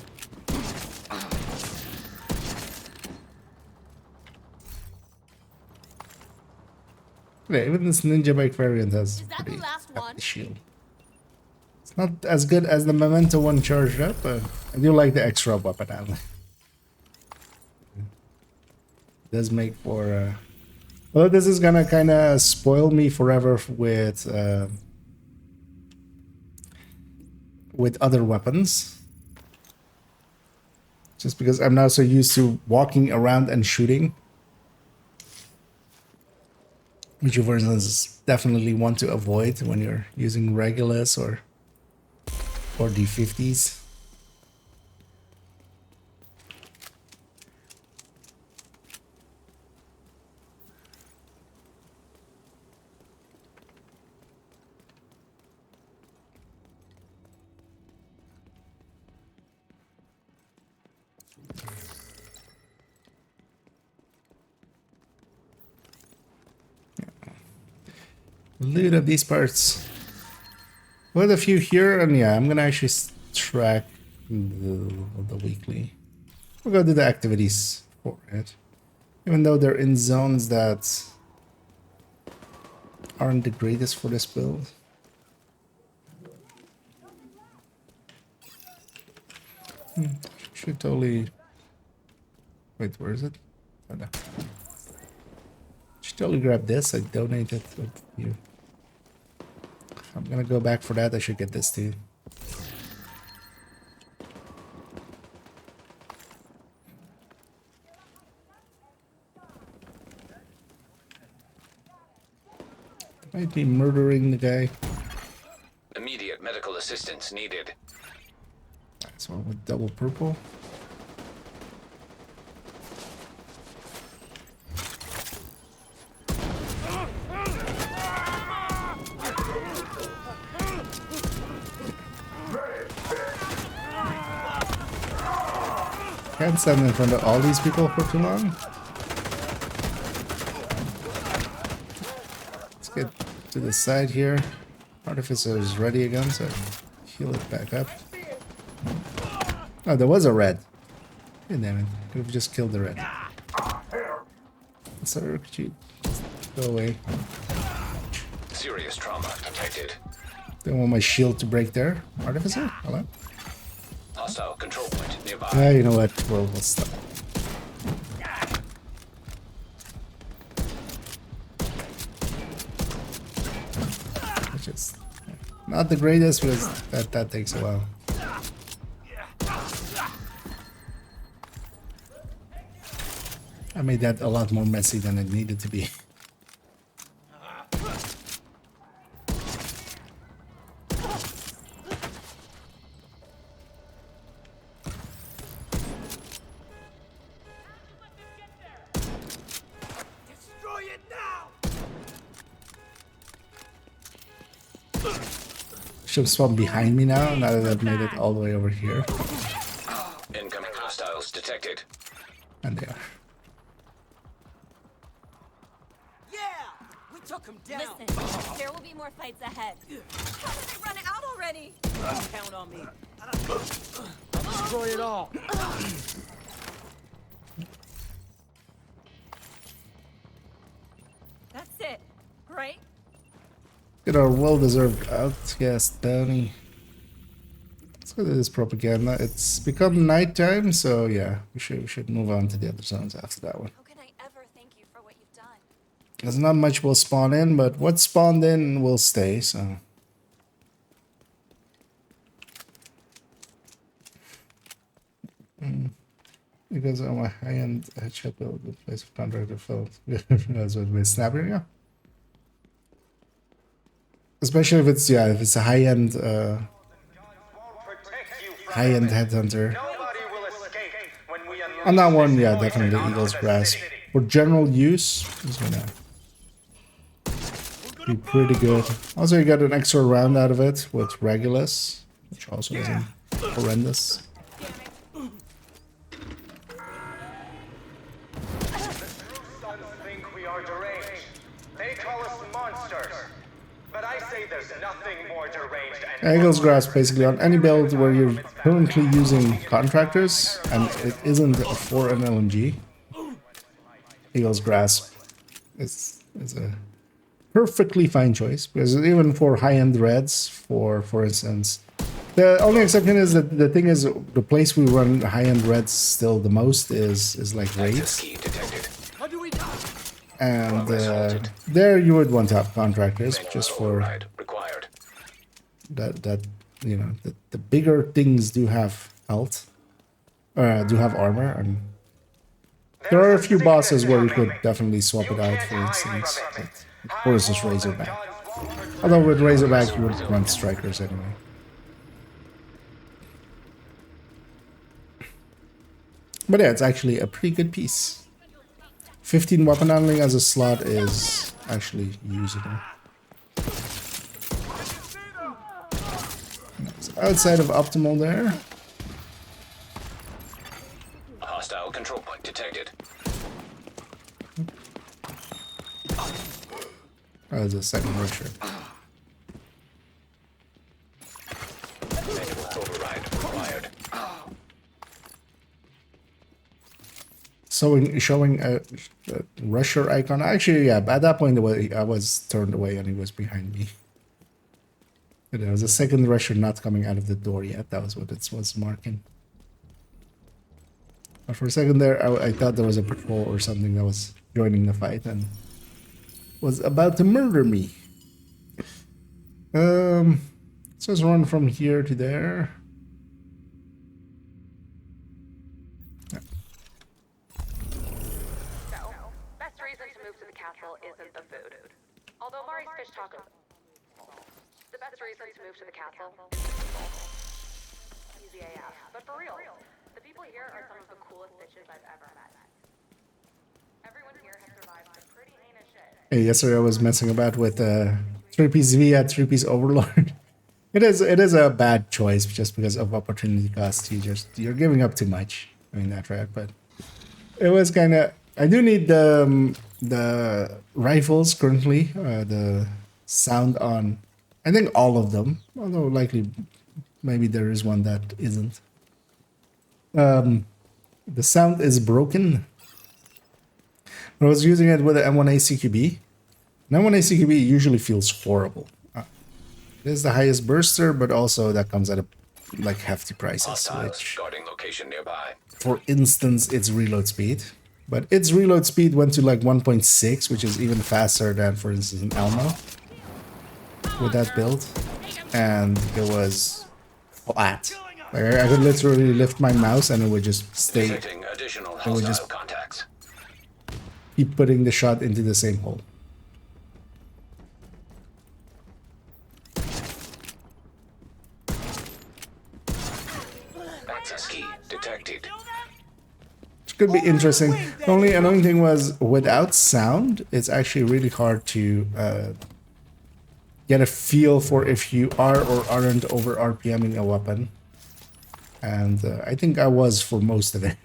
Speaker 1: Yeah, even this ninja bike variant has
Speaker 11: Is that the
Speaker 1: pretty
Speaker 11: last one?
Speaker 1: hefty shield. It's not as good as the Memento one charged up, but I do like the extra weapon handling. It does make for well, this is gonna kind of spoil me forever with other weapons, just because I'm now so used to walking around and shooting, which you, for instance, definitely want to avoid when you're using Regulus or D50s. Loot of these parts. With a few here, and yeah, I'm gonna actually track the weekly. We'll go do the activities for it, even though they're in zones that aren't the greatest for this build. Should totally. Wait, where is it? Oh, no. Should totally grab this. I donated to you. I'm gonna go back for that. I should get this too. Might be murdering the guy.
Speaker 2: Immediate medical assistance needed.
Speaker 1: That's one with double purple. Can't stand in front of all these people for too long. Let's get to the side here. Artificer is ready again, so heal it back up. Oh, there was a red. God damn it. Could have just killed the red. Sorry, could you go away?
Speaker 2: Serious trauma detected.
Speaker 1: Don't want my shield to break there. Artificer? Hello?
Speaker 2: Hostile control point nearby.
Speaker 1: Ah, you know what? We'll stop. Which is not the greatest, because that takes a while. I made that a lot more messy than it needed to be.
Speaker 5: Destroy it now!
Speaker 1: Should have spawned behind me now that I've made it all the way over here.
Speaker 2: Incoming hostiles detected.
Speaker 1: And they are.
Speaker 8: Yeah! We took him down!
Speaker 11: Listen, there will be more fights ahead. How did they run out already?
Speaker 8: Count on me. I'll destroy it all.
Speaker 11: That's it, right?
Speaker 1: Get our well-deserved outcast bounty. Let's go to this propaganda. It's become nighttime, so yeah, we should move on to the other zones after that one.
Speaker 11: How can I ever thank you for what you've done?
Speaker 1: There's not much will spawn in, but what spawned in will stay, so. Because on my high-end headshot build, the place of contractor felt. That's what we're snapping, yeah. Especially if it's if it's a high-end headhunter. On that one, yeah, definitely Eagle's Grasp. For general use, it's gonna be pretty good. Also, you get an extra round out of it with Regulus, which also isn't horrendous. Eagle's Grasp basically on any build where you're currently using contractors and it isn't for an LMG. Eagle's Grasp is a perfectly fine choice, because even for high-end reds, for instance, the only exception is that the thing is the place we run high-end reds still the most is like raids, and there you would want to have contractors just for that you know the bigger things do have health, do have armor, and there are a few bosses where you could definitely swap it out, for instance. Or is this Razorback? Although with Razorback you would run strikers anyway. But yeah, it's actually a pretty good piece. 15 weapon handling as a slot is actually usable. It's outside of optimal there.
Speaker 2: Hostile control point detected.
Speaker 1: Oh, there's a second rusher.
Speaker 2: Override required.
Speaker 1: Showing a rusher icon. Actually, yeah, at that point I was turned away and he was behind me. There was a second rusher not coming out of the door yet. That was what it was marking. But for a second there, I thought there was a patrol or something that was joining the fight and was about to murder me. So let's run from here to there.
Speaker 12: So, best reason to move to the castle isn't the food. Although Mari's fish taco, the best reason to move to the castle is easy AF. But for real, the people here are some of the coolest bitches I've ever met. Everyone here has survived some pretty heinous shit.
Speaker 1: Hey, yesterday I was messing about with 3-piece Via, 3-piece Overlord. It is a bad choice just because of opportunity cost. You're giving up too much. I mean that, right? But it was kind of. I do need the rifles currently. The sound on. I think all of them, although likely maybe there is one that isn't. The sound is broken. I was using it with the M1A CQB. An M1A CQB usually feels horrible. It is the highest burster, but also that comes at a like hefty prices. Which,
Speaker 2: guarding location nearby.
Speaker 1: For instance, its reload speed. But its reload speed went to like 1.6, which is even faster than, for instance, an Elmo with that build, and it was flat. Like I could literally lift my mouse and it would just stay. It would just keep putting the shot into the same hole.
Speaker 2: Access key detected.
Speaker 1: Which could be interesting. The only annoying thing was without sound, it's actually really hard to get a feel for if you are or aren't over RPMing a weapon. And I think I was for most of it.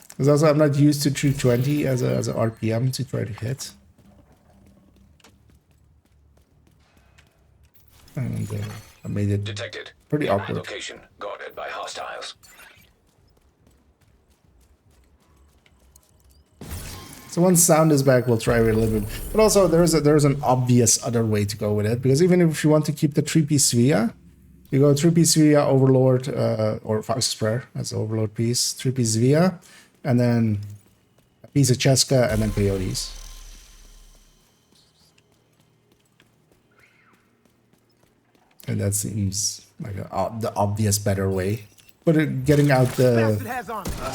Speaker 1: Because also I'm not used to 320 as a RPM to try to hit. And I made it
Speaker 2: detected.
Speaker 1: Pretty awkward.
Speaker 2: Location guarded by hostiles.
Speaker 1: So once sound is back, we'll try it a little bit. But also there's an obvious other way to go with it, because even if you want to keep the 3-piece Via, you go 3-piece Via Overlord or Fox's Prayer as the Overlord piece, 3-piece Via, and then a piece of Cheska and then Coyotes. And that seems like the obvious better way. But getting out the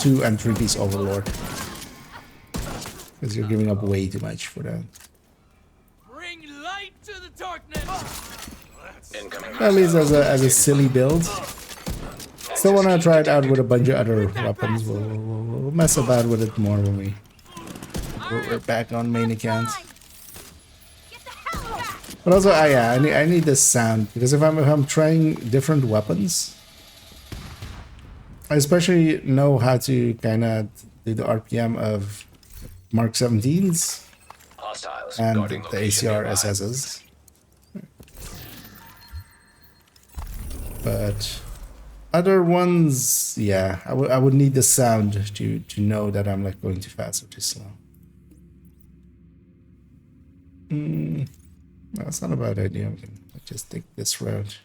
Speaker 1: 2- and 3-piece Overlord. because you're giving up way too much for that.
Speaker 8: Bring light to the darkness.
Speaker 2: Incoming
Speaker 1: At least
Speaker 2: hostiles
Speaker 1: as a silly build. Still want to try it out with a bunch of other weapons. We'll mess about with it more when we're back on main account. But also, yeah, I need this sound because if I'm trying different weapons, I especially know how to kind of do the RPM of Mark 17s
Speaker 2: hostiles
Speaker 1: and
Speaker 2: guarding
Speaker 1: the
Speaker 2: location
Speaker 1: ACR
Speaker 2: nearby.
Speaker 1: SSs. But other ones, yeah, I would need the sound to know that I'm like going too fast or too slow. No, that's not a bad idea. We can just take this route.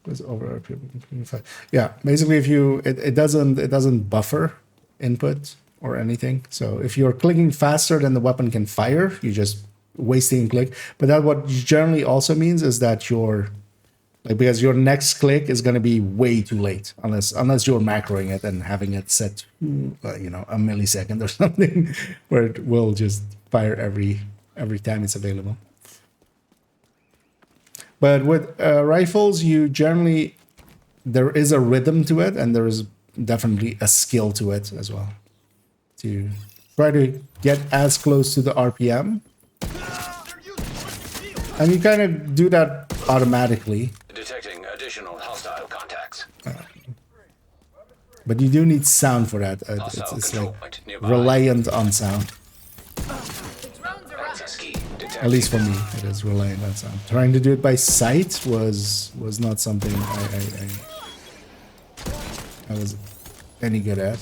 Speaker 1: Was over RPM. Yeah, basically, if you it doesn't buffer input or anything. So if you're clicking faster than the weapon can fire, you're just wasting a click. But that what generally also means is that you're like, because your next click is going to be way too late unless you're macroing it and having it set you know, a millisecond or something where it will just fire every time it's available. But with rifles, you generally, there is a rhythm to it, and there is definitely a skill to it as well. To try to get as close to the RPM. And you kind of do that automatically.
Speaker 2: Detecting additional hostile contacts.
Speaker 1: But you do need sound for that. It's like reliant on sound. At least for me, it is reliant on sound. Trying to do it by sight was not something I was any good at.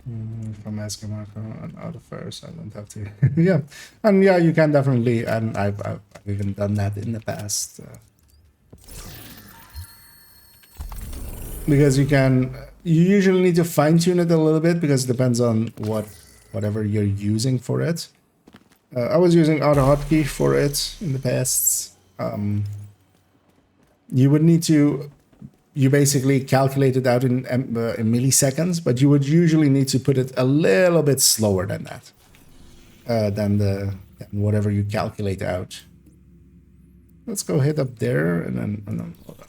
Speaker 1: If I'm asking Marco on auto fire, so I don't have to. Yeah, and yeah, you can definitely, and I've even done that in the past. Because you usually need to fine tune it a little bit because it depends on whatever you're using for it. I was using auto hotkey for it in the past. You would need to. You basically calculate it out in milliseconds, but you would usually need to put it a little bit slower than that, than whatever you calculate out. Let's go hit up there and then hold on.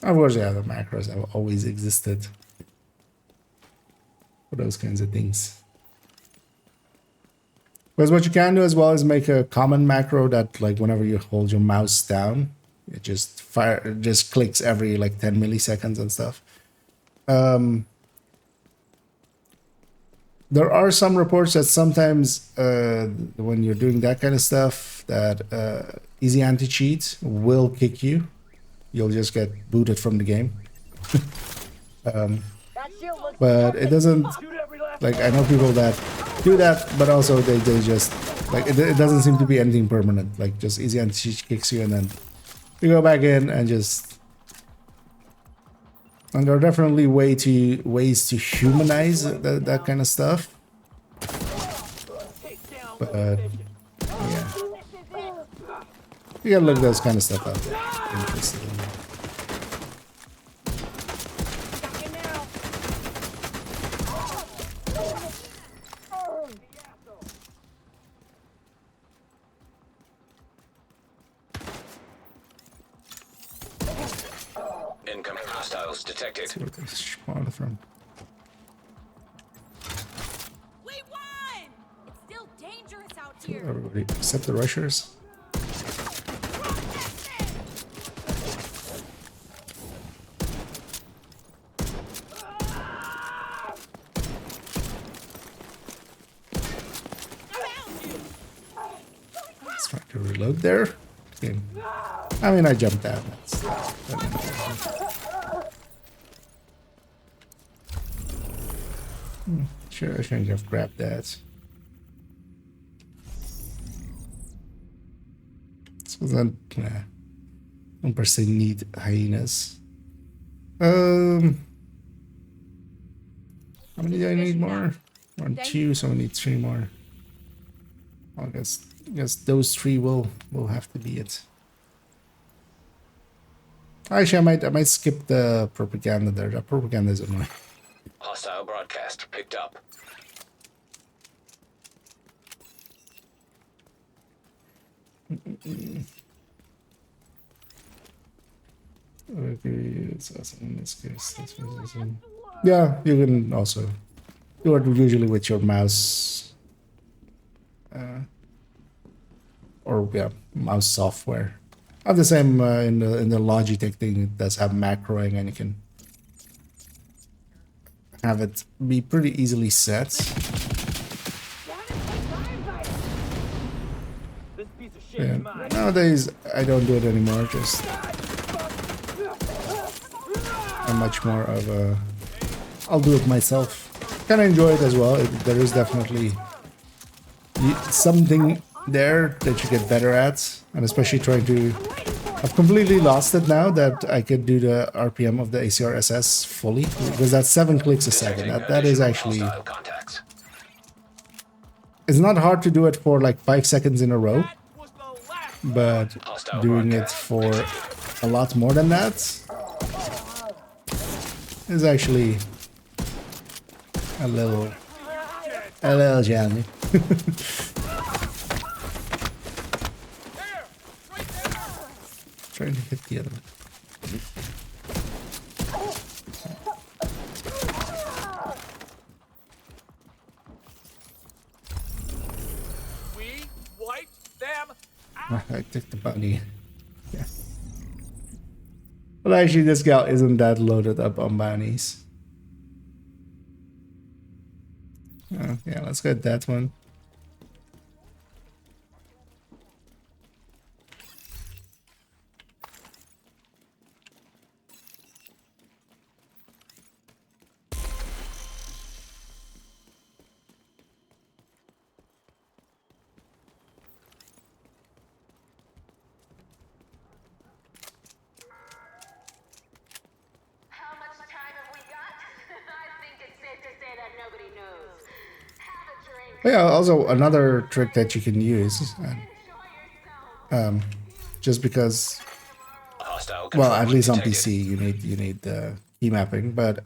Speaker 1: Of course, yeah, the macros have always existed for those kinds of things. Because what you can do as well is make a common macro that, like, whenever you hold your mouse down, it just clicks every like 10 milliseconds and stuff. There are some reports that sometimes when you're doing that kind of stuff, that easy anti-cheat will kick you. You'll just get booted from the game. But it doesn't, like, I know people that do that, but also they just, like, it doesn't seem to be anything permanent. Like, just easy anti-cheat kicks you and then you go back in and just, and there are definitely ways to humanize that kind of stuff. But yeah, you gotta look those kind of stuff out there. Interesting.
Speaker 2: Incoming hostiles detected.
Speaker 1: Where they spawn from.
Speaker 11: We won! It's still dangerous out here.
Speaker 1: Everybody except the rushers. Let's try to reload there. Okay. I mean, I jumped out. Sure, I shouldn't have grabbed that. So then, don't per se need hyenas. How many do I need more? 1, 2, so I need 3 more. I guess those 3 will have to be it. Actually, I might skip the propaganda there. The propaganda is annoying.
Speaker 2: Hostile broadcast picked up.
Speaker 1: Okay, it's awesome in this case. Yeah, you can also do it usually with your mouse. Or yeah, mouse software. I have the same in the Logitech thing. It does have macroing, and you can have it be pretty easily set. Yeah. Nowadays, I don't do it anymore. Just I'm much more of a. I'll do it myself. Kind of enjoy it as well. There is definitely something there that you get better at, and especially trying to. I've completely lost it now that I could do the RPM of the ACRSS fully, because that's 7 clicks a second. That is actually. It's not hard to do it for like 5 seconds in a row, but doing it for a lot more than that is actually a little challenging. Trying to hit the other one.
Speaker 8: We wiped them
Speaker 1: I took the bunny. Yeah. Well, actually, this gal isn't that loaded up on bounties. Yeah, let's get that one. Oh, yeah, also another trick that you can use, just because, well, at least on PC you need the key mapping, but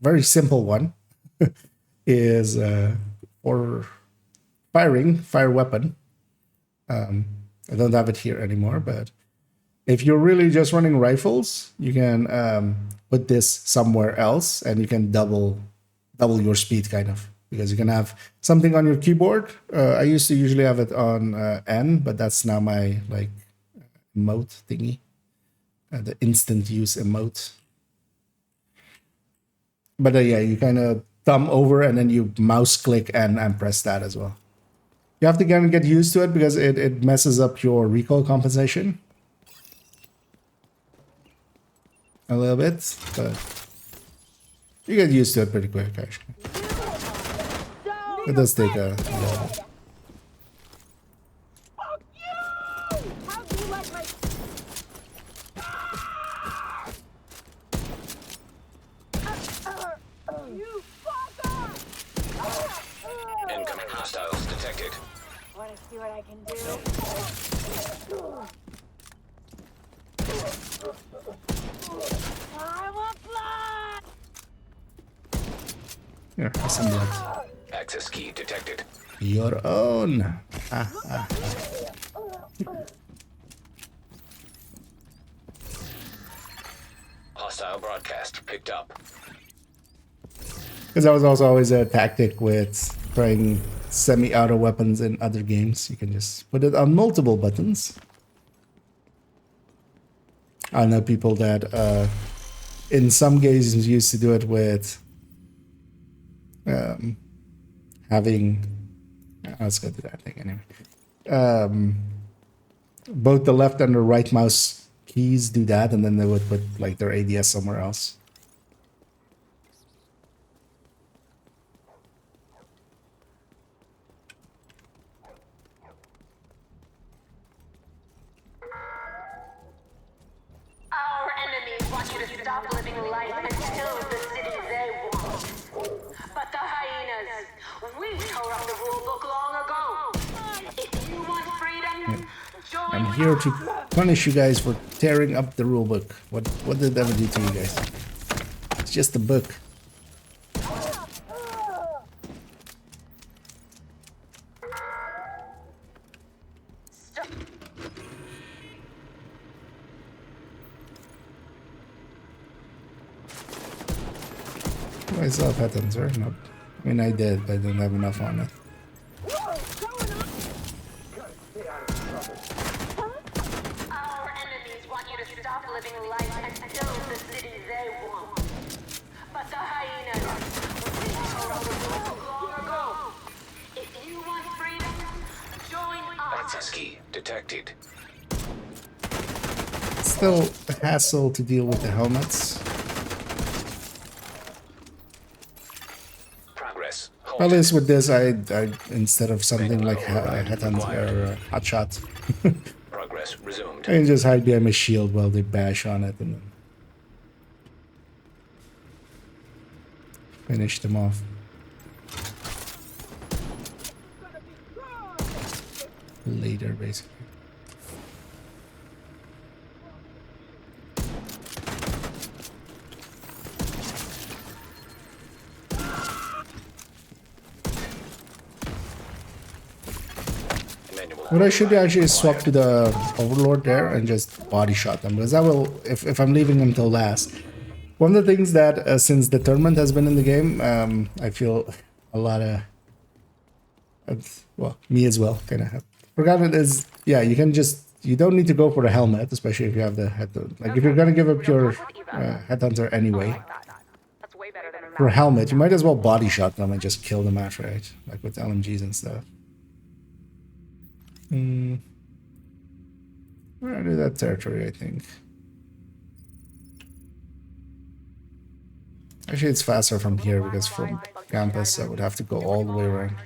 Speaker 1: very simple one is for fire weapon. I don't have it here anymore, but if you're really just running rifles, you can put this somewhere else, and you can double your speed, kind of, because you can have something on your keyboard. I used to usually have it on N, but that's now my like emote thingy, the instant use emote. But yeah, you kind of thumb over and then you mouse click and press that as well. You have to kind of get used to it because it messes up your recoil compensation a little bit, but you get used to it pretty quick, actually. It does take a while.
Speaker 2: Incoming hostiles detected.
Speaker 9: Want to see what I can do? I will fly!
Speaker 1: Here, have some blood.
Speaker 2: Access key detected.
Speaker 1: Your own.
Speaker 2: Hostile broadcast picked up.
Speaker 1: Because that was also always a tactic with trying semi-auto weapons in other games. You can just put it on multiple buttons. I know people that in some games used to do it with having... let's go to that thing anyway. Both the left and the right mouse keys do that, and then they would put like their ADS somewhere else.
Speaker 3: Our enemies want you to
Speaker 4: to stop living life and build the city they want. But the hyenas, we tore up the rule book long ago. If you want freedom, join
Speaker 1: I'm here to punish you guys for tearing up the rulebook. What did that ever do to you guys? It's just a book. I still have patterns, right? No. I mean, I did, but I didn't have enough on it.
Speaker 4: Our enemies want you to stop living life and build the city they want. But the hyenas, we tore up the rule book long ago. If you want freedom, join us.
Speaker 2: Access key detected.
Speaker 1: It's still a hassle to deal with the helmets.
Speaker 2: Progress.
Speaker 1: At least with this, I instead of something like Headhunter or Hotshot,
Speaker 2: Progress resumed.
Speaker 1: I can just hide behind my shield while they bash on it and then finish them off. Later, basically. What I should do actually is swap to the Overlord there and just body shot them, because that will, if I'm leaving them till last. One of the things that since the tournament has been in the game, I feel a lot of, well, me as well, kind of have forgotten is, yeah, you can just, you don't need to go for the helmet, especially if you have the head, like if you're gonna give up your Headhunter anyway. For a helmet, you might as well body shot them and just kill them outright, like with LMGs and stuff. We're gonna do that territory, I think. Actually, it's faster from here because from campus I would have to go all the way around.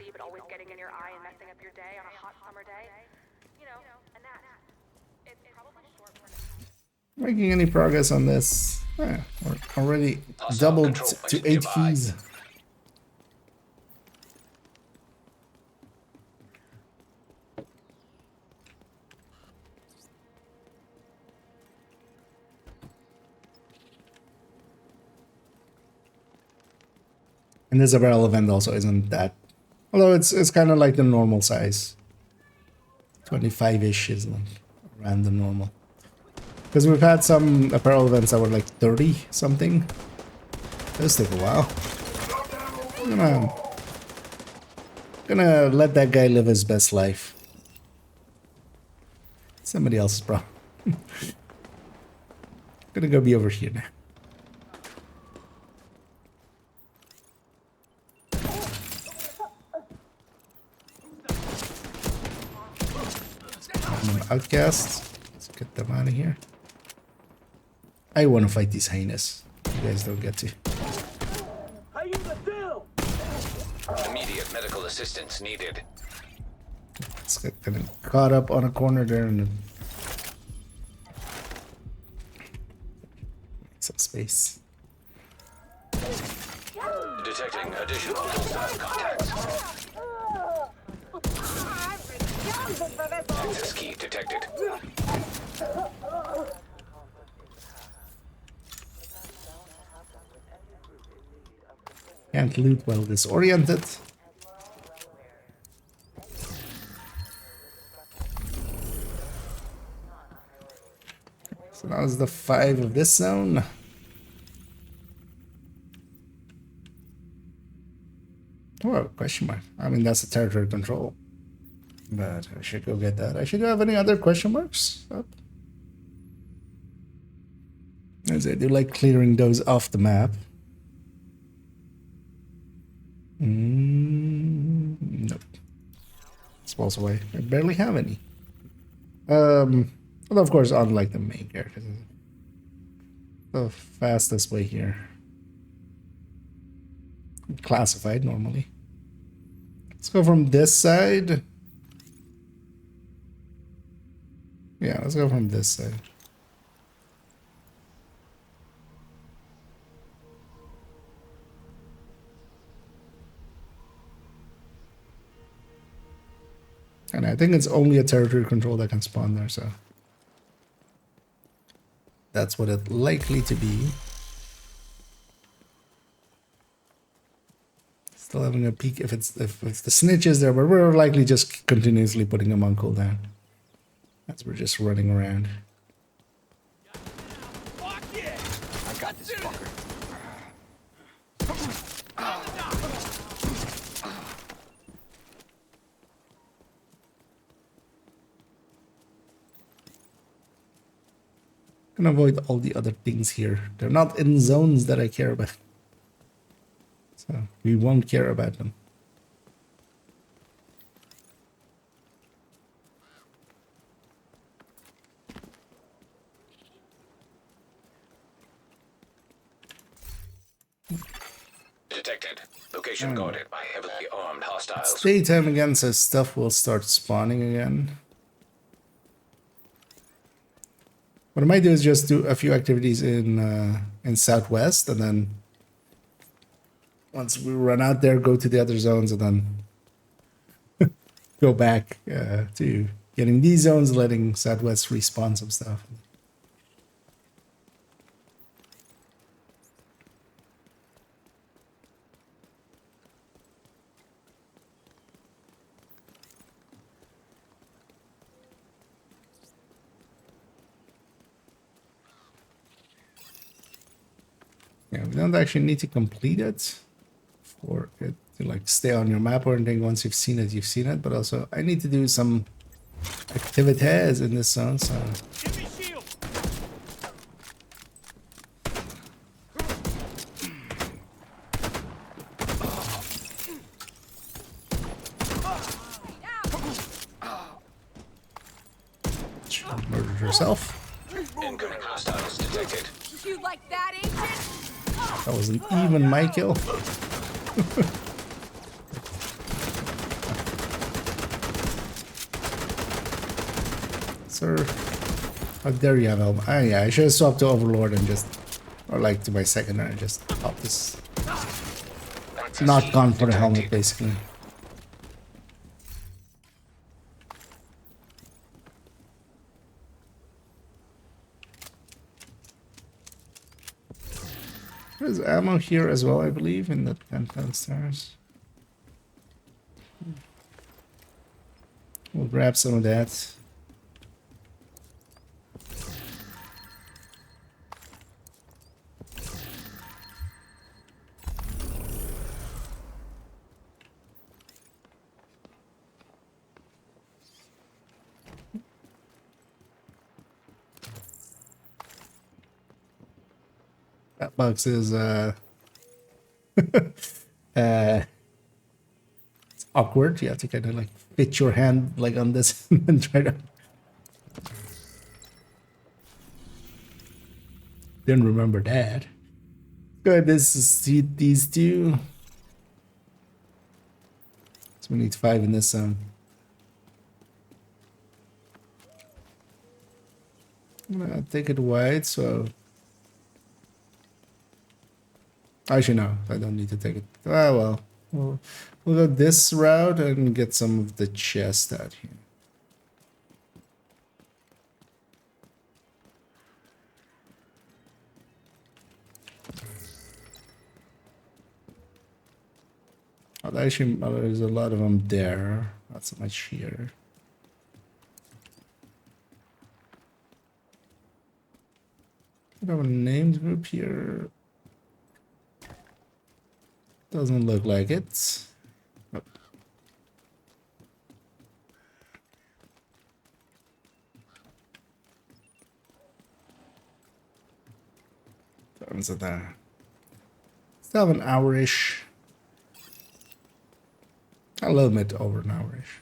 Speaker 1: Making any progress on this? We're already doubled to 8 keys. And this barrel event also isn't that, although it's kind of like the normal size. 25-ish is like around the normal. Because we've had some apparel events that were like 30 something. Those take a while. I'm gonna let that guy live his best life. Somebody else's problem. Gonna go be over here now. Outcasts. Let's get them out of here. I want to fight these hyenas. You guys don't get to.
Speaker 2: Immediate medical assistance needed.
Speaker 1: Let's get kind of caught up on a corner there and some space.
Speaker 2: Detecting additional hostile contacts. Access key detected.
Speaker 1: Can't loot while disoriented. So now is the 5 of this zone. Oh, question mark. I mean, that's a territory control. But I should go get that. I should have any other question marks up. As I do like clearing those off the map. Nope. Spells away. I barely have any. Although of course, unlike the main character, the fastest way here. Classified normally. Let's go from this side. Yeah, let's go from this side. And I think it's only a territory control that can spawn there, so that's what it's likely to be. Still having a peek if the snitch is there, but we're likely just continuously putting them on cooldown as we're just running around.
Speaker 8: I got this fucker.
Speaker 1: Can avoid all the other things here. They're not in zones that I care about, so we won't care about them.
Speaker 2: Detected. Location guarded by heavily armed hostiles.
Speaker 1: It's daytime again, so stuff will start spawning again. What I might do is just do a few activities in Southwest, and then once we run out there, go to the other zones, and then go back to getting these zones, letting Southwest respawn some stuff. Yeah, we don't actually need to complete it for it to like stay on your map or anything. Once you've seen it, you've seen it. But also, I need to do some activities in this zone, so.
Speaker 8: Give me shield.
Speaker 1: She murdered herself.
Speaker 2: Incoming hostiles detected.
Speaker 11: You like that, Agent?
Speaker 1: That wasn't even my kill. Sir, how dare you have help? Ah, yeah, I should have swapped to Overlord and just, or like to my secondary and just pop this. Not gone for the helmet, basically. There's ammo here as well, I believe, in the tent downstairs. We'll grab some of that. That box is it's awkward. You have to kind of like fit your hand like on this and try to. Didn't remember that. Good. This is these two. So we need 5 in this zone. I'm gonna take it wide, so. Actually, no, I don't need to take it. Ah, well. We'll go this route and get some of the chest out here. Oh, actually, there's a lot of them there. Not so much here. We have a named group here. Doesn't look like it. Oh. Time's it there? Still have an hour-ish. A little bit over an hour-ish.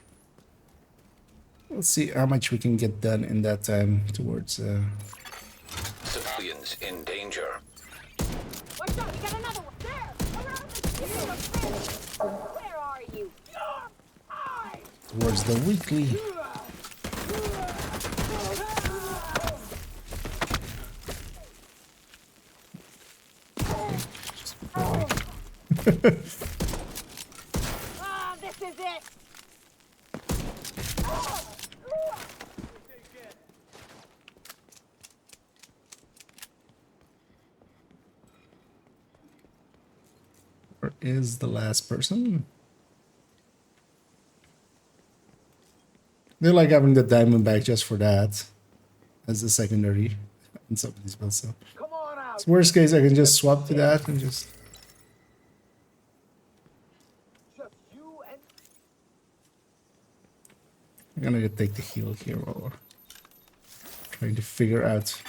Speaker 1: Let's see how much we can get done in that time towards
Speaker 2: Civilians in danger.
Speaker 3: Watch out, we got another one. There! Around the Where are you?
Speaker 1: towards the weekly.
Speaker 3: This is it.
Speaker 1: is the last person? They're like having the diamond bag just for that as the secondary in some of these builds. So, worst case, I can just swap to that and just. I'm gonna take the heal here while we're trying to figure out.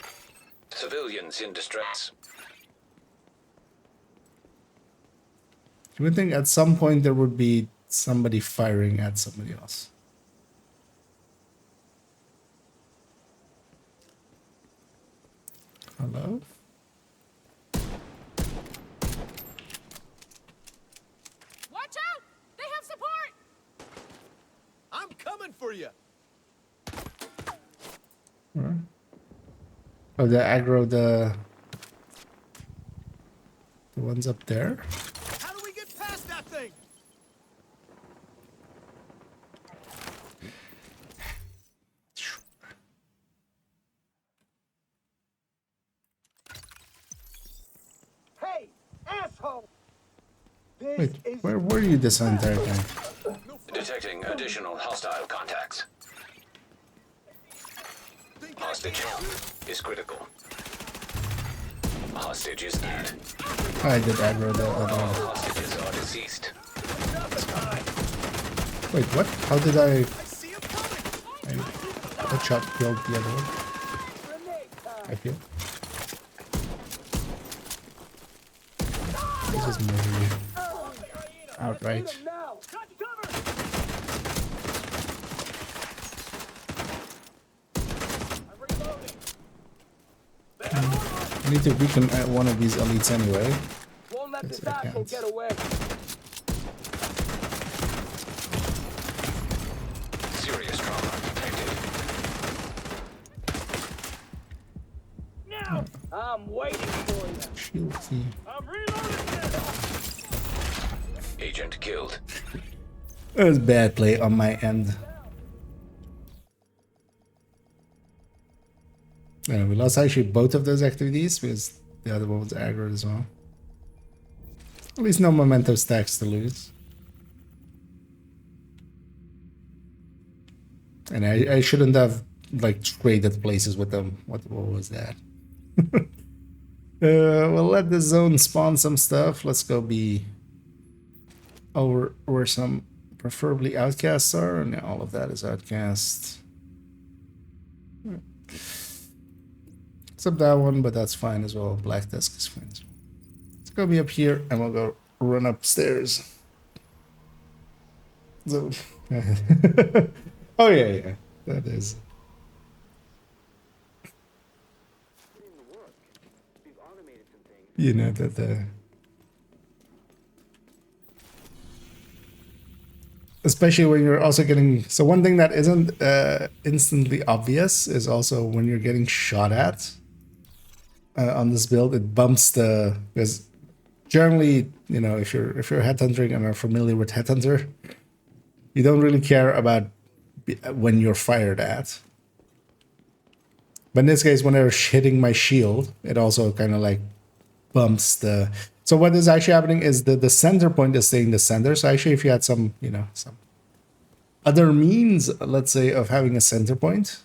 Speaker 2: Civilians in distress.
Speaker 1: You would think at some point there would be somebody firing at somebody else. Hello?
Speaker 8: Watch out! They have support! I'm coming for you!
Speaker 1: Where? Oh, the aggro, the ones up there?
Speaker 8: How do we get past that thing?
Speaker 5: Hey, asshole!
Speaker 1: Wait, where were you this entire time?
Speaker 2: Detecting additional hostile contacts. Hostage is critical. Hostage is dead.
Speaker 1: I did aggro the other one.
Speaker 2: Hostages are deceased.
Speaker 1: Wait, what? How did I headshot killed the other one? I feel. This is maybe outright. I need to weaken one of these elites anyway.
Speaker 5: Won't let this
Speaker 1: I
Speaker 5: asshole
Speaker 1: can't.
Speaker 5: get away.
Speaker 2: Serious trauma detected.
Speaker 5: Now, I'm waiting for you.
Speaker 1: Shield key.
Speaker 5: I'm reloading this.
Speaker 2: Agent killed.
Speaker 1: That was bad play on my end. Yeah, we lost actually both of those activities because the other one was aggro as well. At least no memento stacks to lose. And I shouldn't have like traded places with them. What was that? We'll let the zone spawn some stuff. Let's go be over where some preferably outcasts are, and all of that is outcast. Except that one, but that's fine as well. Black desk is fine as well. Let's go be up here and we'll go run upstairs. So, oh yeah, that is. You know that the. Especially when you're also getting. So one thing that isn't instantly obvious is also when you're getting shot at. On this build, it bumps the, because generally, you know, if you're headhunting and are familiar with headhunter, you don't really care about when you're fired at. But in this case, when they're hitting my shield, it also kind of like bumps the. So what is actually happening is the center point is staying the center. So actually, if you had some, you know, some other means, let's say, of having a center point.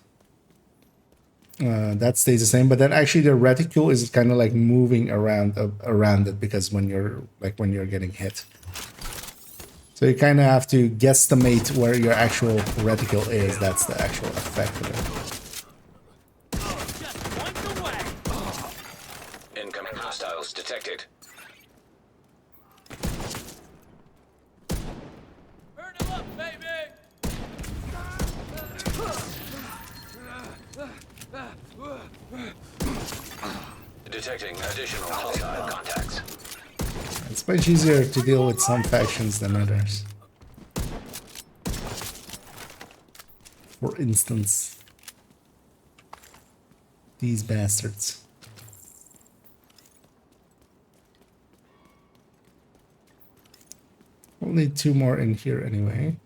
Speaker 1: That stays the same, but then actually the reticule is kind of like moving around it because when you're getting hit, so you kind of have to guesstimate where your actual reticule is. That's the actual effect of
Speaker 2: it. Incoming hostiles detected.
Speaker 8: Burn him up, baby!
Speaker 2: Detecting additional hostile contacts.
Speaker 1: It's much easier to deal with some factions than others. For instance, these bastards. We'll need 2 more in here anyway.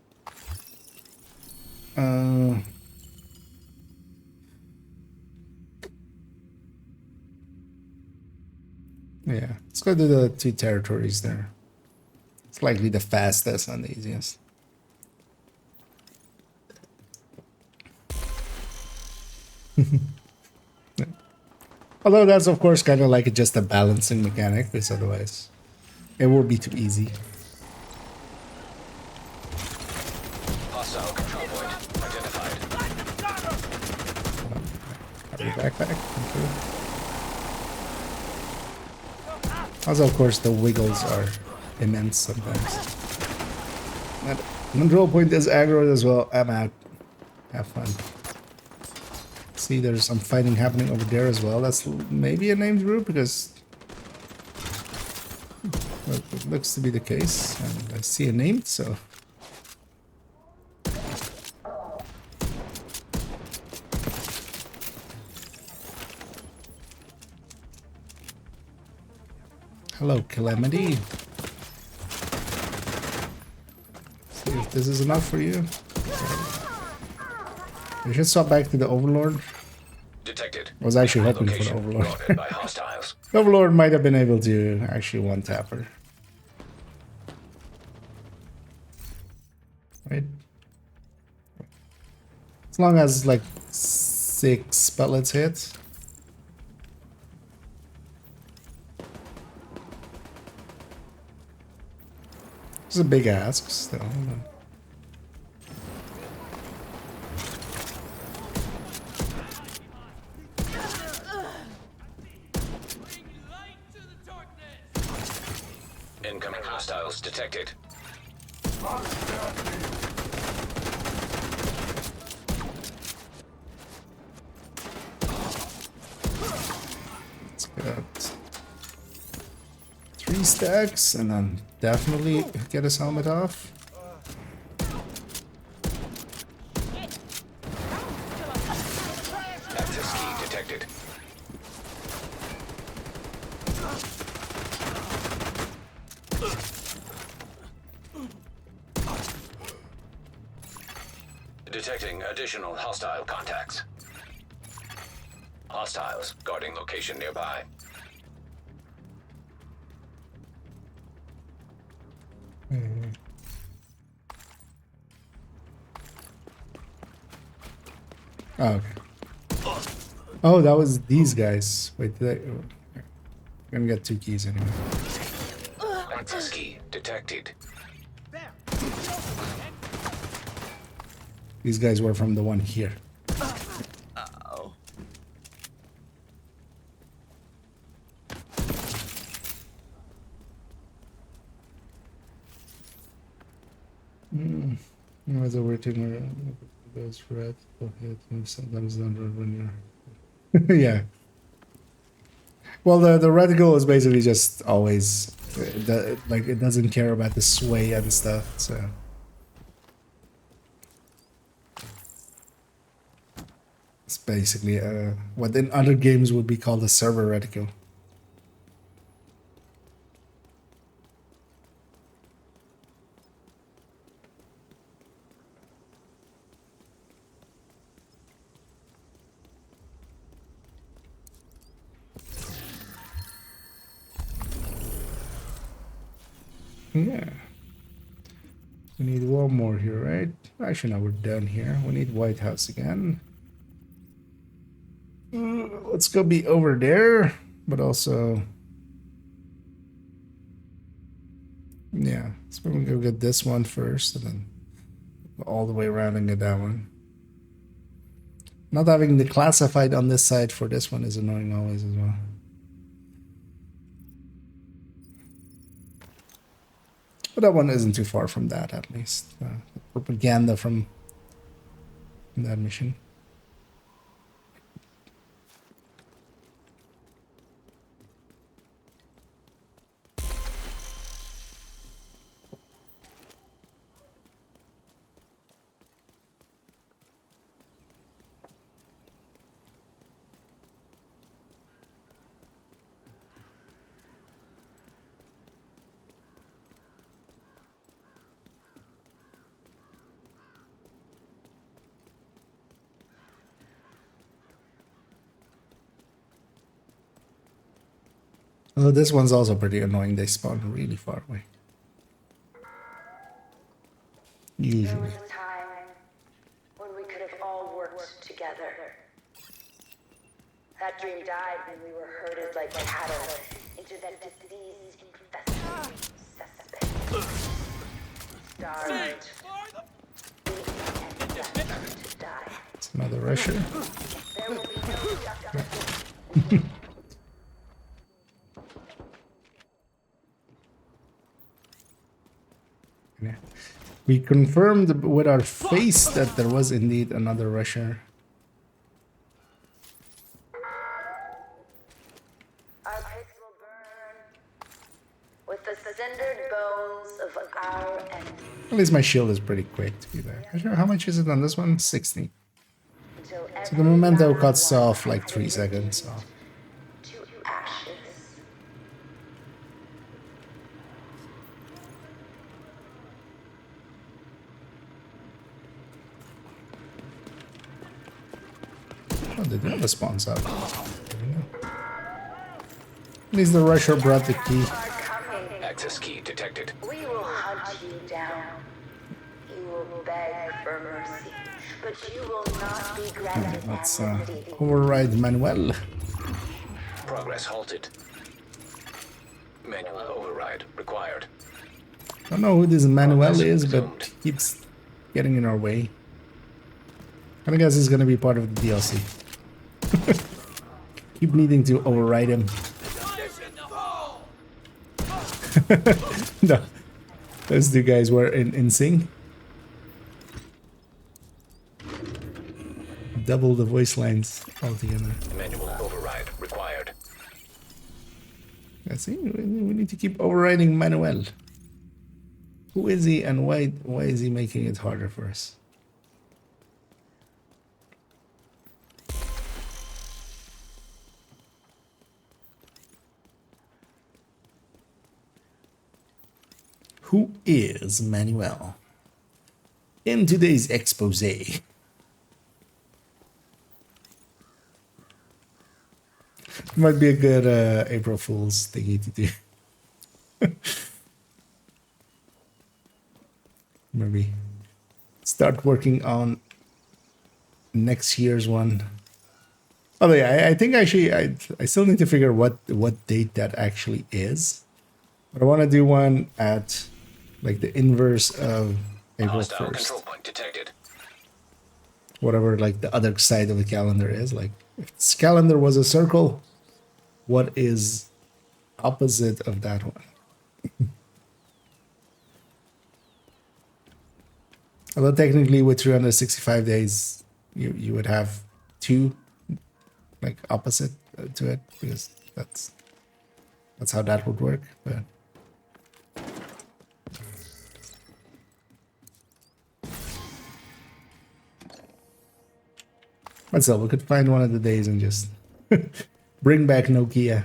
Speaker 1: Yeah, let's go to the 2 territories there. likely the fastest and the easiest. Although that's of course kind of like just a balancing mechanic, because otherwise it would be too easy.
Speaker 2: Hostile control point identified.
Speaker 1: Have your backpack. Thank you. Also, of course, the wiggles are immense sometimes. And control point is aggroed as well. I'm out. Have fun. See, there's some fighting happening over there as well. That's maybe a named group because well, it looks to be the case. And I see a name, so. Hello, Calamity. See if this is enough for you. We should swap back to the Overlord.
Speaker 2: Detected.
Speaker 1: I was actually hoping for the Overlord.
Speaker 2: Spotted by hostiles.
Speaker 1: The Overlord might have been able to actually one-tap her. Right? As long as like 6 pellets hit. It's a big ask still.
Speaker 2: Incoming hostiles detected.
Speaker 1: Let's get 3 stacks and then definitely get his helmet off.
Speaker 2: Access key detected. Detecting additional hostile contacts. Hostiles guarding location nearby.
Speaker 1: Oh, okay. Oh, that was these guys. Wait, did I? I'm gonna get 2 keys anyway.
Speaker 2: Access key detected.
Speaker 1: These guys were from the one here.
Speaker 8: Uh-oh.
Speaker 1: Was a waiting goes red. Sometimes not red when you're. Yeah. Well, the reticle is basically just always like it doesn't care about the sway and stuff. So. It's basically what in other games would be called a server reticle. Yeah. We need one more here, right? Actually, no, we're done here. We need White House again. Let's go be over there, but also... Yeah, so we're gonna go get this one first, and then go all the way around and get that one. Not having the classified on this side for this one is annoying always as well. But that one isn't too far from that, at least. The propaganda from that mission. Oh, this one's also pretty annoying. They spawn really far away. Usually.
Speaker 4: was a time when we could have all worked together. That dream died when we were herded like cattle into that disease-infested cesspit. Starved, beaten, and left to die.
Speaker 1: It's another rusher.
Speaker 4: There will be no justice.
Speaker 1: Yeah. We confirmed with our face that there was indeed another rusher.
Speaker 4: Our pits will burn with the cindered bones of our enemies.
Speaker 1: At least my shield is pretty quick to be there. How much is it on this one? 60. So the memento cuts off like 3 seconds. So.
Speaker 4: To ashes.
Speaker 1: Oh, they do have a spawn up. At least the rusher brought the key.
Speaker 2: Access key detected.
Speaker 4: We will hunt you down. You will beg for mercy, but you will not be granted
Speaker 1: Let's
Speaker 4: amnesty.
Speaker 1: override Manuel.
Speaker 2: Progress halted. Manual override required.
Speaker 1: I don't know who this Manuel is, but he keeps getting in our way. I guess he's gonna be part of the DLC. Keep needing to override him. No, those two guys were in sync. Double the voice lines altogether.
Speaker 2: Manual override required.
Speaker 1: I see. We need to keep overriding Manuel. Who is he, and why is he making it harder for us? Who is Manuel? In today's expose. Might be a good April Fool's thingy to do. Maybe start working on next year's one. Oh yeah, I think actually I still need to figure what date that actually is. But I want to do one at like the inverse of April 1st.
Speaker 2: Control point detected.
Speaker 1: Whatever like the other side of the calendar is. Like if this calendar was a circle, what is opposite of that one? Although technically with 365 days, you would have two like opposite to it, because that's how that would work. But still, we could find one of the days and just bring back Nokia.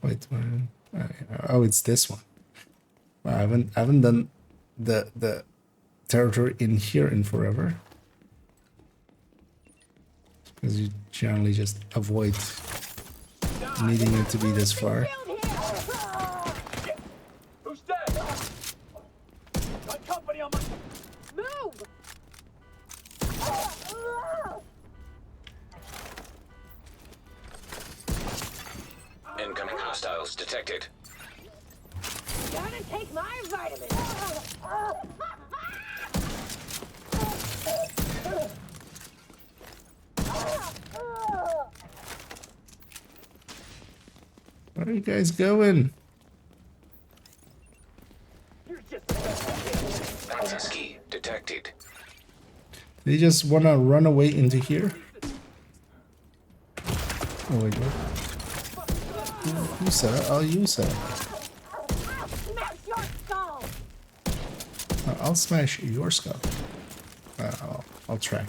Speaker 1: Wait, oh, it's this one. I haven't done the territory in here in forever, because you generally just avoid needing it to be this far.
Speaker 5: Who's dead? Got company on my... Move!
Speaker 2: Incoming hostiles detected.
Speaker 9: Gotta take my vitamins.
Speaker 1: Where are you guys going?
Speaker 2: Access key detected.
Speaker 1: They just want to run away into here? Oh wait, what? You sir, oh you sir.
Speaker 9: Smash your skull.
Speaker 1: I'll smash your skull. I'll try.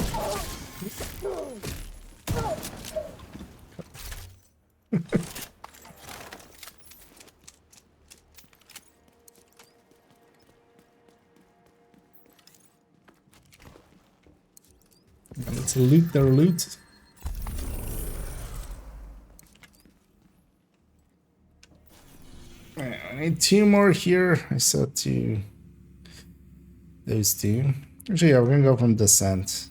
Speaker 1: Let's loot their loot. I need 2 more here. I saw 2. Those 2. Actually, yeah, we're gonna go from descent.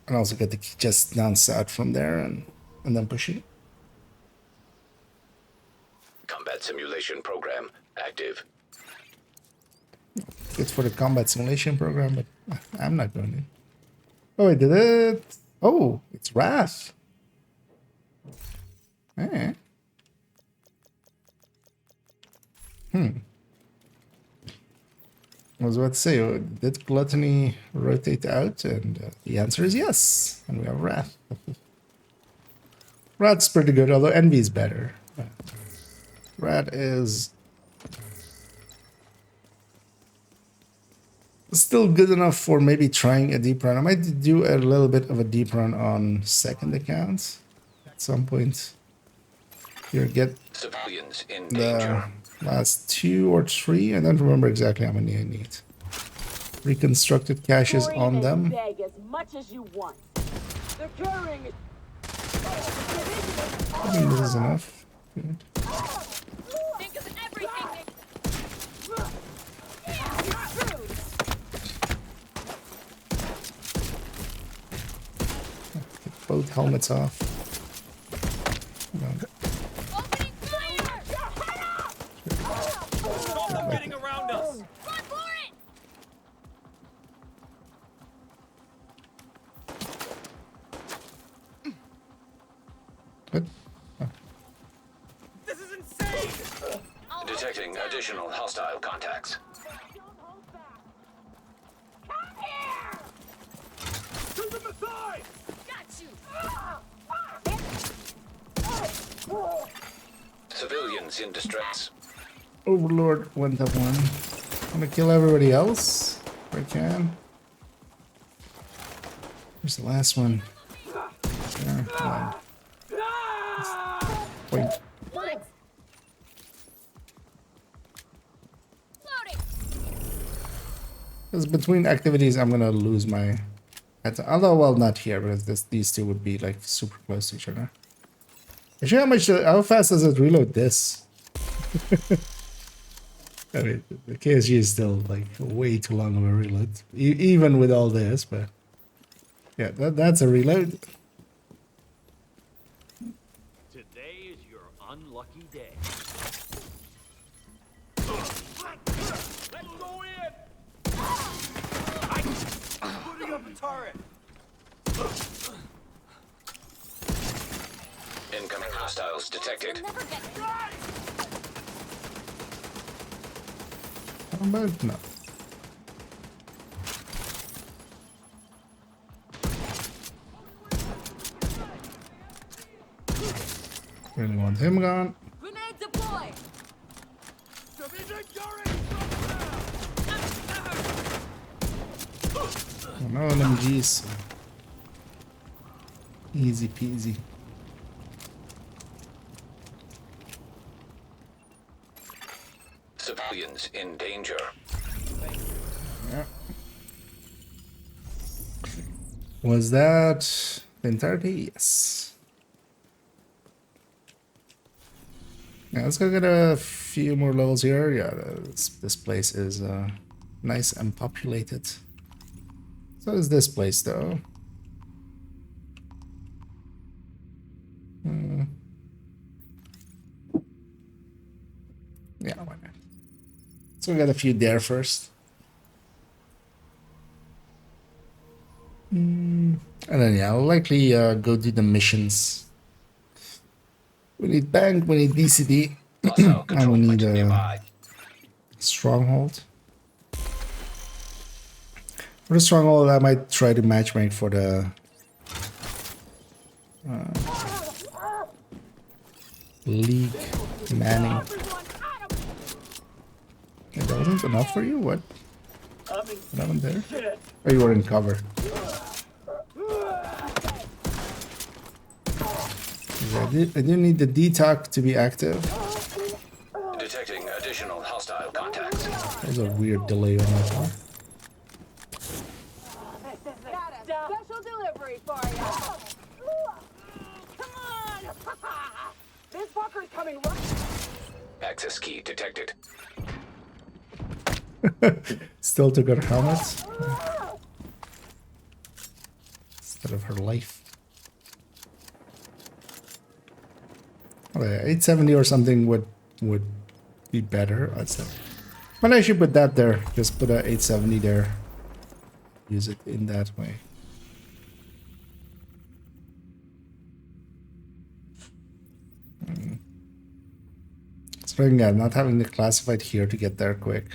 Speaker 1: And also get the just down south from there and then push it.
Speaker 2: Combat simulation program active.
Speaker 1: Good for the combat simulation program, but I'm not going to. Oh, I did it. Oh, it's Wrath. Eh. I was about to say, did Gluttony rotate out? And the answer is yes. And we have Wrath. Wrath's pretty good, although Envy's better. Wrath is still good enough for maybe trying a deep run. I might do a little bit of a deep run on second account at some point. Here, get
Speaker 2: Civilians in
Speaker 1: the
Speaker 2: danger.
Speaker 1: last 2 or 3. I don't remember exactly how many I need. Reconstructed caches on them.
Speaker 9: Beg as much as you want. They're carrying it.
Speaker 1: I think this is enough. Good.
Speaker 11: Think of everything.
Speaker 1: Get both helmets off. No.
Speaker 11: Opening fire!
Speaker 8: Stop them getting around us!
Speaker 11: Run for it!
Speaker 1: What?
Speaker 8: This is insane!
Speaker 2: Detecting additional hostile contacts.
Speaker 5: Shoot them aside!
Speaker 11: Got you!
Speaker 2: Civilians in distress.
Speaker 1: Overlord went up 1. I'm gonna kill everybody else if I can. Where's the last one? There, come on. Wait.
Speaker 11: What? Loading!
Speaker 1: Because between activities, I'm gonna lose my. Although, well, not here because these 2 would be like super close to each other. Actually, how fast does it reload this? I mean, the KSG is still like way too long of a reload, even with all this. But yeah, that's a reload.
Speaker 10: Today is your unlucky day.
Speaker 8: Let's go in! Putting up a turret!
Speaker 2: Incoming hostiles detected.
Speaker 11: Never get
Speaker 1: How about no? Really want him gone.
Speaker 11: Grenade deployed!
Speaker 1: Oh, no LMGs. Easy peasy.
Speaker 2: Civilians in danger.
Speaker 1: Yeah. Was that the entirety? Yes. Yeah, let's go get a few more levels here. Yeah, this place is nice and populated. So is this place though. Yeah, why not? So we got a few there first. And then yeah, I'll likely go do the missions. We need bank, we need DCD,
Speaker 2: Hostile
Speaker 1: and
Speaker 2: control
Speaker 1: we
Speaker 2: point
Speaker 1: need a
Speaker 2: nearby.
Speaker 1: stronghold. For the stronghold, I might try to matchmake for the League Manning. Yeah, that wasn't enough for you? What? What happened there? Oh, you were in cover. Yeah, I do need the detox to be active.
Speaker 2: Detecting additional hostile contacts.
Speaker 1: There's a weird delay on that one.
Speaker 9: Special delivery for you. Come on! This fucker
Speaker 5: Motherfuckers coming right.
Speaker 2: Access key detected.
Speaker 1: Still took her helmet instead of her life. Oh, yeah, 870 or something would be better, I'd say. But I should put that there. Just put a 870 there. Use it in that way. So again, not having the classified here to get there quick.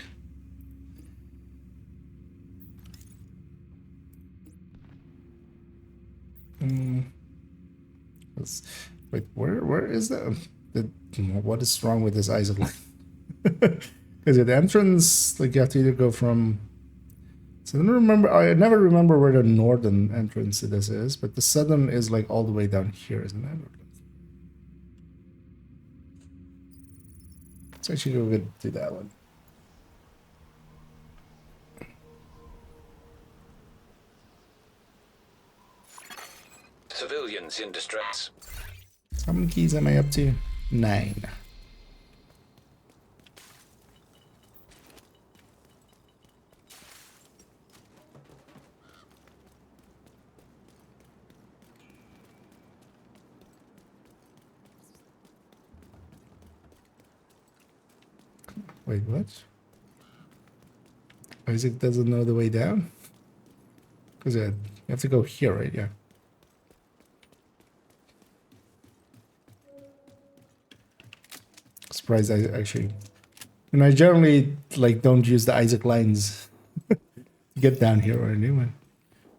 Speaker 1: Wait, where is the what is wrong with this Isaac line? Because the entrance, like you have to either go from. So I never remember where the northern entrance to this is, but the southern is like all the way down here, isn't it? So I should go do that one.
Speaker 2: Civilians in distress.
Speaker 1: How many keys am I up to? 9. Wait, what? Isaac doesn't know the way down? Because you have to go here, right? Yeah. Surprised I actually... And I generally, like, don't use the Isaac lines to get down here or anything.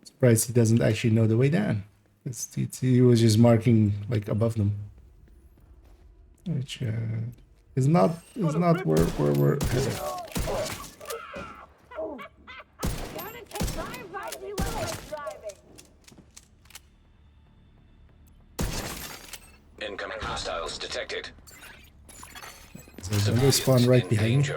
Speaker 1: Surprised he doesn't actually know the way down. He was just marking, like, above them. Which, is not where we're headed.
Speaker 2: Incoming hostiles detected.
Speaker 1: So they spawn right behind me.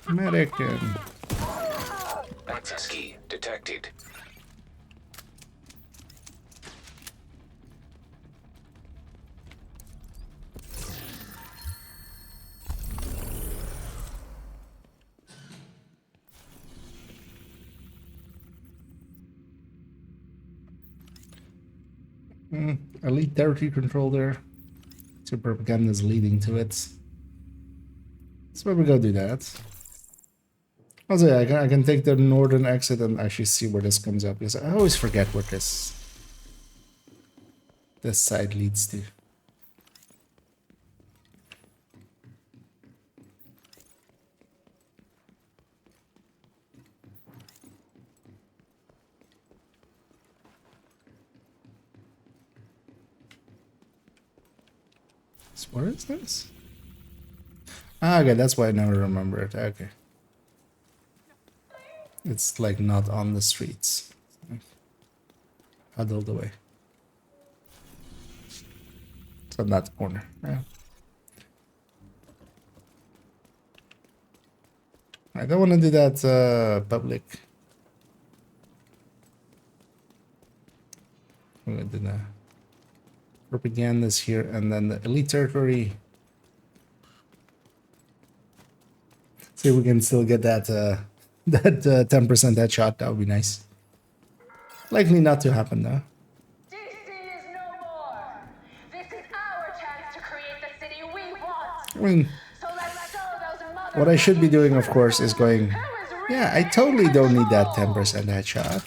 Speaker 1: American.
Speaker 2: Access key detected.
Speaker 1: Elite territory control there. So propaganda is leading to it. So we go do that. Also, yeah, I can take the northern exit and actually see where this comes up, because I always forget what this side leads to. So where is this? Ah, okay, that's why I never remember it. Okay. It's like not on the streets. Huddled away. So that corner. Yeah. I don't want to do that public. I'm going to do the propagandas here and then the elite territory. See if we can still get that that 10% headshot. That would be nice. Likely not to happen though.
Speaker 4: DC is no more. This is our chance to create the city we want.
Speaker 1: I mean,
Speaker 4: So let's show those
Speaker 1: what I should be doing, of course, is going, yeah, I totally don't need that 10% headshot.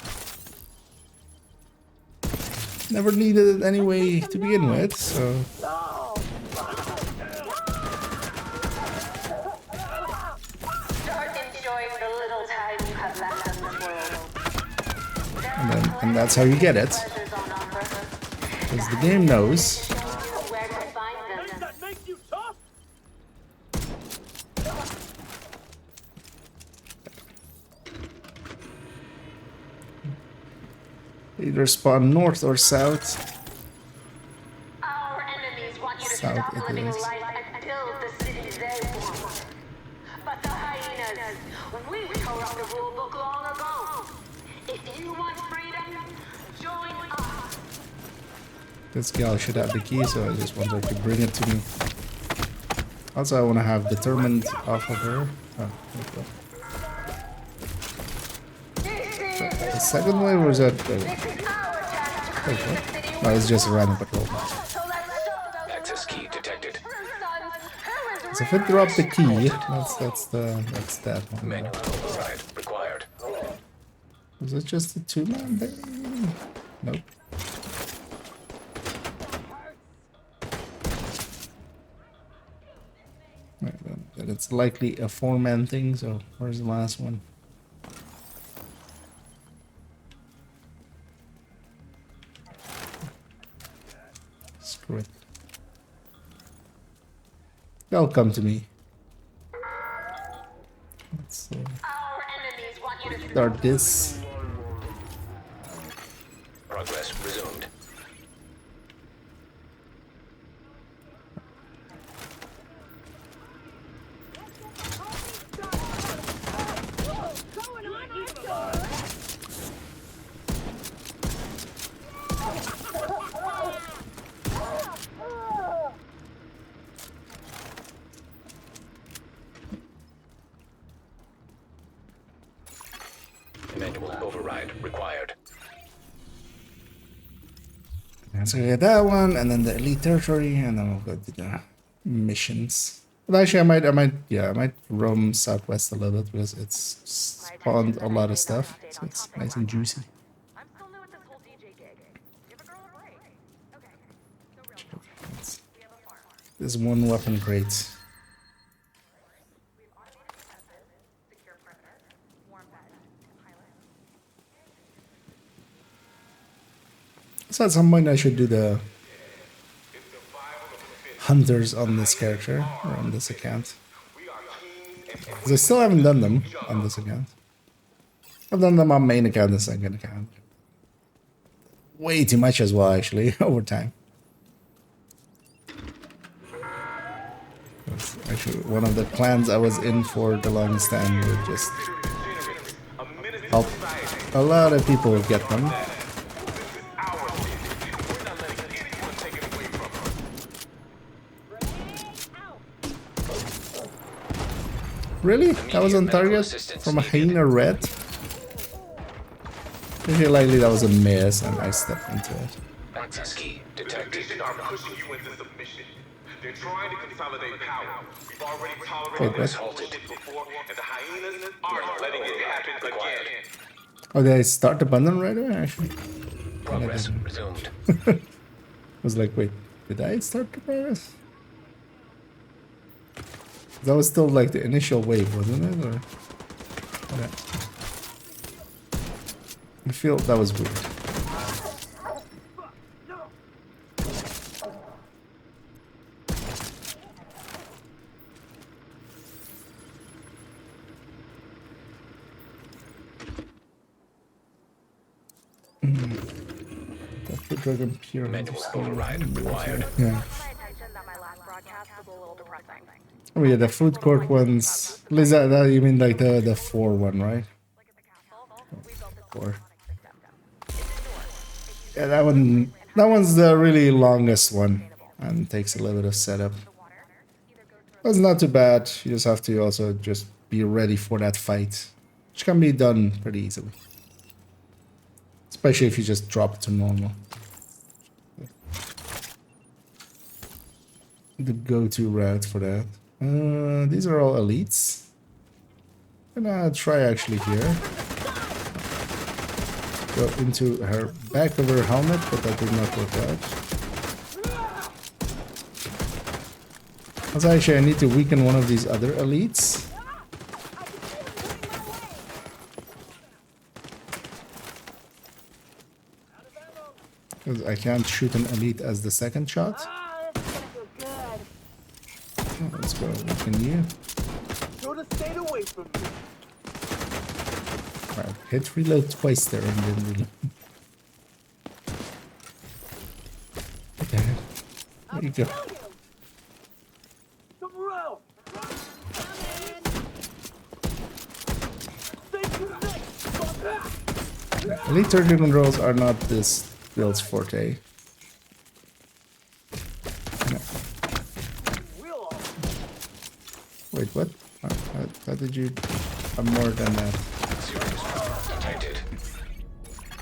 Speaker 1: Never needed it anyway to begin with, so... And that's how you get it. Because the game knows. Either spawn north or south.
Speaker 4: Our enemies want you to
Speaker 1: South
Speaker 4: stop
Speaker 1: it
Speaker 4: living
Speaker 1: is.
Speaker 4: life and build the city they want. But the hyenas hyenas. We tore up the rule book long ago. If you want freedom, join us.
Speaker 1: This gal should have the key, so I just want her to bring it to me. Also, I want to have determined off of her. Oh, there we go. The second wave was that. Okay. No, it's just a random patrol.
Speaker 2: Access key detected.
Speaker 1: So if it dropped the key, that's that one.
Speaker 2: Manual override required.
Speaker 1: Was it just a 2-man thing? Nope. Right, then it's likely a 4-man thing, so where's the last one? Screw it. They'll come to me. Let's start this.
Speaker 2: Progress resumed. Manual override required.
Speaker 1: So we get that one, and then the elite territory, and then we'll go to the missions. But actually, I might roam southwest a little bit because it's spawned a lot of stuff, so it's nice and juicy.
Speaker 12: I'm still new at this whole DJ gig. Give a girl a break. Okay, so real talk. We have a farm.
Speaker 1: This one weapon crate.
Speaker 12: We've automated defenses, secure perimeter, warm bed, pilot.
Speaker 1: So at some point I should do the hunters on this character, or on this account. Because I still haven't done them on this account. I've done them on main account and second account. Way too much as well, actually, over time. That's actually one of the plans I was in for the longest time would just help a lot of people get them. Really? That was on target from a hyena red? I feel likely that was a miss and I stepped into it.
Speaker 2: Access key detected.
Speaker 10: Are pushing you into submission. They're trying to consolidate power. We've already tolerated
Speaker 1: Progress.
Speaker 10: this bullshit before, and the hyenas aren't letting it happen again.
Speaker 1: Oh, did I start the button right away? Actually,
Speaker 2: Progress resumed.
Speaker 1: I was like, wait, did I start the progress? That was still like the initial wave, wasn't it? Or yeah. I feel that was weird. Dr. Dragon Pure.
Speaker 2: Manual override required.
Speaker 1: Yeah.
Speaker 12: My attention that my last broadcast was a little depressing.
Speaker 1: Oh yeah, the food court ones. Is that you mean like the 4 one, right? Four. Yeah, that one's the really longest one and takes a little bit of setup. That's not too bad. You just have to also just be ready for that fight, which can be done pretty easily. Especially if you just drop it to normal. The go-to route for that. These are all elites. I'm gonna try actually here. Go into her back of her helmet, but that did not work out. Also, actually, I need to weaken one of these other elites. Because I can't shoot an elite as the second shot. Oh, let's go weaken you.
Speaker 5: Stayed away from me.
Speaker 1: Right, hit reload twice there and then reload. What the heck? There you go. Elite turret controls are not this build's forte. No. Wait, what? How did you... I'm more than that.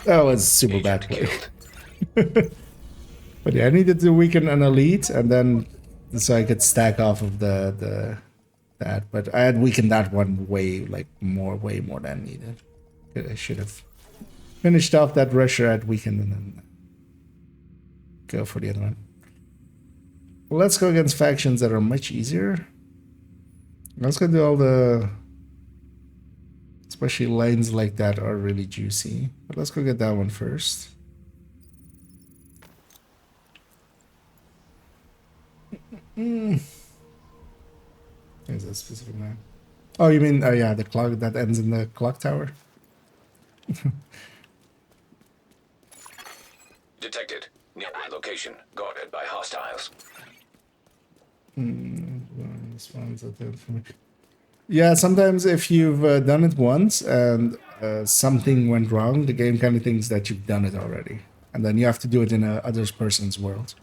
Speaker 1: That was super bad play. But yeah, I needed to weaken an elite, and then so I could stack off of that. But I had weakened that one way more than needed. I should have finished off that rusher I'd weakened and then go for the other one. Well, let's go against factions that are much easier. Let's go do all the... Especially lanes like that are really juicy. But let's go get that one first. There's a specific name. Oh, you mean, yeah, the clock that ends in the clock tower?
Speaker 2: Detected. Nearby location. Guarded by hostiles.
Speaker 1: Yeah, sometimes if you've done it once and something went wrong, the game kind of thinks that you've done it already. And then you have to do it in a other person's world.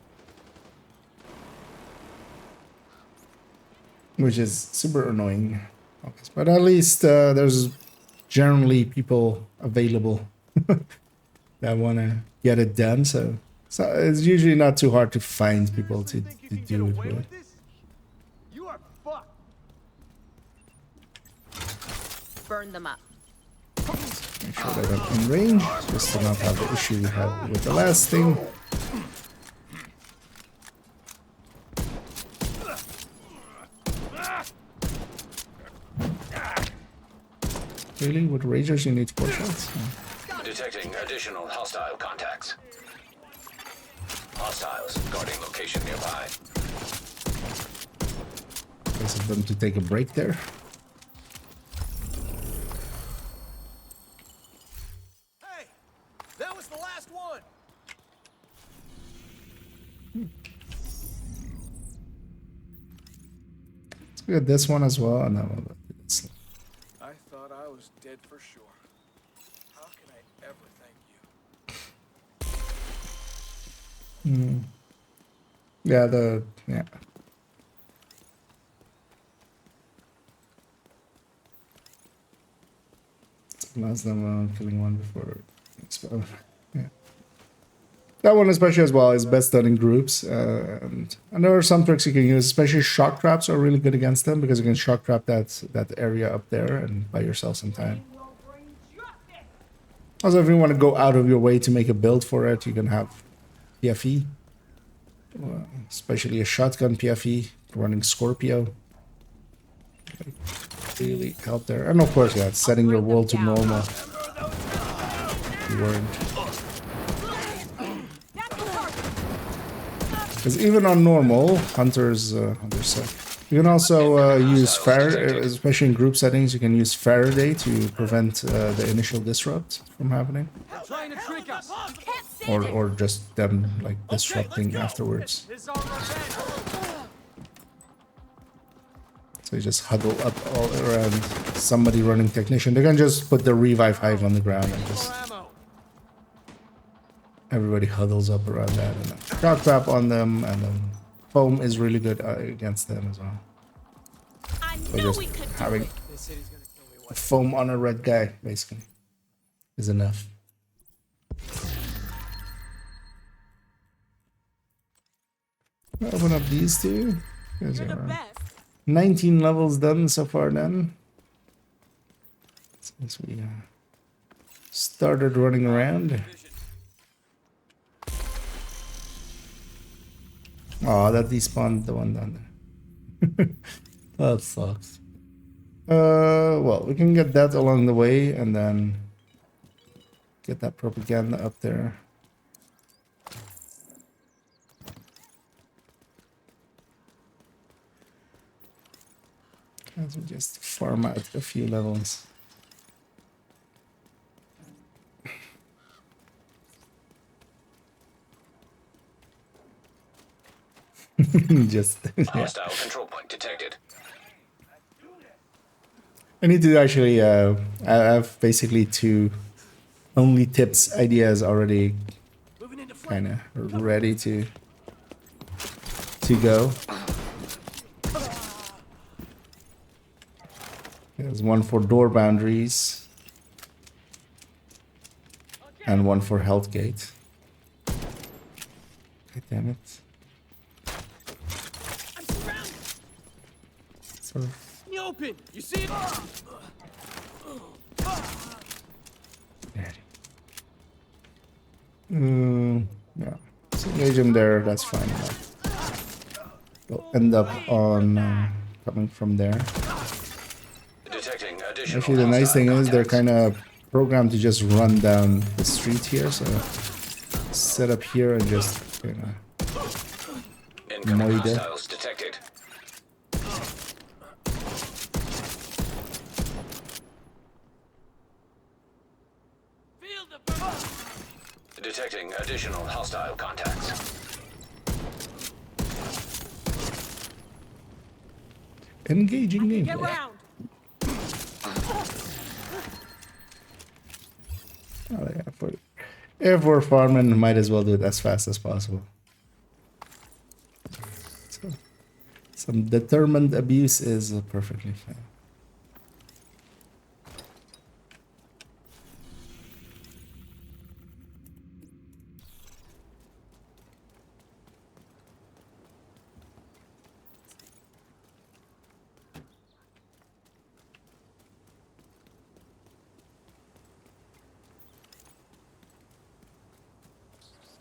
Speaker 1: Which is super annoying. But at least there's generally people available that want to get it done. So it's usually not too hard to find people to do it with.
Speaker 5: You are fucked.
Speaker 11: Burn them up.
Speaker 1: Make sure that I'm in range, just to not have the issue we had with the last thing. Really? With Ragers you need 4 shots? Oh.
Speaker 2: Detecting additional hostile contacts. Hostiles guarding location nearby.
Speaker 1: Guess of them to take a break there.
Speaker 5: Hey, that was the last one.
Speaker 1: Let's get this one as well, and then we'll let it slip.
Speaker 5: I thought I was dead for sure. How can I ever thank you?
Speaker 1: Yeah, last time killing one before explode. Yeah. That one especially as well is best done in groups, and there are some tricks you can use, especially shock traps are really good against them because you can shock trap that area up there and buy yourself some time. Also, if you want to go out of your way to make a build for it, you can have PFE, especially a shotgun PFE running Scorpio. Really help there, and of course, yeah, setting your world to normal. You weren't. Because even on normal, hunters suck. You can also use Faraday, especially in group settings, you can use Faraday to prevent the initial disrupt from happening.
Speaker 5: Trying to trick us.
Speaker 1: Or just them like disrupting afterwards. So you just huddle up all around somebody running technician. They can just put the revive hive on the ground and just everybody huddles up around that and shock trap on them, and then foam is really good against them as well. So just having a foam on a red guy basically is enough. Open up these two. 19 levels done so far then. Since we started running around. Oh, that despawned the one down there. That sucks. Well, we can get that along the way and then get that propaganda up there. As we just farm out a few levels. Just yeah.
Speaker 2: Hostile control point detected.
Speaker 1: I need to actually I have basically two only tips idea is already kind of ready to go. There's one for door boundaries and one for health gate. God damn it.
Speaker 8: I'm surrounded.
Speaker 1: Sort of.
Speaker 8: In the open. You see it?
Speaker 1: Yeah. So engage him there, that's fine. We'll end up on coming from there.
Speaker 2: Detecting additional
Speaker 1: Actually, the nice thing is they're
Speaker 2: contacts.
Speaker 1: kind of programmed to just run down the street here, so set up here and just, you know,
Speaker 2: Incoming
Speaker 1: moide.
Speaker 2: hostiles detected.
Speaker 8: Feel the burn.
Speaker 2: Detecting additional hostile contacts.
Speaker 1: Engaging
Speaker 11: Get
Speaker 1: gameplay.
Speaker 11: round.
Speaker 1: Oh yeah, if we're farming, might as well do it as fast as possible. So, some determined abuse is perfectly fine.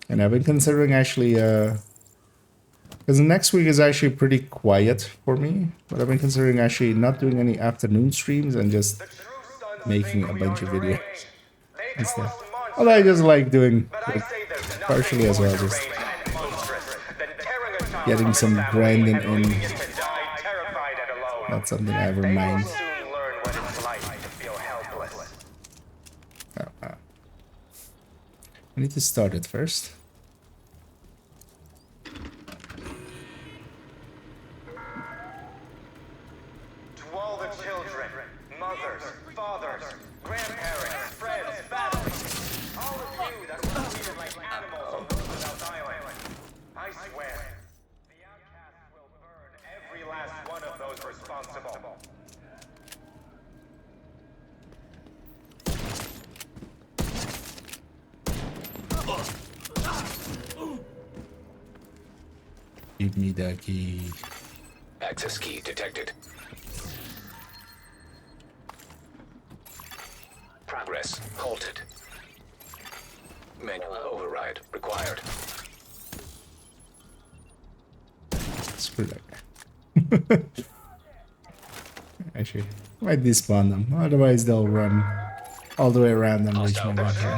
Speaker 1: And I've been considering actually, because next week is actually pretty quiet for me, but I've been considering actually not doing any afternoon streams and just making a bunch of videos instead. Although I just like doing it partially as well, just getting some grinding in. Not something I ever mind. I need to start it first.
Speaker 7: To all the children, mothers, fathers, grandparents, friends, families, all of you that were treated like animals on Roosevelt's Island, I swear, the outcasts will burn every last one of those responsible.
Speaker 1: Give me the key.
Speaker 2: Access key detected. Progress halted. Manual override required.
Speaker 1: Screw that guy. Actually, might despawn them. Otherwise, they'll run all the way around and reach me back here.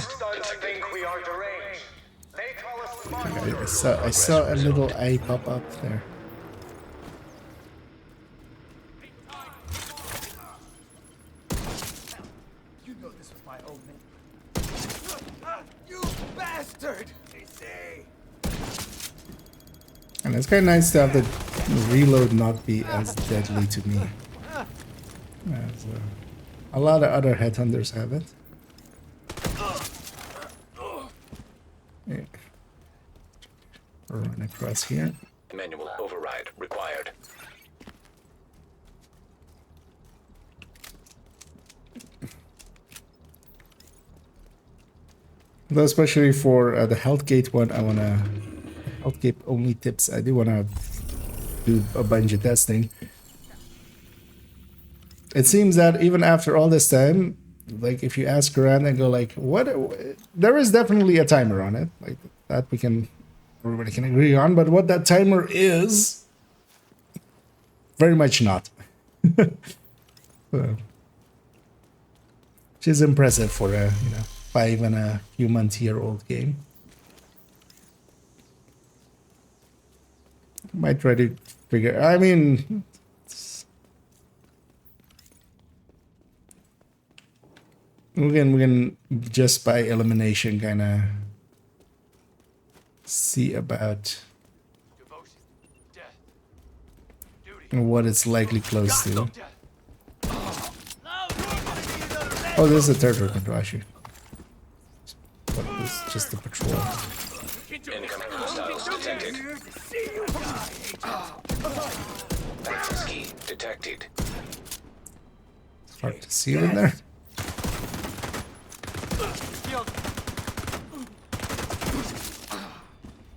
Speaker 1: I saw a little eye pop up there.
Speaker 5: You know this was my old name. You bastard!
Speaker 1: And it's kind of nice to have the reload not be as deadly to me. As, a lot of other headhunters have it. Yeah. Run across here.
Speaker 2: Manual override required.
Speaker 1: Though especially for the health gate one, I wanna health gate only tips. I do wanna do a bunch of testing. It seems that even after all this time, like if you ask around and go like, what? There is definitely a timer on it, like that everybody can agree on. But what that timer is, very much not. So, which is impressive for a 5 and a few months year old game. Might try to figure. I mean, we can just by elimination kind of see about what it's likely close to. Oh, this is a third weapon, actually. just the patrol.
Speaker 2: Incoming hostiles detected. Access key detected.
Speaker 1: It's hard to see in there.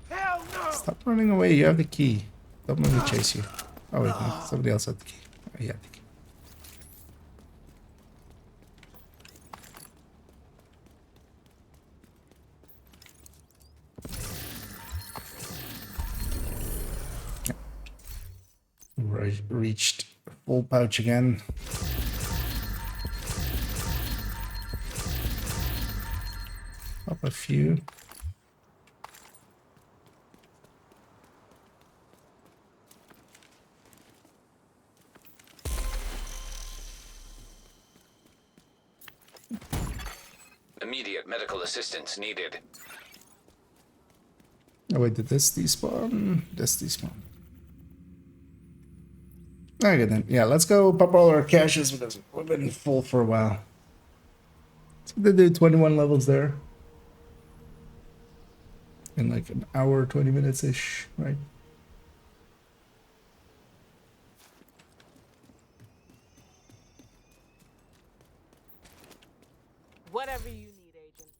Speaker 5: Hell no!
Speaker 1: Stop running away. You have the key. Don't let me chase you. Oh wait, no. Somebody else had the key. Oh, he had the key. Reached full pouch again. Up a few.
Speaker 2: Immediate medical assistance needed.
Speaker 1: Oh wait, did this despawn? This despawn. Okay then. Yeah, let's go pop all our caches because we've been full for a while. So they do 21 levels there. In like an hour, 20 minutes-ish, right?
Speaker 11: Whatever you need, Agent.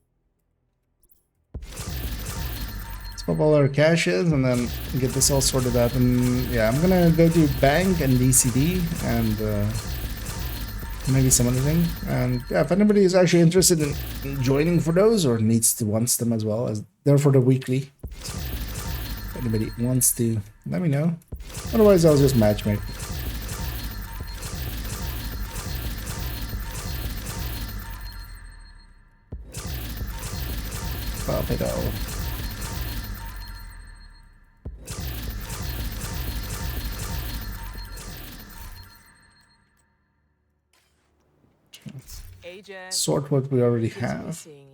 Speaker 1: Let's pop all our caches and then get this all sorted out. And yeah, I'm gonna go do Bank and DCD and maybe some other thing. And yeah, if anybody is actually interested in joining for those or wants them as well, as they're for the weekly. So if anybody wants to, let me know. Otherwise, I'll just matchmake. Pop it all.
Speaker 11: Agent.
Speaker 1: Sort what we already
Speaker 11: Kids miss
Speaker 1: have.
Speaker 11: seeing you.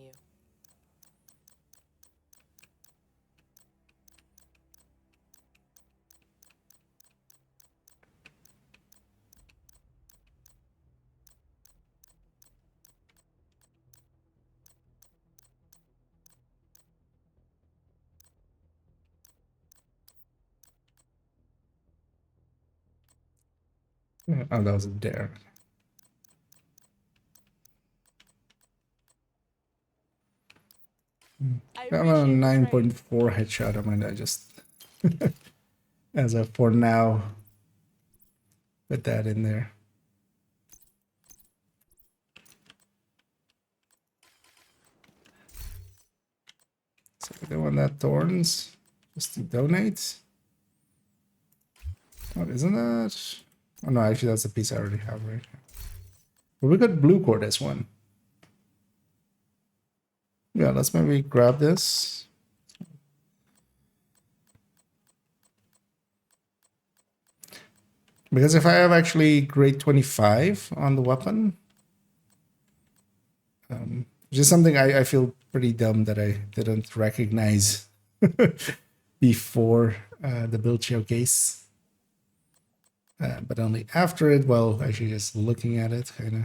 Speaker 1: Oh, that was a dare. I'm on a 9.4 headshot. I mean, I just, as a for now, put that in there. So I don't want that thorns, just to donate. Oh, isn't that? Oh no, actually that's a piece I already have right here. But we got blue core this one. Yeah, let's maybe grab this. Because if I have actually grade 25 on the weapon, which is something I feel pretty dumb that I didn't recognize before the build showcase. But only after it, well, actually just looking at it, kind of.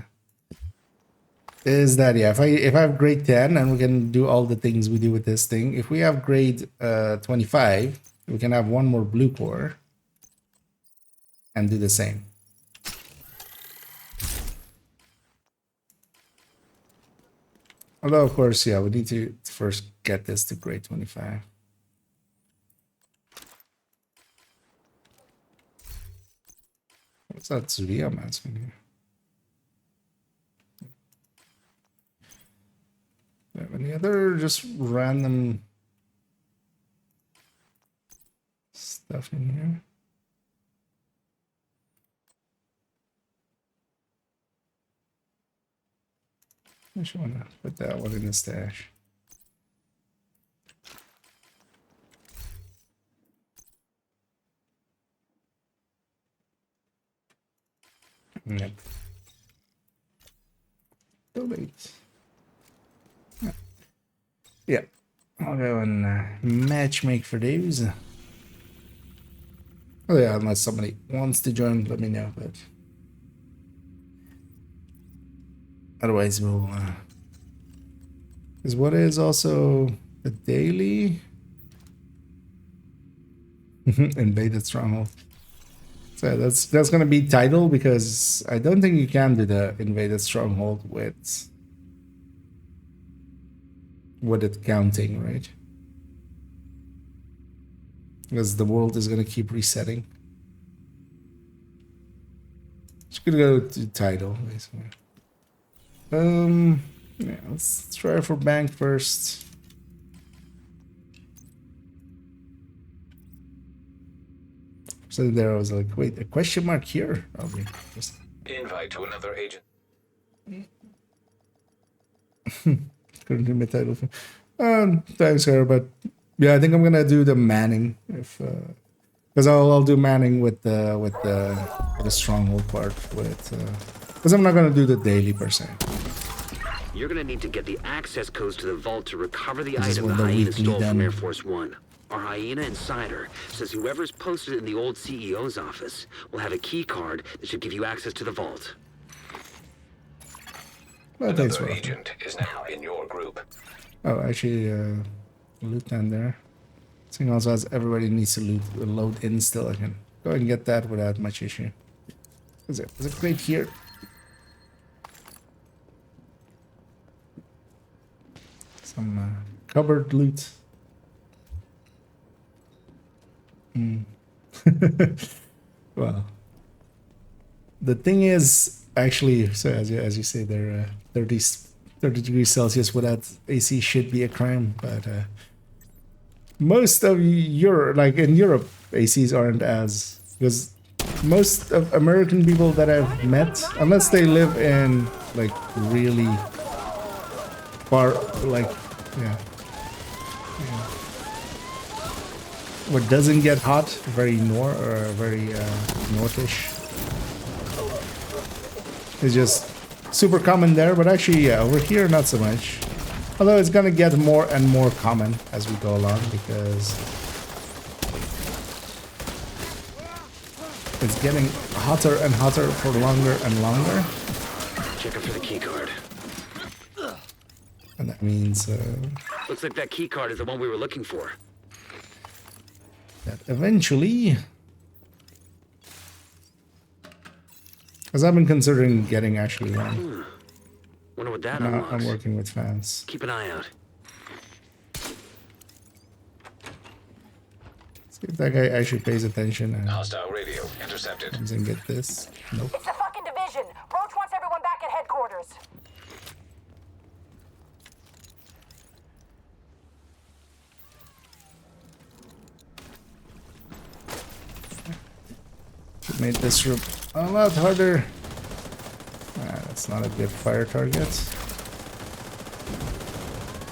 Speaker 1: Is that, yeah, if I have grade 10 and we can do all the things we do with this thing, if we have grade 25, we can have one more blue core and do the same. Although, of course, yeah, we need to first get this to grade 25. What's that Zuria mask in here? Do I have any other just random stuff in here? I just want to put that one in the stash. Yep. Donate. Yeah. I'll go and matchmake for those. Oh yeah, unless somebody wants to join, let me know. But otherwise, we'll. Because what is also The daily invaded stronghold. So that's gonna be title because I don't think you can do the invaded stronghold with it counting, right? Because the world is gonna keep resetting. Just gonna go to title basically. Yeah, let's try for bank first. So there I was like, wait, a question mark here? Okay. Just...
Speaker 2: Invite to another agent.
Speaker 1: Couldn't do my title. Thanks, Sarah, but yeah, I think I'm gonna do the Manning if because I'll do Manning with the stronghold part with because I'm not gonna do the daily per se.
Speaker 6: You're gonna need to get the access codes to the vault to recover the
Speaker 1: This is
Speaker 6: item
Speaker 1: what
Speaker 6: the
Speaker 1: the
Speaker 6: hyena
Speaker 1: weekly
Speaker 6: stole from
Speaker 1: then.
Speaker 6: Air Force One. Our hyena insider says whoever's posted it in the old CEO's office will have a key card that should give you access to the vault.
Speaker 1: Well, thanks
Speaker 2: Another
Speaker 1: for
Speaker 2: agent is now in your group.
Speaker 1: Oh, actually, loot down there. This thing also has everybody needs to load in still. I can go and get that without much issue. Is it great here? Some cupboard loot. Well, the thing is, actually, so as you say, they're 30 degrees Celsius without AC should be a crime, but most of Europe, like in Europe, ACs aren't as, because most of American people that I've met, unless they live in like really far, like what doesn't get hot, very northish. It's just super common there, but actually, yeah, over here not so much. Although it's gonna get more and more common as we go along because it's getting hotter and hotter for longer and longer.
Speaker 6: Checking for the key card.
Speaker 1: And that means
Speaker 6: Looks like that key card is the one we were looking for.
Speaker 1: that eventually, because I've been considering getting actually one.
Speaker 6: Wonder what that
Speaker 1: Now
Speaker 6: unlocks.
Speaker 1: I'm working with fans.
Speaker 6: Keep an eye out.
Speaker 1: See if that guy actually pays attention and
Speaker 2: Hostile radio intercepted.
Speaker 1: comes and get this. Nope.
Speaker 3: It's the fucking division. Roach wants everyone back at headquarters.
Speaker 1: Made this room a lot harder. That's not a good fire target.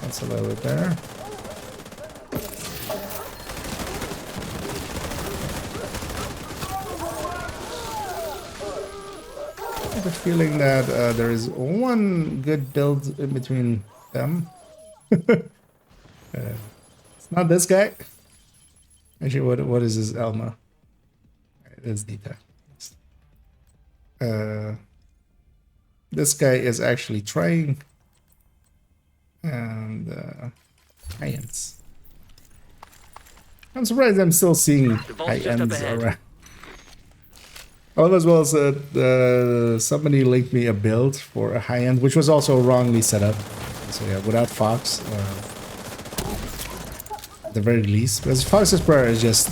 Speaker 1: That's a little bit better. I have a feeling that there is one good build in between them. It's not this guy. Actually, what is his Elma? It's Dita. This guy is actually trying, and high ends. I'm surprised I'm still seeing high ends around. Oh, as well as somebody linked me a build for a high end, which was also wrongly set up. So yeah, without Fox, at the very least, because Fox's prayer is just.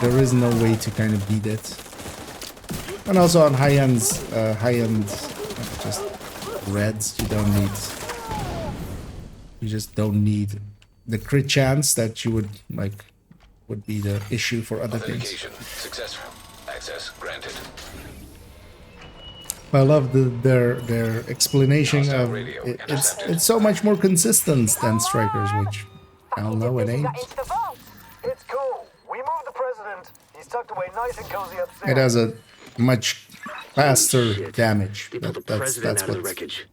Speaker 1: There is no way to kind of beat it. And also on high end, just reds, you just don't need the crit chance that you would like would be the issue for other things.
Speaker 2: Authentication successful. Access granted.
Speaker 1: I love their explanation of it's so much more consistent than Strikers, which I don't know it ain't.
Speaker 5: It's cool. We moved the president. He's tucked away nice and cozy upstairs.
Speaker 1: It has a much faster damage.
Speaker 6: They pulled the president out of the wreckage.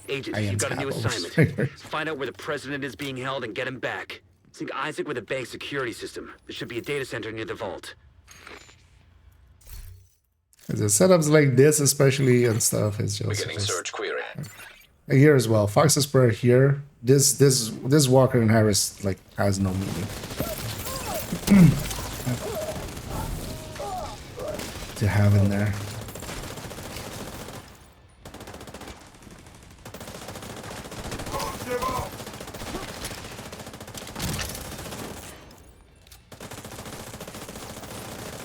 Speaker 6: Agents, you've got a new assignment. Find out where the president is being held and get him back. Sync Isaac with a bank security system. There should be a data center near the vault.
Speaker 1: The setups like this, especially and stuff, is just.
Speaker 2: Beginning search query.
Speaker 1: Here as well. Fox's prayer here this Walker and Harris like has no meaning to have in there.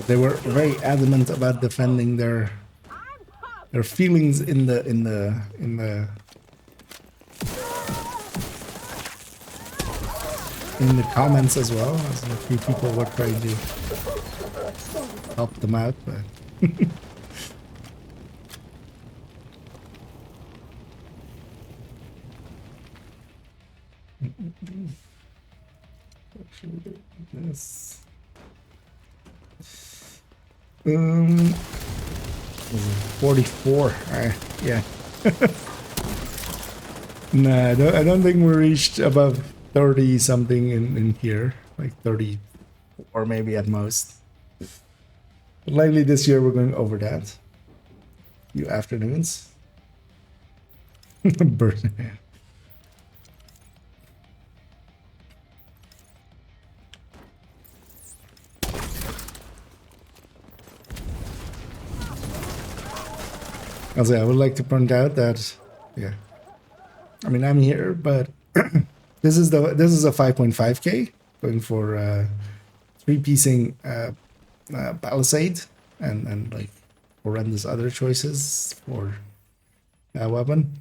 Speaker 1: They were very adamant about defending their feelings in the comments as well. As a few people were trying to help them out, but this 44. Yeah. Nah, I don't think we reached above 30 something in here, like 30 or maybe at most. But likely this year we're going over that. Few afternoons. Burn. Also, I would like to point out that, yeah, I mean I'm here, but this is a 5.5K going for 3-piecing Palisade and like horrendous other choices for that weapon.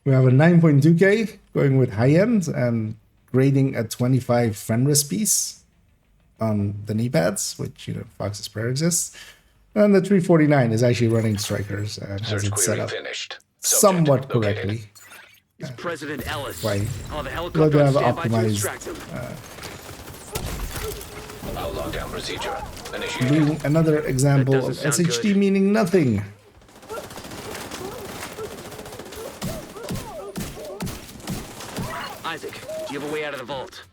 Speaker 1: We have a 9.2K going with high end and grading a 25 friendless piece on the knee pads, which Fox's Prayer exists. And the 349 is actually running strikers and has it set up somewhat correctly.
Speaker 6: It's President Ellis.
Speaker 1: Right.
Speaker 6: Oh, the
Speaker 1: But
Speaker 6: helicopter
Speaker 1: they
Speaker 6: on
Speaker 1: have
Speaker 6: standby to
Speaker 1: optimized
Speaker 6: extract him.
Speaker 2: Lockdown procedure initiated.
Speaker 1: being another example of
Speaker 6: doesn't sound
Speaker 1: SHD
Speaker 6: good.
Speaker 1: meaning nothing.
Speaker 6: Isaac, do you have a way out of the vault?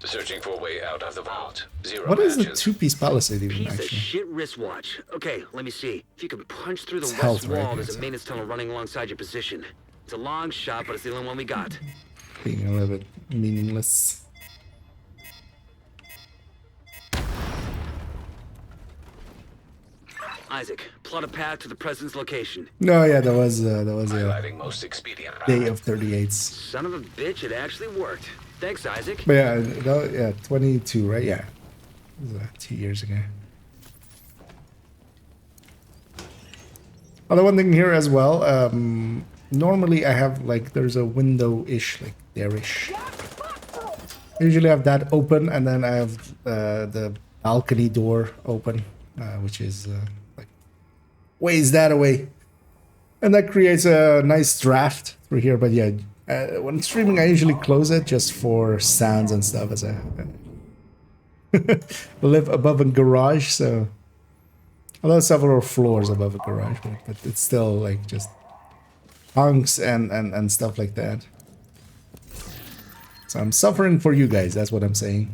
Speaker 2: Searching for a way out of the vault. Zero
Speaker 1: What is the
Speaker 2: matches.
Speaker 1: 2-piece Palisade even
Speaker 6: Piece of
Speaker 1: actually?
Speaker 6: shit wristwatch. Okay, let me see. If you can punch through the
Speaker 1: It's
Speaker 6: west
Speaker 1: health, right?
Speaker 6: wall, there's
Speaker 1: That's
Speaker 6: a maintenance tunnel running alongside your position. It's a long shot, but it's the only one we got.
Speaker 1: Being a little bit meaningless.
Speaker 6: Isaac, plot a path to the president's location.
Speaker 1: No, yeah, that was a
Speaker 2: Highlighting most expedient
Speaker 1: day
Speaker 2: route.
Speaker 1: of 38s.
Speaker 6: Son of a bitch, it actually worked. Thanks, Isaac.
Speaker 1: But yeah, yeah, 22, right? Yeah, it was 2 years ago. Other one thing here as well. Normally I have like there's a window-ish, like there-ish. I usually have that open, and then I have the balcony door open, which is like ways that away, and that creates a nice draft through here. But yeah, when streaming, I usually close it just for sounds and stuff. As I live above a garage, so although several floors above a garage, but it's still like just honks and stuff like that. So I'm suffering for you guys. That's what I'm saying.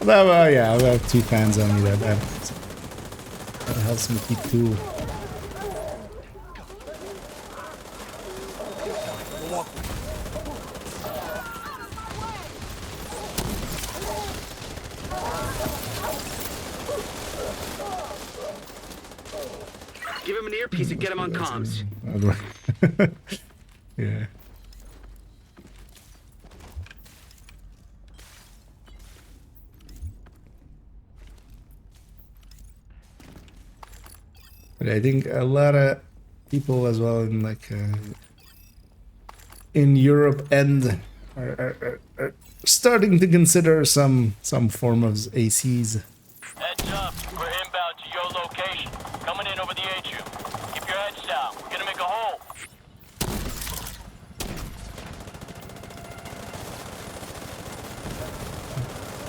Speaker 1: Well, yeah, I have 2 fans on me that helps me keep cool.
Speaker 6: Give him an earpiece and get him on comms.
Speaker 1: Yeah. But I think a lot of people as well in like in Europe and are starting to consider some form of ACs.
Speaker 10: Heads up, we're inbound to your location. Coming in over the HU. Keep your heads down. We're gonna make a hole.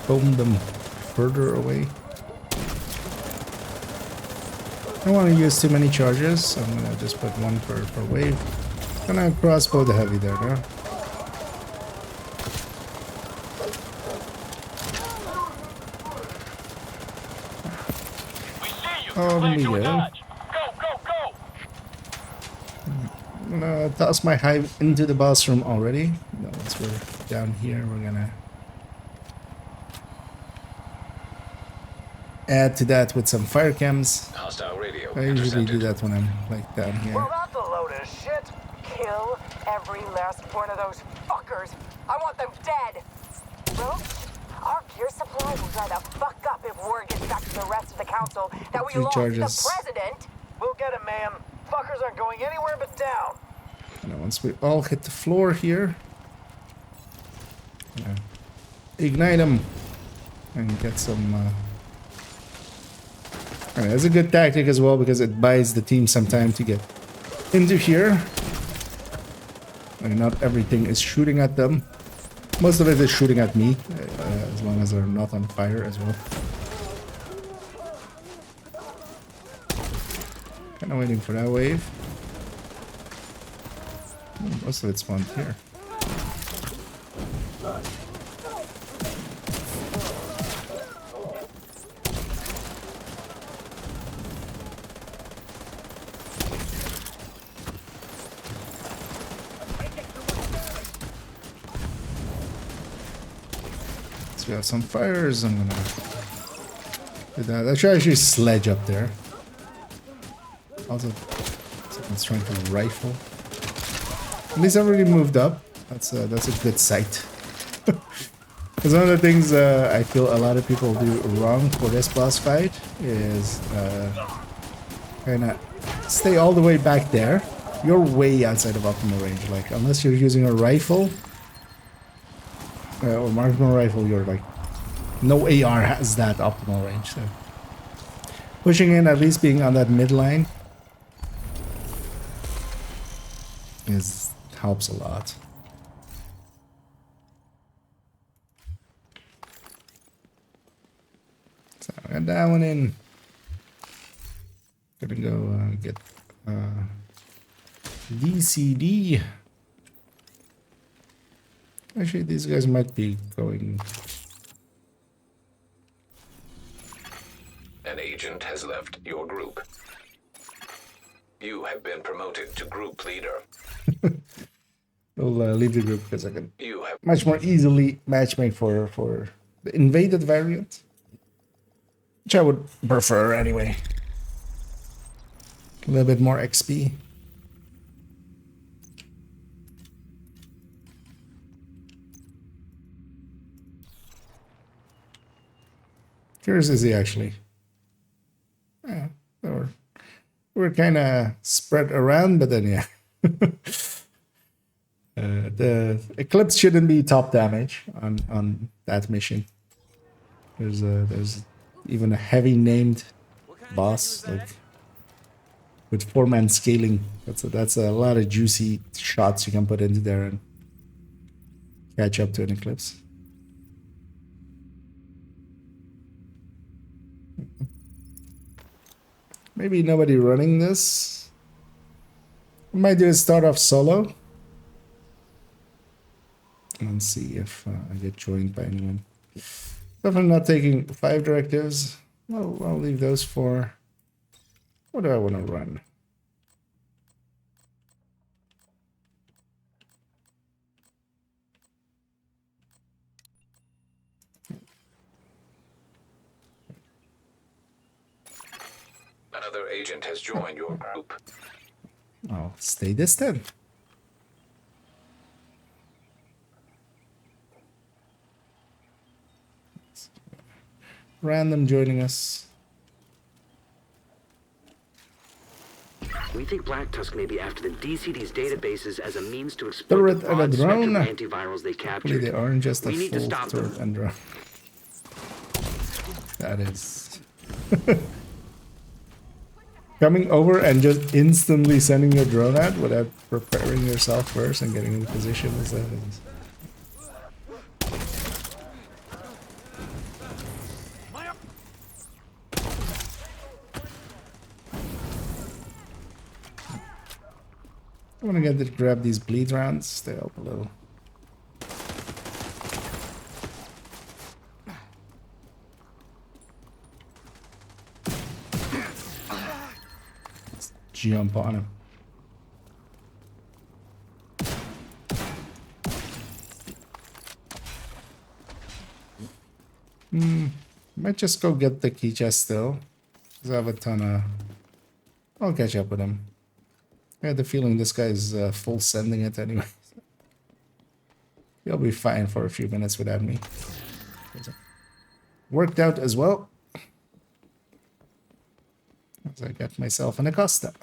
Speaker 1: Boom them further away. I don't want to use too many charges, so I'm gonna just put one per wave. Gonna crossbow the heavy there now.
Speaker 10: We see you.
Speaker 1: Oh,
Speaker 10: Clear
Speaker 1: let me
Speaker 10: to a
Speaker 1: go.
Speaker 10: dodge. Go, go, go.
Speaker 1: I'm gonna toss my hive into the boss room already. Once we're down here, we're gonna add to that with some fire cams.
Speaker 2: Hostile radio
Speaker 1: I usually do
Speaker 2: intercepted.
Speaker 1: that when I'm like down here.
Speaker 5: Well, that's a load of shit.
Speaker 3: Kill every last one of those fuckers. I want them dead. Roach, our gear supply will dry the fuck up if word gets back to the rest of the council that we lost the president.
Speaker 5: We'll get him, ma'am. Fuckers aren't going anywhere but down.
Speaker 1: Now, once we all hit the floor here, ignite them and get some. That's a good tactic as well because it buys the team some time to get into here. And not everything is shooting at them. Most of it is shooting at me, as long as they're not on fire as well. Kind of waiting for that wave. Most of it spawned here. So we have some fires. I'm gonna do that. Let's actually sledge up there. Also, someone's trying to rifle. At least I've already moved up. That's a good sight. Because one of the things I feel a lot of people do wrong for this boss fight is kind of stay all the way back there. You're way outside of optimal range. Like unless you're using a rifle or marksman rifle, you're like no AR has that optimal range. So pushing in, at least being on that midline, helps a lot. So I got that one in. Gonna go get DCD. Actually, these guys might be going.
Speaker 2: An agent has left your group. You have been promoted to group leader.
Speaker 1: We'll leave the group because I can much more easily matchmake for the invaded variant, which I would prefer anyway. A little bit more XP. Curious is he actually? Yeah, we're kind of spread around, but then yeah. The Eclipse shouldn't be top damage on that mission. There's even a heavy named boss like with 4-man scaling. That's a lot of juicy shots you can put into there and catch up to an Eclipse. Maybe nobody running this. What I might do is start off solo. And see if I get joined by anyone. Definitely not taking 5 directives. I'll leave those for... What do I want to run?
Speaker 2: Another agent has joined your group.
Speaker 1: I'll stay distant. Random joining us.
Speaker 6: We think Black Tusk may be after the DCD's databases as a means to exploit the broad spectrum antivirals they captured.
Speaker 1: They aren't just a
Speaker 6: need to stop them.
Speaker 1: and drone. That is coming over and just instantly sending your drone out without preparing yourself first and getting into position is I want to grab these bleed rounds. Stay up a little. Let's jump on him. Might just go get the key chest still. Because I have a ton of... I'll catch up with him. I had the feeling this guy's full sending it anyway. He'll be fine for a few minutes without me. Worked out as well. As I got myself an Acosta.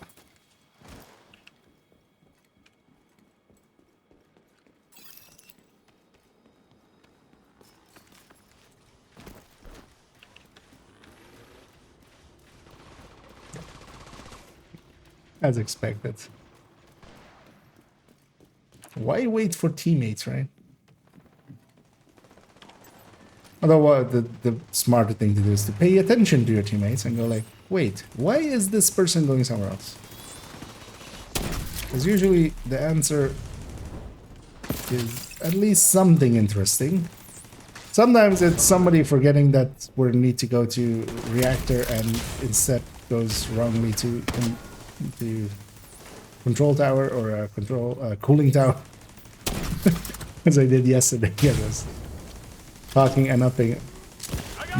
Speaker 1: As expected. Why wait for teammates, right? Although the smarter thing to do is to pay attention to your teammates and go like, wait, why is this person going somewhere else? Because usually the answer is at least something interesting. Sometimes it's somebody forgetting that we need to go to reactor and instead goes wrongly to control tower or a cooling tower. As I did yesterday. I was talking and upping.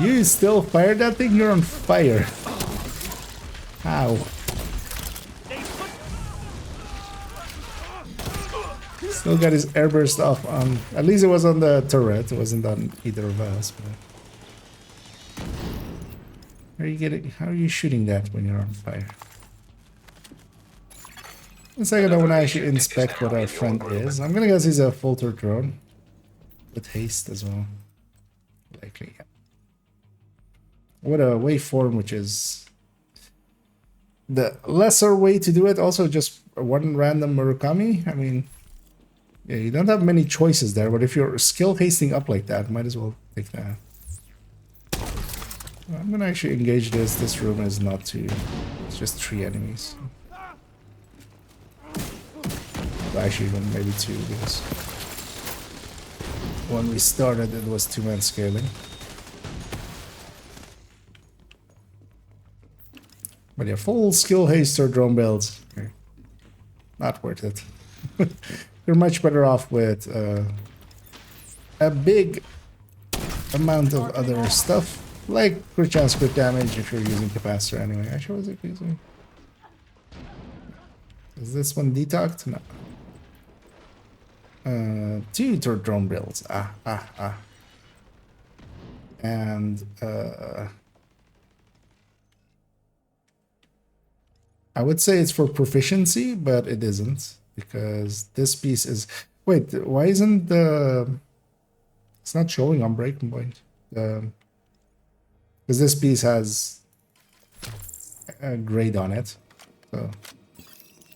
Speaker 1: You still fired that thing? You're on fire. How? Still got his airburst off on... At least it was on the turret. It wasn't on either of us. But... How are you shooting that when you're on fire? A second, I want to actually inspect what our friend is. I'm gonna guess he's a filter drone. With haste as well. Likely, yeah. What a waveform, which is the lesser way to do it. Also, just one random Murakami. I mean, yeah, you don't have many choices there, but if you're skill hasting up like that, might as well take that. I'm gonna actually engage this. This room is not too... It's just 3 enemies. Actually, even maybe 2, because when we started, it was 2-man scaling. But yeah, full skill haste or drone builds. Okay. Not worth it. You're much better off with a big amount of other stuff, like crit chance, crit damage if you're using capacitor anyway. Actually, was it using? Is this one detoxed? No. 2 drone builds. And I would say it's for proficiency, but it isn't, because this piece is... Wait, why isn't the... It's not showing on breaking point. Because this piece has a grade on it. So,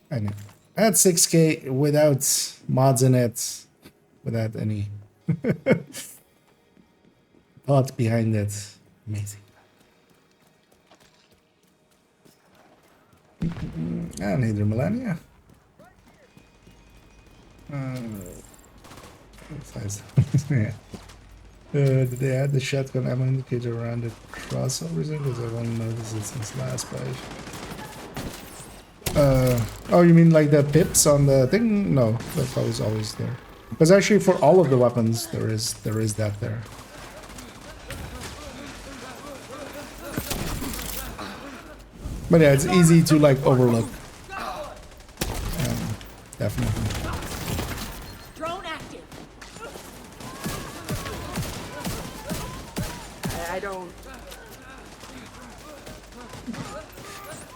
Speaker 1: anyway. At 6K without mods in it, without any thought behind it. Amazing. And Hydra Millennia. Yeah. Did they add the shotgun ammo indicator around the crossovers? Because I won't notice it since last patch. Oh, you mean like the pips on the thing? No, that was always there. Because actually for all of the weapons, there is that there. But yeah, it's easy to like overlook. Definitely.
Speaker 11: Drone active.
Speaker 5: I don't...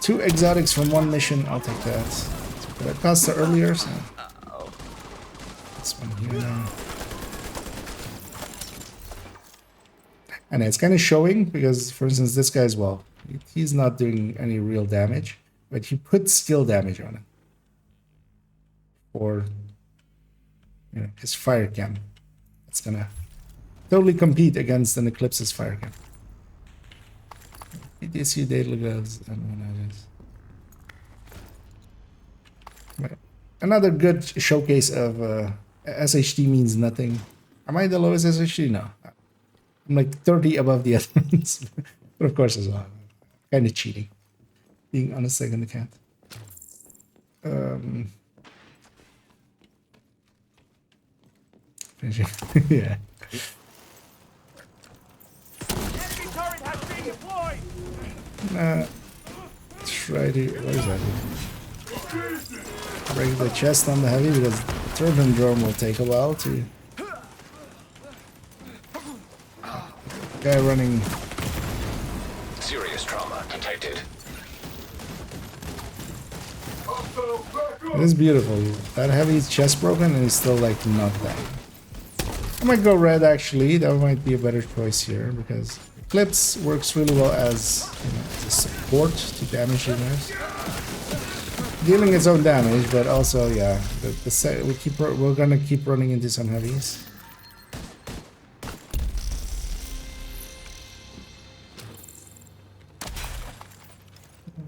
Speaker 1: 2 exotics from 1 mission, I'll take that. But I passed it earlier, so... This one here now. And it's kind of showing, because, for instance, this guy as well. He's not doing any real damage, but he put skill damage on it. Or, you know, his fire cam. It's gonna totally compete against an Eclipse's fire cam. PTSU daily gloves. I don't know what that is. Another good showcase of SHD means nothing. Am I the lowest SHD? No. I'm like 30 above the other ones. But of course as well. Kind of cheating. Being on a second account. Yeah. Try to, what is that? Break the chest on the heavy because the turban drone will take a while to. Guy running.
Speaker 2: Serious trauma detected.
Speaker 1: It is beautiful. That heavy's chest broken and he's still like not down. I might go red actually. That might be a better choice here because Eclipse works really well as, you know, as a support to damage you guys. Dealing its own damage, but also yeah, we're gonna keep running into some heavies.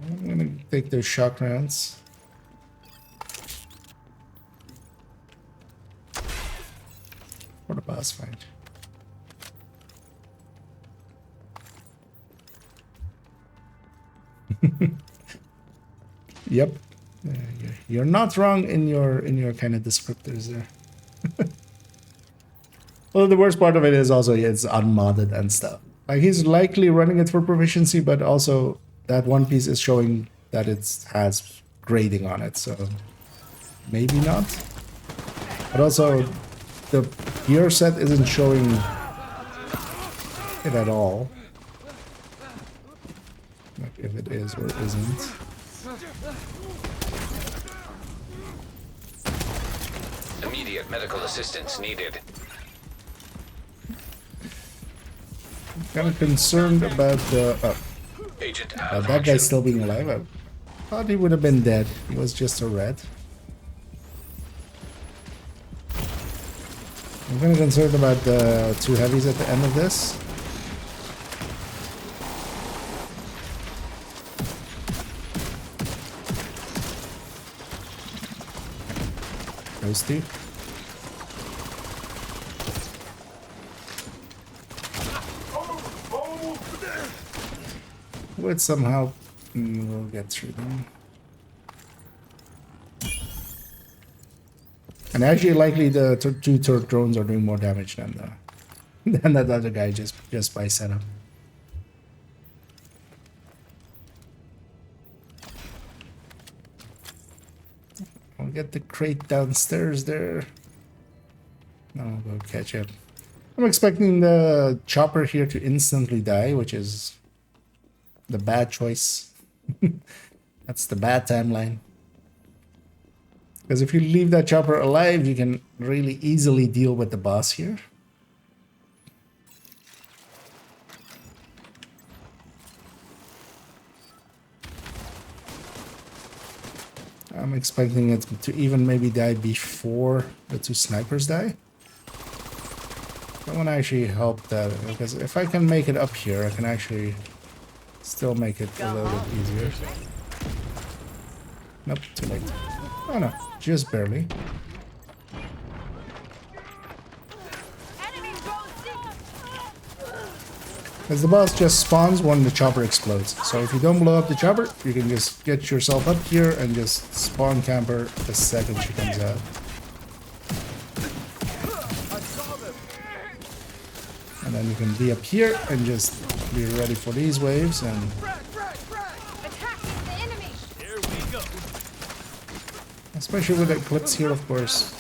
Speaker 1: I'm gonna take those shock rounds. For the boss fight. Yep, you're not wrong in your kind of descriptors there. Well, the worst part of it is also it's unmodded and stuff. Like he's likely running it for proficiency, but also that one piece is showing that it has grading on it, so maybe not. But also the gear set isn't showing it at all. Like if it is or isn't.
Speaker 2: Immediate medical assistance needed.
Speaker 1: I'm kind of concerned about the
Speaker 2: Agent
Speaker 1: that guy still being alive. I thought he would have been dead. He was just a red. I'm kind of concerned about the two heavies at the end of this. Those two. With some help, we'll get through them. And actually, likely the two turret drones are doing more damage than the than that other guy just by setup. I'll get the crate downstairs there. No, I'll go catch up. I'm expecting the chopper here to instantly die, which is the bad choice. That's the bad timeline. Because if you leave that chopper alive, you can really easily deal with the boss here. I'm expecting it to even maybe die before the two snipers die. I want to actually help that, because if I can make it up here, I can actually still make it a little bit easier. Nope, too late. Oh no, just barely. Because the boss just spawns when the chopper explodes. So if you don't blow up the chopper, you can just get yourself up here and just spawn camper the second she comes out. And then you can be up here and just be ready for these waves and... Especially with Eclipse here, of course.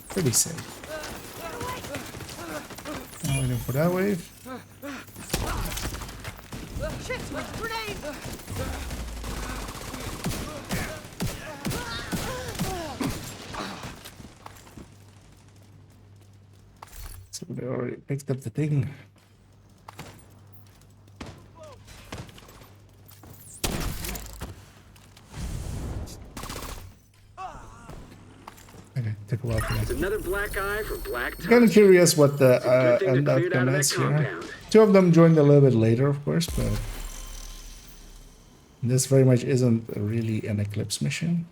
Speaker 1: Pretty safe. I'm waiting for that wave. So they already picked up the thing. Okay, took a while for that.
Speaker 6: It's another black eye for black touch.
Speaker 1: I'm kind of curious what the end outcome is here. Two of them joined a little bit later, of course, but this very much isn't really an Eclipse mission.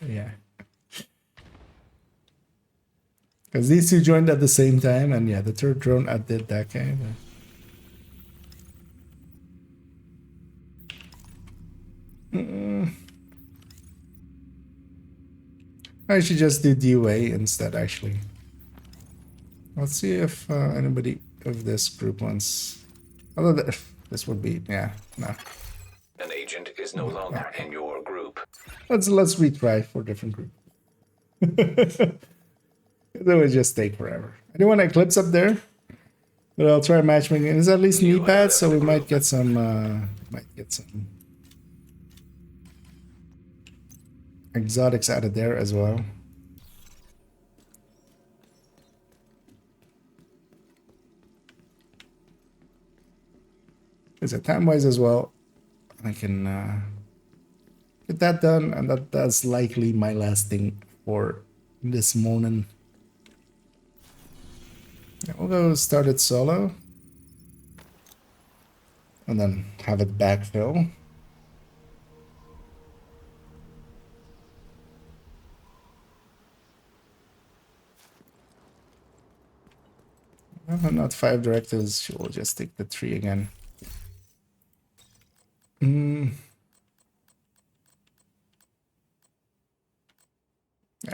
Speaker 1: Yeah. Because these two joined at the same time, and yeah, the third drone outdid that guy. I should just do DUA instead, actually. Let's see if anybody of this group wants... Although this would be... Yeah, no.
Speaker 2: An agent is no longer in your group.
Speaker 1: Let's retry for different group. It would just take forever. I do want Eclipse up there, but I'll try matchmaking. It's at least knee pads, so we might get some. Exotics added there as well. Is it time-wise as well? I can get that done, and that's likely my last thing for this morning. Yeah, we'll go start it solo, and then have it backfill. Not 5 directives, we'll just take the 3 again. I'm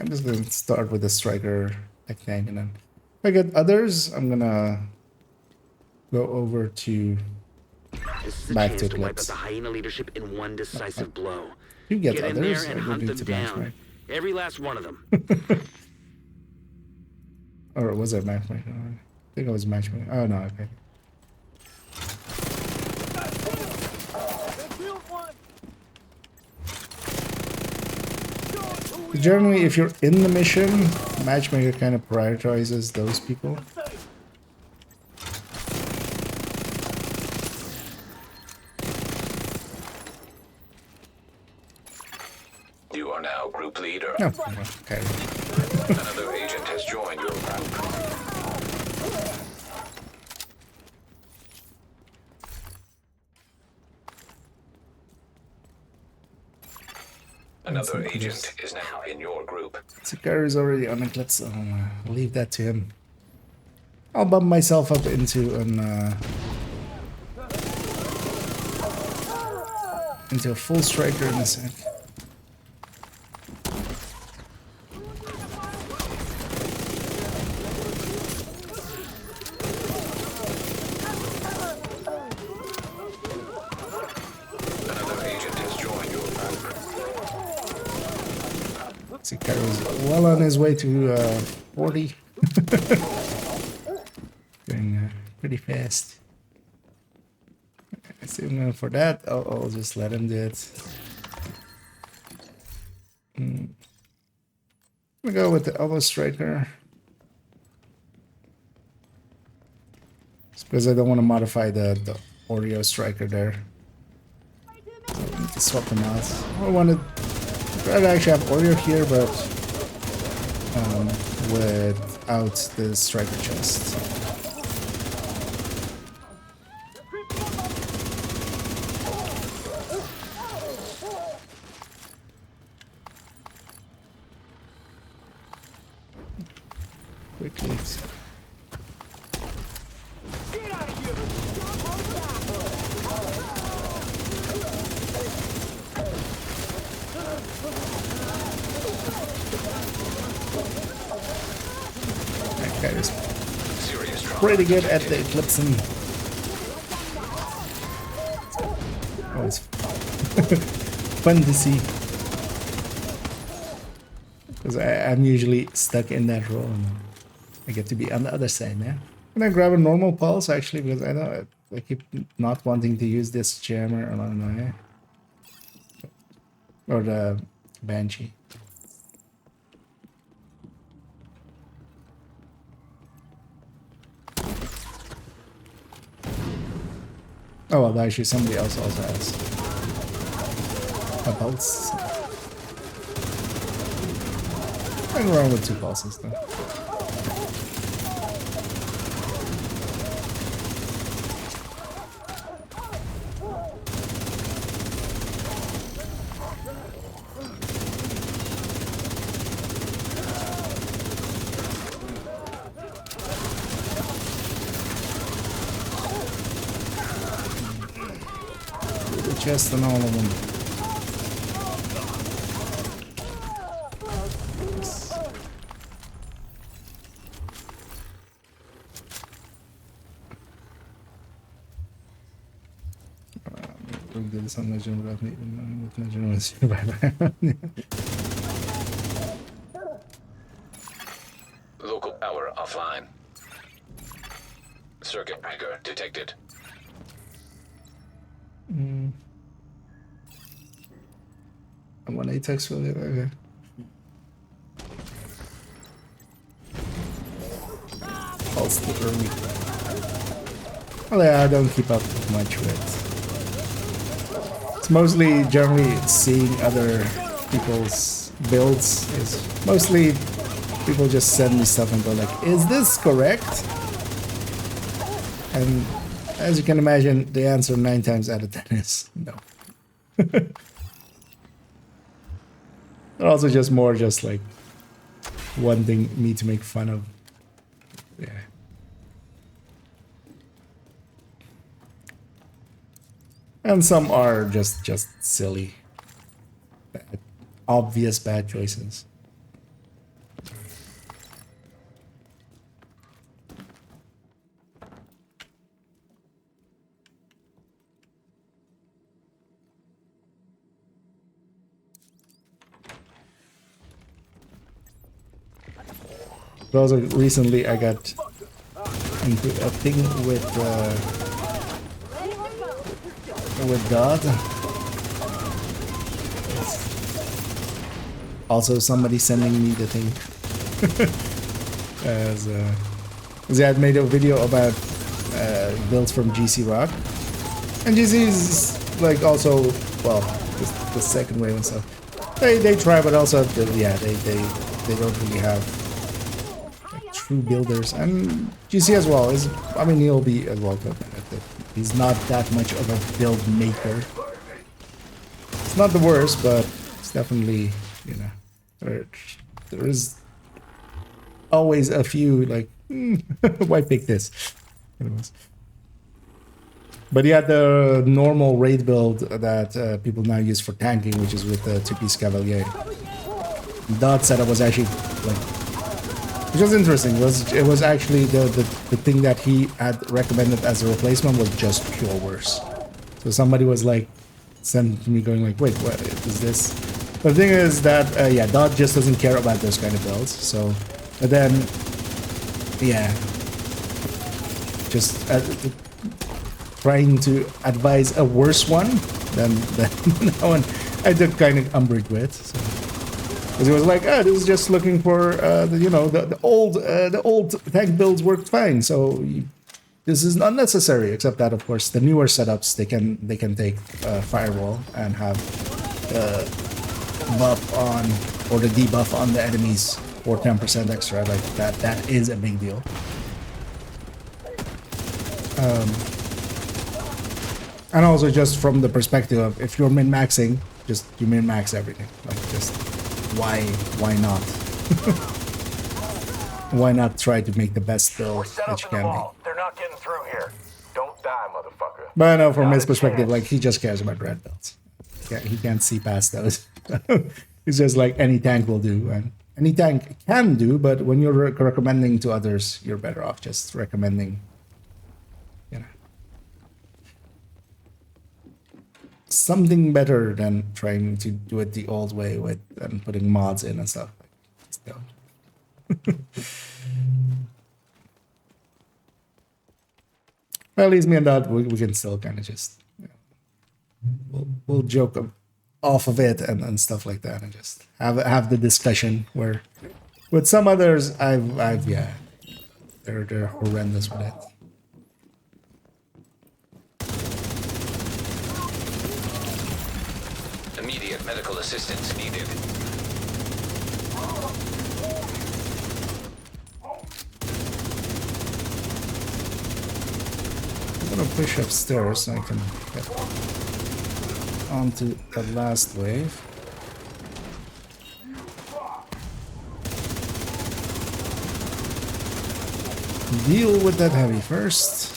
Speaker 1: just gonna start with the striker, I think, and then if I get others, I'm gonna go over to
Speaker 6: This is a
Speaker 1: back
Speaker 6: chance
Speaker 1: to
Speaker 6: to wipe out
Speaker 1: Eclipse.
Speaker 6: the hyena leadership in one decisive blow.
Speaker 1: You get
Speaker 6: in
Speaker 1: others,
Speaker 6: there
Speaker 1: I
Speaker 6: and
Speaker 1: would
Speaker 6: hunt
Speaker 1: need
Speaker 6: them
Speaker 1: to
Speaker 6: down.
Speaker 1: matchmake.
Speaker 6: Every last one of them.
Speaker 1: Or was it matchmaking? I think it was matchmaking. Oh no, okay. Generally, if you're in the mission, matchmaker kind of prioritizes those people.
Speaker 2: You are now group leader.
Speaker 1: Oh, okay.
Speaker 2: Another agent has joined your group. Another agent is now in your group.
Speaker 1: Sicario is already on Eclipse, so I'll leave that to him. I'll bump myself up into a full striker in a sec.
Speaker 2: Another agent has joined your group.
Speaker 1: Sicario is well on his way to 40. Going pretty fast. I see him going for that. I'll just let him do it. I'm gonna go with the elbow striker. It's because I don't want to modify the Oreo striker there. So I need to swap them out. I wanted to actually have Oreo here, but without the striker chest. Quickly. That guy is pretty good at the eclipsing. Oh, it's fun to see. Because I'm usually stuck in that role. And I get to be on the other side now. Can I grab a normal pulse actually? Because I know I keep not wanting to use this jammer or the Banshee. Oh well, actually somebody else also has a pulse. I can run with 2 pulses though. Chest and all of them. did some legend without me. Legend was survivor.
Speaker 2: Local power offline. Circuit breaker detected.
Speaker 1: I'm on ATEX for it. Okay. Pulse the early. Well, yeah, I don't keep up much with. It's mostly generally seeing other people's builds. Is mostly people just send me stuff and go like, "Is this correct?" And as you can imagine, the answer 9 times out of 10 is no. They're also just more just like wanting me to make fun of. Yeah. And some are just silly, bad, obvious bad choices. Also, recently I got into a thing with God. Also, somebody sending me the thing. As I had made a video about builds from GC Rock, and GC is like also well the second wave and stuff. They try, but also yeah they don't really have true builders, and GC as well is, I mean, he'll be as well, he's not that much of a build maker. It's not the worst, but it's definitely, you know, there is always a few like why pick this. Anyways. But he had the normal raid build that people now use for tanking, which is with the 2-piece Cavalier. That setup was actually like, which was interesting. It was actually the thing that he had recommended as a replacement was just pure worse. So somebody was like, sent to me going like, wait, what is this? But the thing is that yeah, Dot just doesn't care about those kind of builds. So, but then yeah, just trying to advise a worse one than that one I took kind of umbrage with. So. Because he was like, oh, this is just looking for, you know, the old tank builds worked fine, so this is unnecessary. Except that, of course, the newer setups they can take firewall and have buff on or the debuff on the enemies for 10% extra. Like that is a big deal. And also just from the perspective of if you're min-maxing, just you min-max everything. Like just. Why not? Why not try to make the best build that you can make?
Speaker 13: They're not getting through here. Don't die, motherfucker.
Speaker 1: But I know from his perspective, like he just cares about red belts. Yeah, he can't see past those. It's just like any tank will do, and any tank can do. But when you're recommending to others, you're better off just recommending, you know, something better than trying to do it the old way with and putting mods in and stuff. Just don't. Well, at least me and that we can still kind of just, you know, we'll joke off of it and stuff like that, and just have the discussion. Where with some others, I've yeah, they're horrendous with it.
Speaker 2: Immediate medical assistance needed.
Speaker 1: I'm gonna push upstairs so I can get onto the last wave. Deal with that heavy first.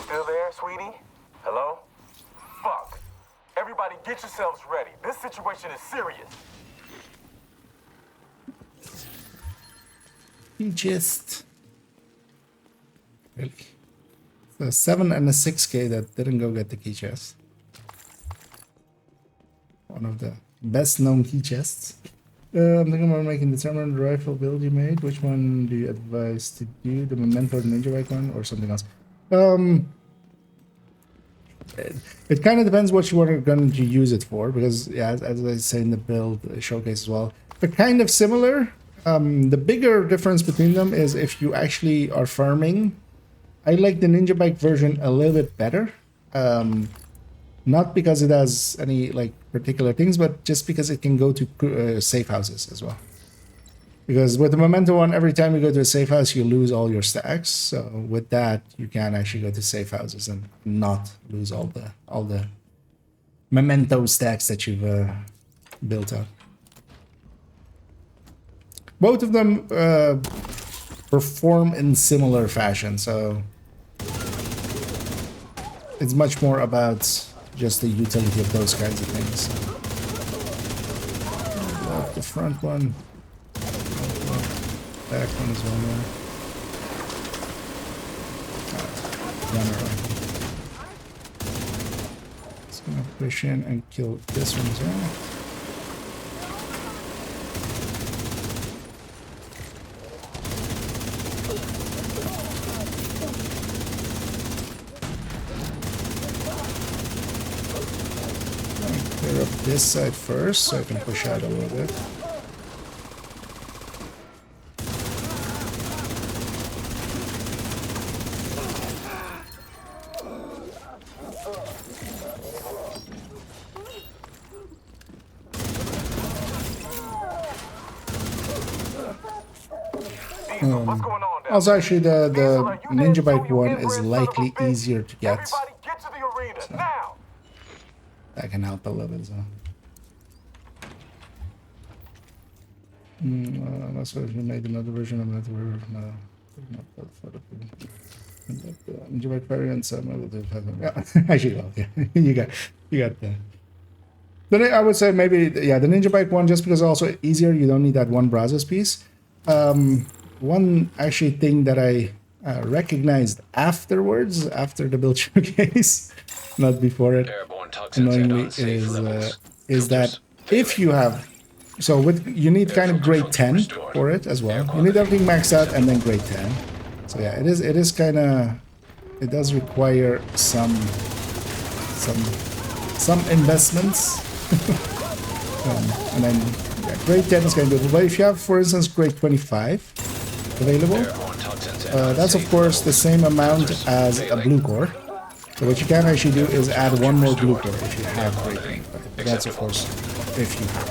Speaker 13: still there, sweetie? Hello? Fuck. Everybody get yourselves ready. This situation is serious.
Speaker 1: He just... Really? So 7 and a 6K that didn't go get the key chest. One of the best known key chests. I'm thinking about making determined rifle build you made. Which one do you advise to do? The Memento Ninja Bike one or something else? It kind of depends what you are going to use it for, because yeah, as I say in the build showcase as well, they're kind of similar. The bigger difference between them is if you actually are farming. I like the Ninja Bike version a little bit better. Not because it has any like particular things, but just because it can go to safe houses as well. Because with the Memento one, every time you go to a safe house, you lose all your stacks. So with that, you can actually go to safe houses and not lose all the Memento stacks that you've built up. Both of them perform in similar fashion, so it's much more about just the utility of those kinds of things. The front one, back one as well. Just gonna push in and kill this one as well. Clear up this side first so I can push out a little bit. Also, actually, the Ninja Bike one is likely easier to get. So that can help a little bit as well. That's what we made another version of that. Ninja Bike variants. Yeah, actually, well, yeah, you got that. Then I would say maybe yeah, the Ninja Bike one, just because also easier. You don't need that one Brazos piece. One actually thing that I recognized afterwards, after the build showcase, not before it, annoyingly, is that if you have, so with you need kind of grade 10 for it as well. You need everything maxed out and then grade 10. So yeah, it is kind of, it does require some investments, and then yeah, grade 10 is kind of good. But if you have, for instance, grade 25 available, that's of course the same amount as a blue core. So what you can actually do is add one more blue core if you have grade 25. That's of course if you have.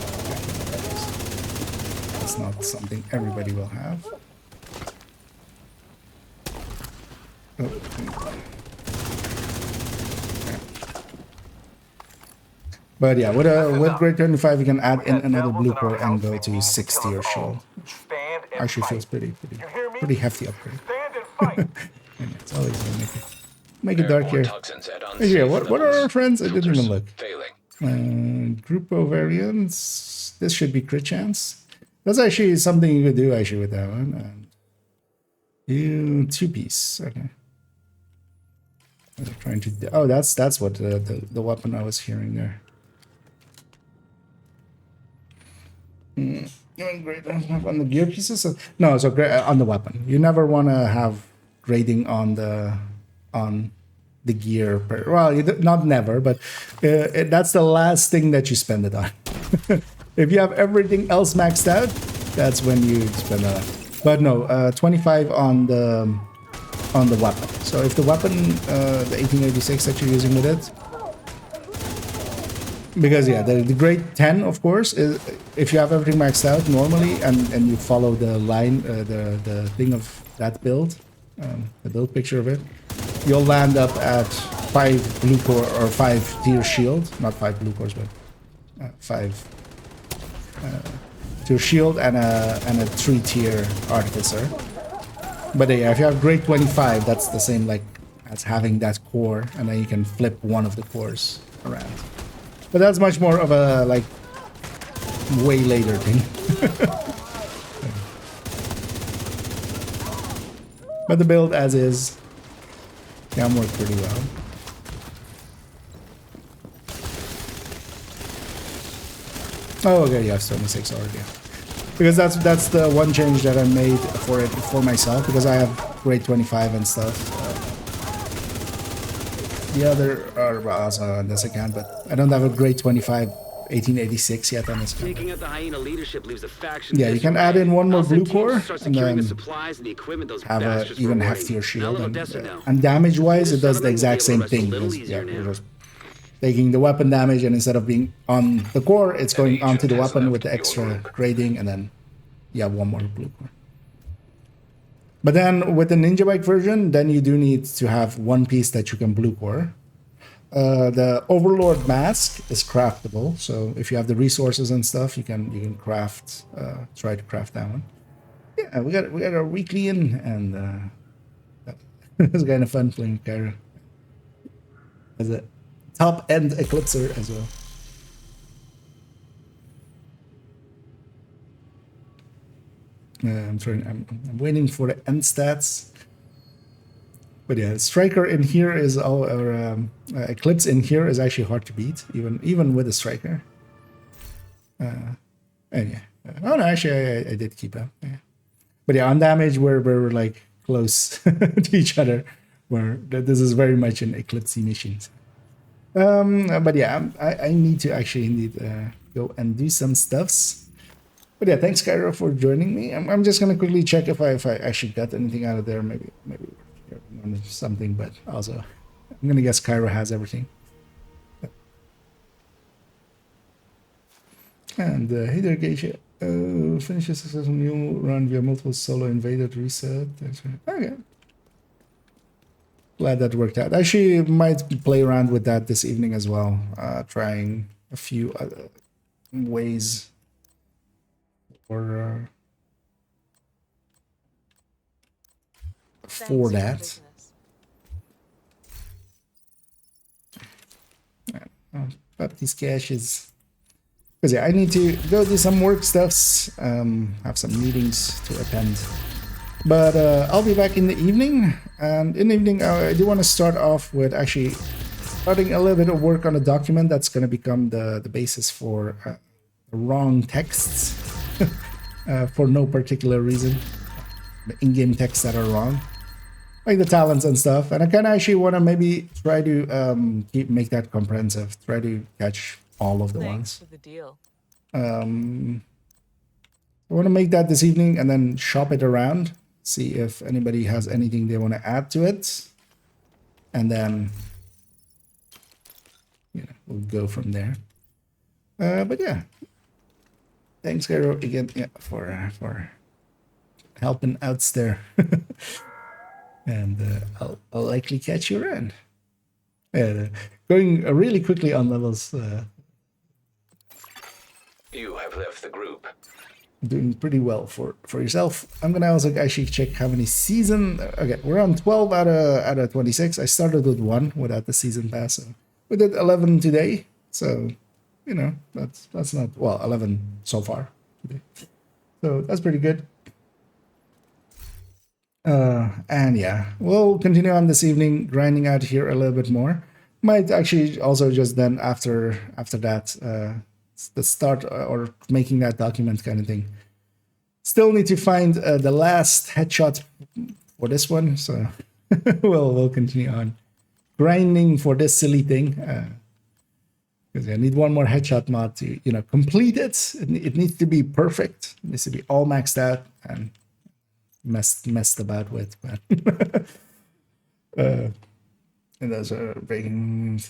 Speaker 1: It's not something everybody will have. Oh. But yeah, with grade 25 you can add in another blue core and go to 6 tier shield. Actually feels pretty hefty upgrade. And it's always gonna make it dark here. Yeah, what are our friends? I didn't even look. Grupo variants. This should be crit chance. That's actually something you could do actually with that one. And 2-piece. Okay. I'm trying to. Oh, that's what the weapon I was hearing there. Great on the gear pieces. No, so on the weapon. You never want to have grading on the gear. Well, not never, but that's the last thing that you spend it on. If you have everything else maxed out, that's when you spend it on. But no, 25 on the weapon. So if the weapon, the 1886 that you're using with it, because yeah, the grade 10 of course is if you have everything maxed out normally and you follow the line, the thing of that build, the build picture of it, you'll land up at 5 blue core or 5 tier shield, not 5 blue cores, but 5 tier shield and a 3 tier artificer. But yeah, if you have grade 25, that's the same like as having that core, and then you can flip one of the cores around. But that's much more of a like way later thing. But the build as is can work pretty well. Oh, okay, yeah, 76 already. Because that's the one change that I made for it for myself, because I have grade 25 and stuff. The other are also on this account, but I don't have a grade 25 1886 yet on this account.
Speaker 6: Taking out the hyena leadership leaves a faction.
Speaker 1: Yeah, you can add in one more blue core and then
Speaker 6: the supplies and the equipment those
Speaker 1: have a
Speaker 6: bastards
Speaker 1: even
Speaker 6: were
Speaker 1: heftier
Speaker 6: hoarding.
Speaker 1: shield. And damage-wise, it does the exact same thing. You're just taking the weapon damage, and instead of being on the core, it's going onto the weapon with the extra grading, and then you have one more blue core. But then with the Ninja Bike version, then you do need to have one piece that you can blue core. The Overlord mask is craftable, so if you have the resources and stuff, you can craft, try to craft that one. Yeah, we got our weekly in, and it was kind of fun playing Kyra as a top end Eclipser as well. I'm waiting for the end stats. But yeah, Striker in here is Eclipse in here is actually hard to beat, even with a Striker. And yeah, oh no, actually I did keep up. Yeah. But yeah, on damage we're like close to each other. Where this is very much an Eclipse mission. But yeah, I need to actually indeed go and do some stuffs. But yeah, thanks Cairo for joining me. I'm just gonna quickly check if I actually got anything out of there. Maybe something, but also I'm gonna guess Cairo has everything. And hey there, Geisha. Finish a successful new run via multiple solo invaded reset. Okay. Glad that worked out. Actually, might play around with that this evening as well. Trying a few other ways for that. But these caches, because yeah, I need to go do some work stuffs. Have some meetings to attend. But I'll be back in the evening, and in the evening I do want to start off with actually starting a little bit of work on a document that's going to become the basis for wrong texts for no particular reason. The in-game texts that are wrong, like the talents and stuff. And I kind of actually want to maybe try to make that comprehensive, try to catch all of the ones.
Speaker 14: For the deal.
Speaker 1: I want to make that this evening and then shop it around. See if anybody has anything they want to add to it, and then we'll go from there. But yeah, thanks, Garo, again, for helping out there, and I'll likely catch you around. Going really quickly on levels.
Speaker 2: You have left the group.
Speaker 1: Doing pretty well for yourself. I'm gonna also actually check how many season. Okay, we're on 12 out of 26. I started with 1 without the season pass. So we did 11 today. So that's not 11 so far today. So that's pretty good. And yeah, we'll continue on this evening, grinding out here a little bit more. Might actually also just then after that. The start or making that document kind of thing. Still need to find the last headshot for this one, so we'll continue on grinding for this silly thing, because I need one more headshot mod to complete it. It needs to be perfect. It needs to be all maxed out and messed about with. And those are breaking.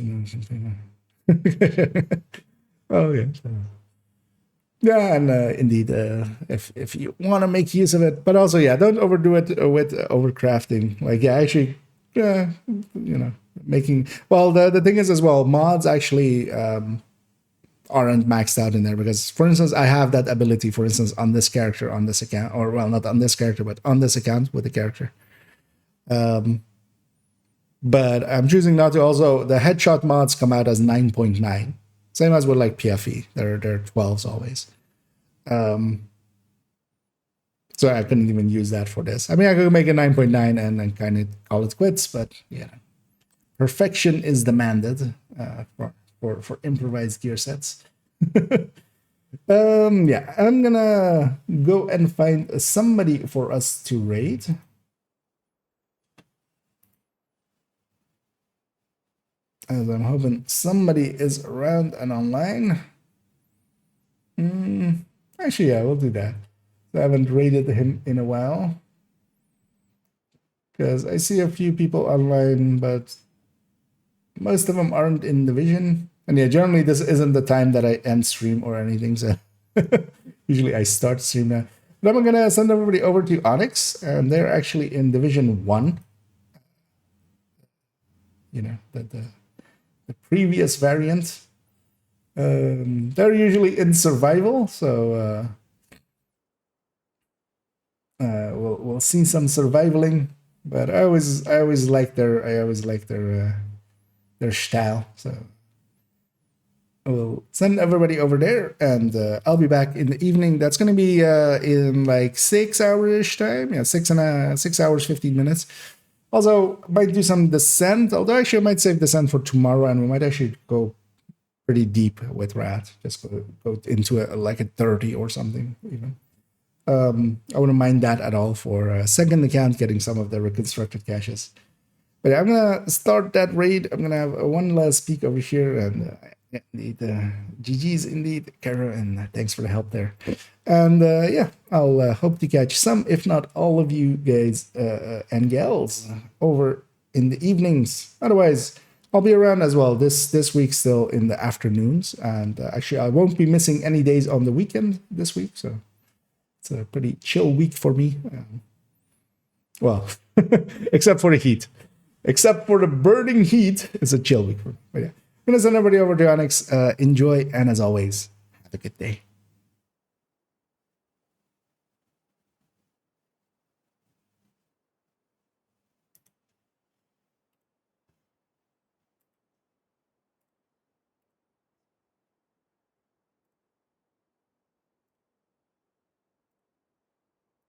Speaker 1: Oh yeah, yeah, and indeed, if you want to make use of it, but also don't overdo it with overcrafting. Like actually, making the thing is as well, mods actually aren't maxed out in there because, for instance, I have that ability. For instance, on this character, on this account, or not on this character, but on this account with the character. but I'm choosing not to. Also, the headshot mods come out as 9.9, same as with like PFE. They're 12s always. So I couldn't even use that for this. I mean, I could make a 9.9 and then kind of call it quits, but yeah, perfection is demanded for improvised gear sets. Yeah, I'm gonna go and find somebody for us to raid. As I'm hoping somebody is around and online. Actually, yeah, we'll do that. I haven't raided him in a while. Because I see a few people online, but most of them aren't in Division. And yeah, generally this isn't the time that I end stream or anything, so usually I start stream now. But I'm gonna send everybody over to Onyx, and they're actually in Division 1. You know, the previous variant. They're usually in survival, so we'll see some survivaling. But I always like their style. So we'll send everybody over there, and I'll be back in the evening. That's gonna be in like 6 hours time. Yeah, 6 hours 15 minutes. Also, might do some descent. Although actually, I might save descent for tomorrow, and we might actually go pretty deep with Rat. Just go into like a 30 or something even. I wouldn't mind that at all for a second account, getting some of the reconstructed caches. But yeah, I'm gonna start that raid. I'm gonna have one last peek over here, and indeed, GG's indeed, Kara, and thanks for the help there. And yeah, I'll hope to catch some, if not all of you guys and gals over in the evenings. Otherwise, I'll be around as well this week, still in the afternoons. And actually, I won't be missing any days on the weekend this week, so it's a pretty chill week for me. Well, except for the heat. Except for the burning heat, it's a chill week for me. But yeah, I'm going to send everybody over to Onyx. Enjoy, and as always, have a good day.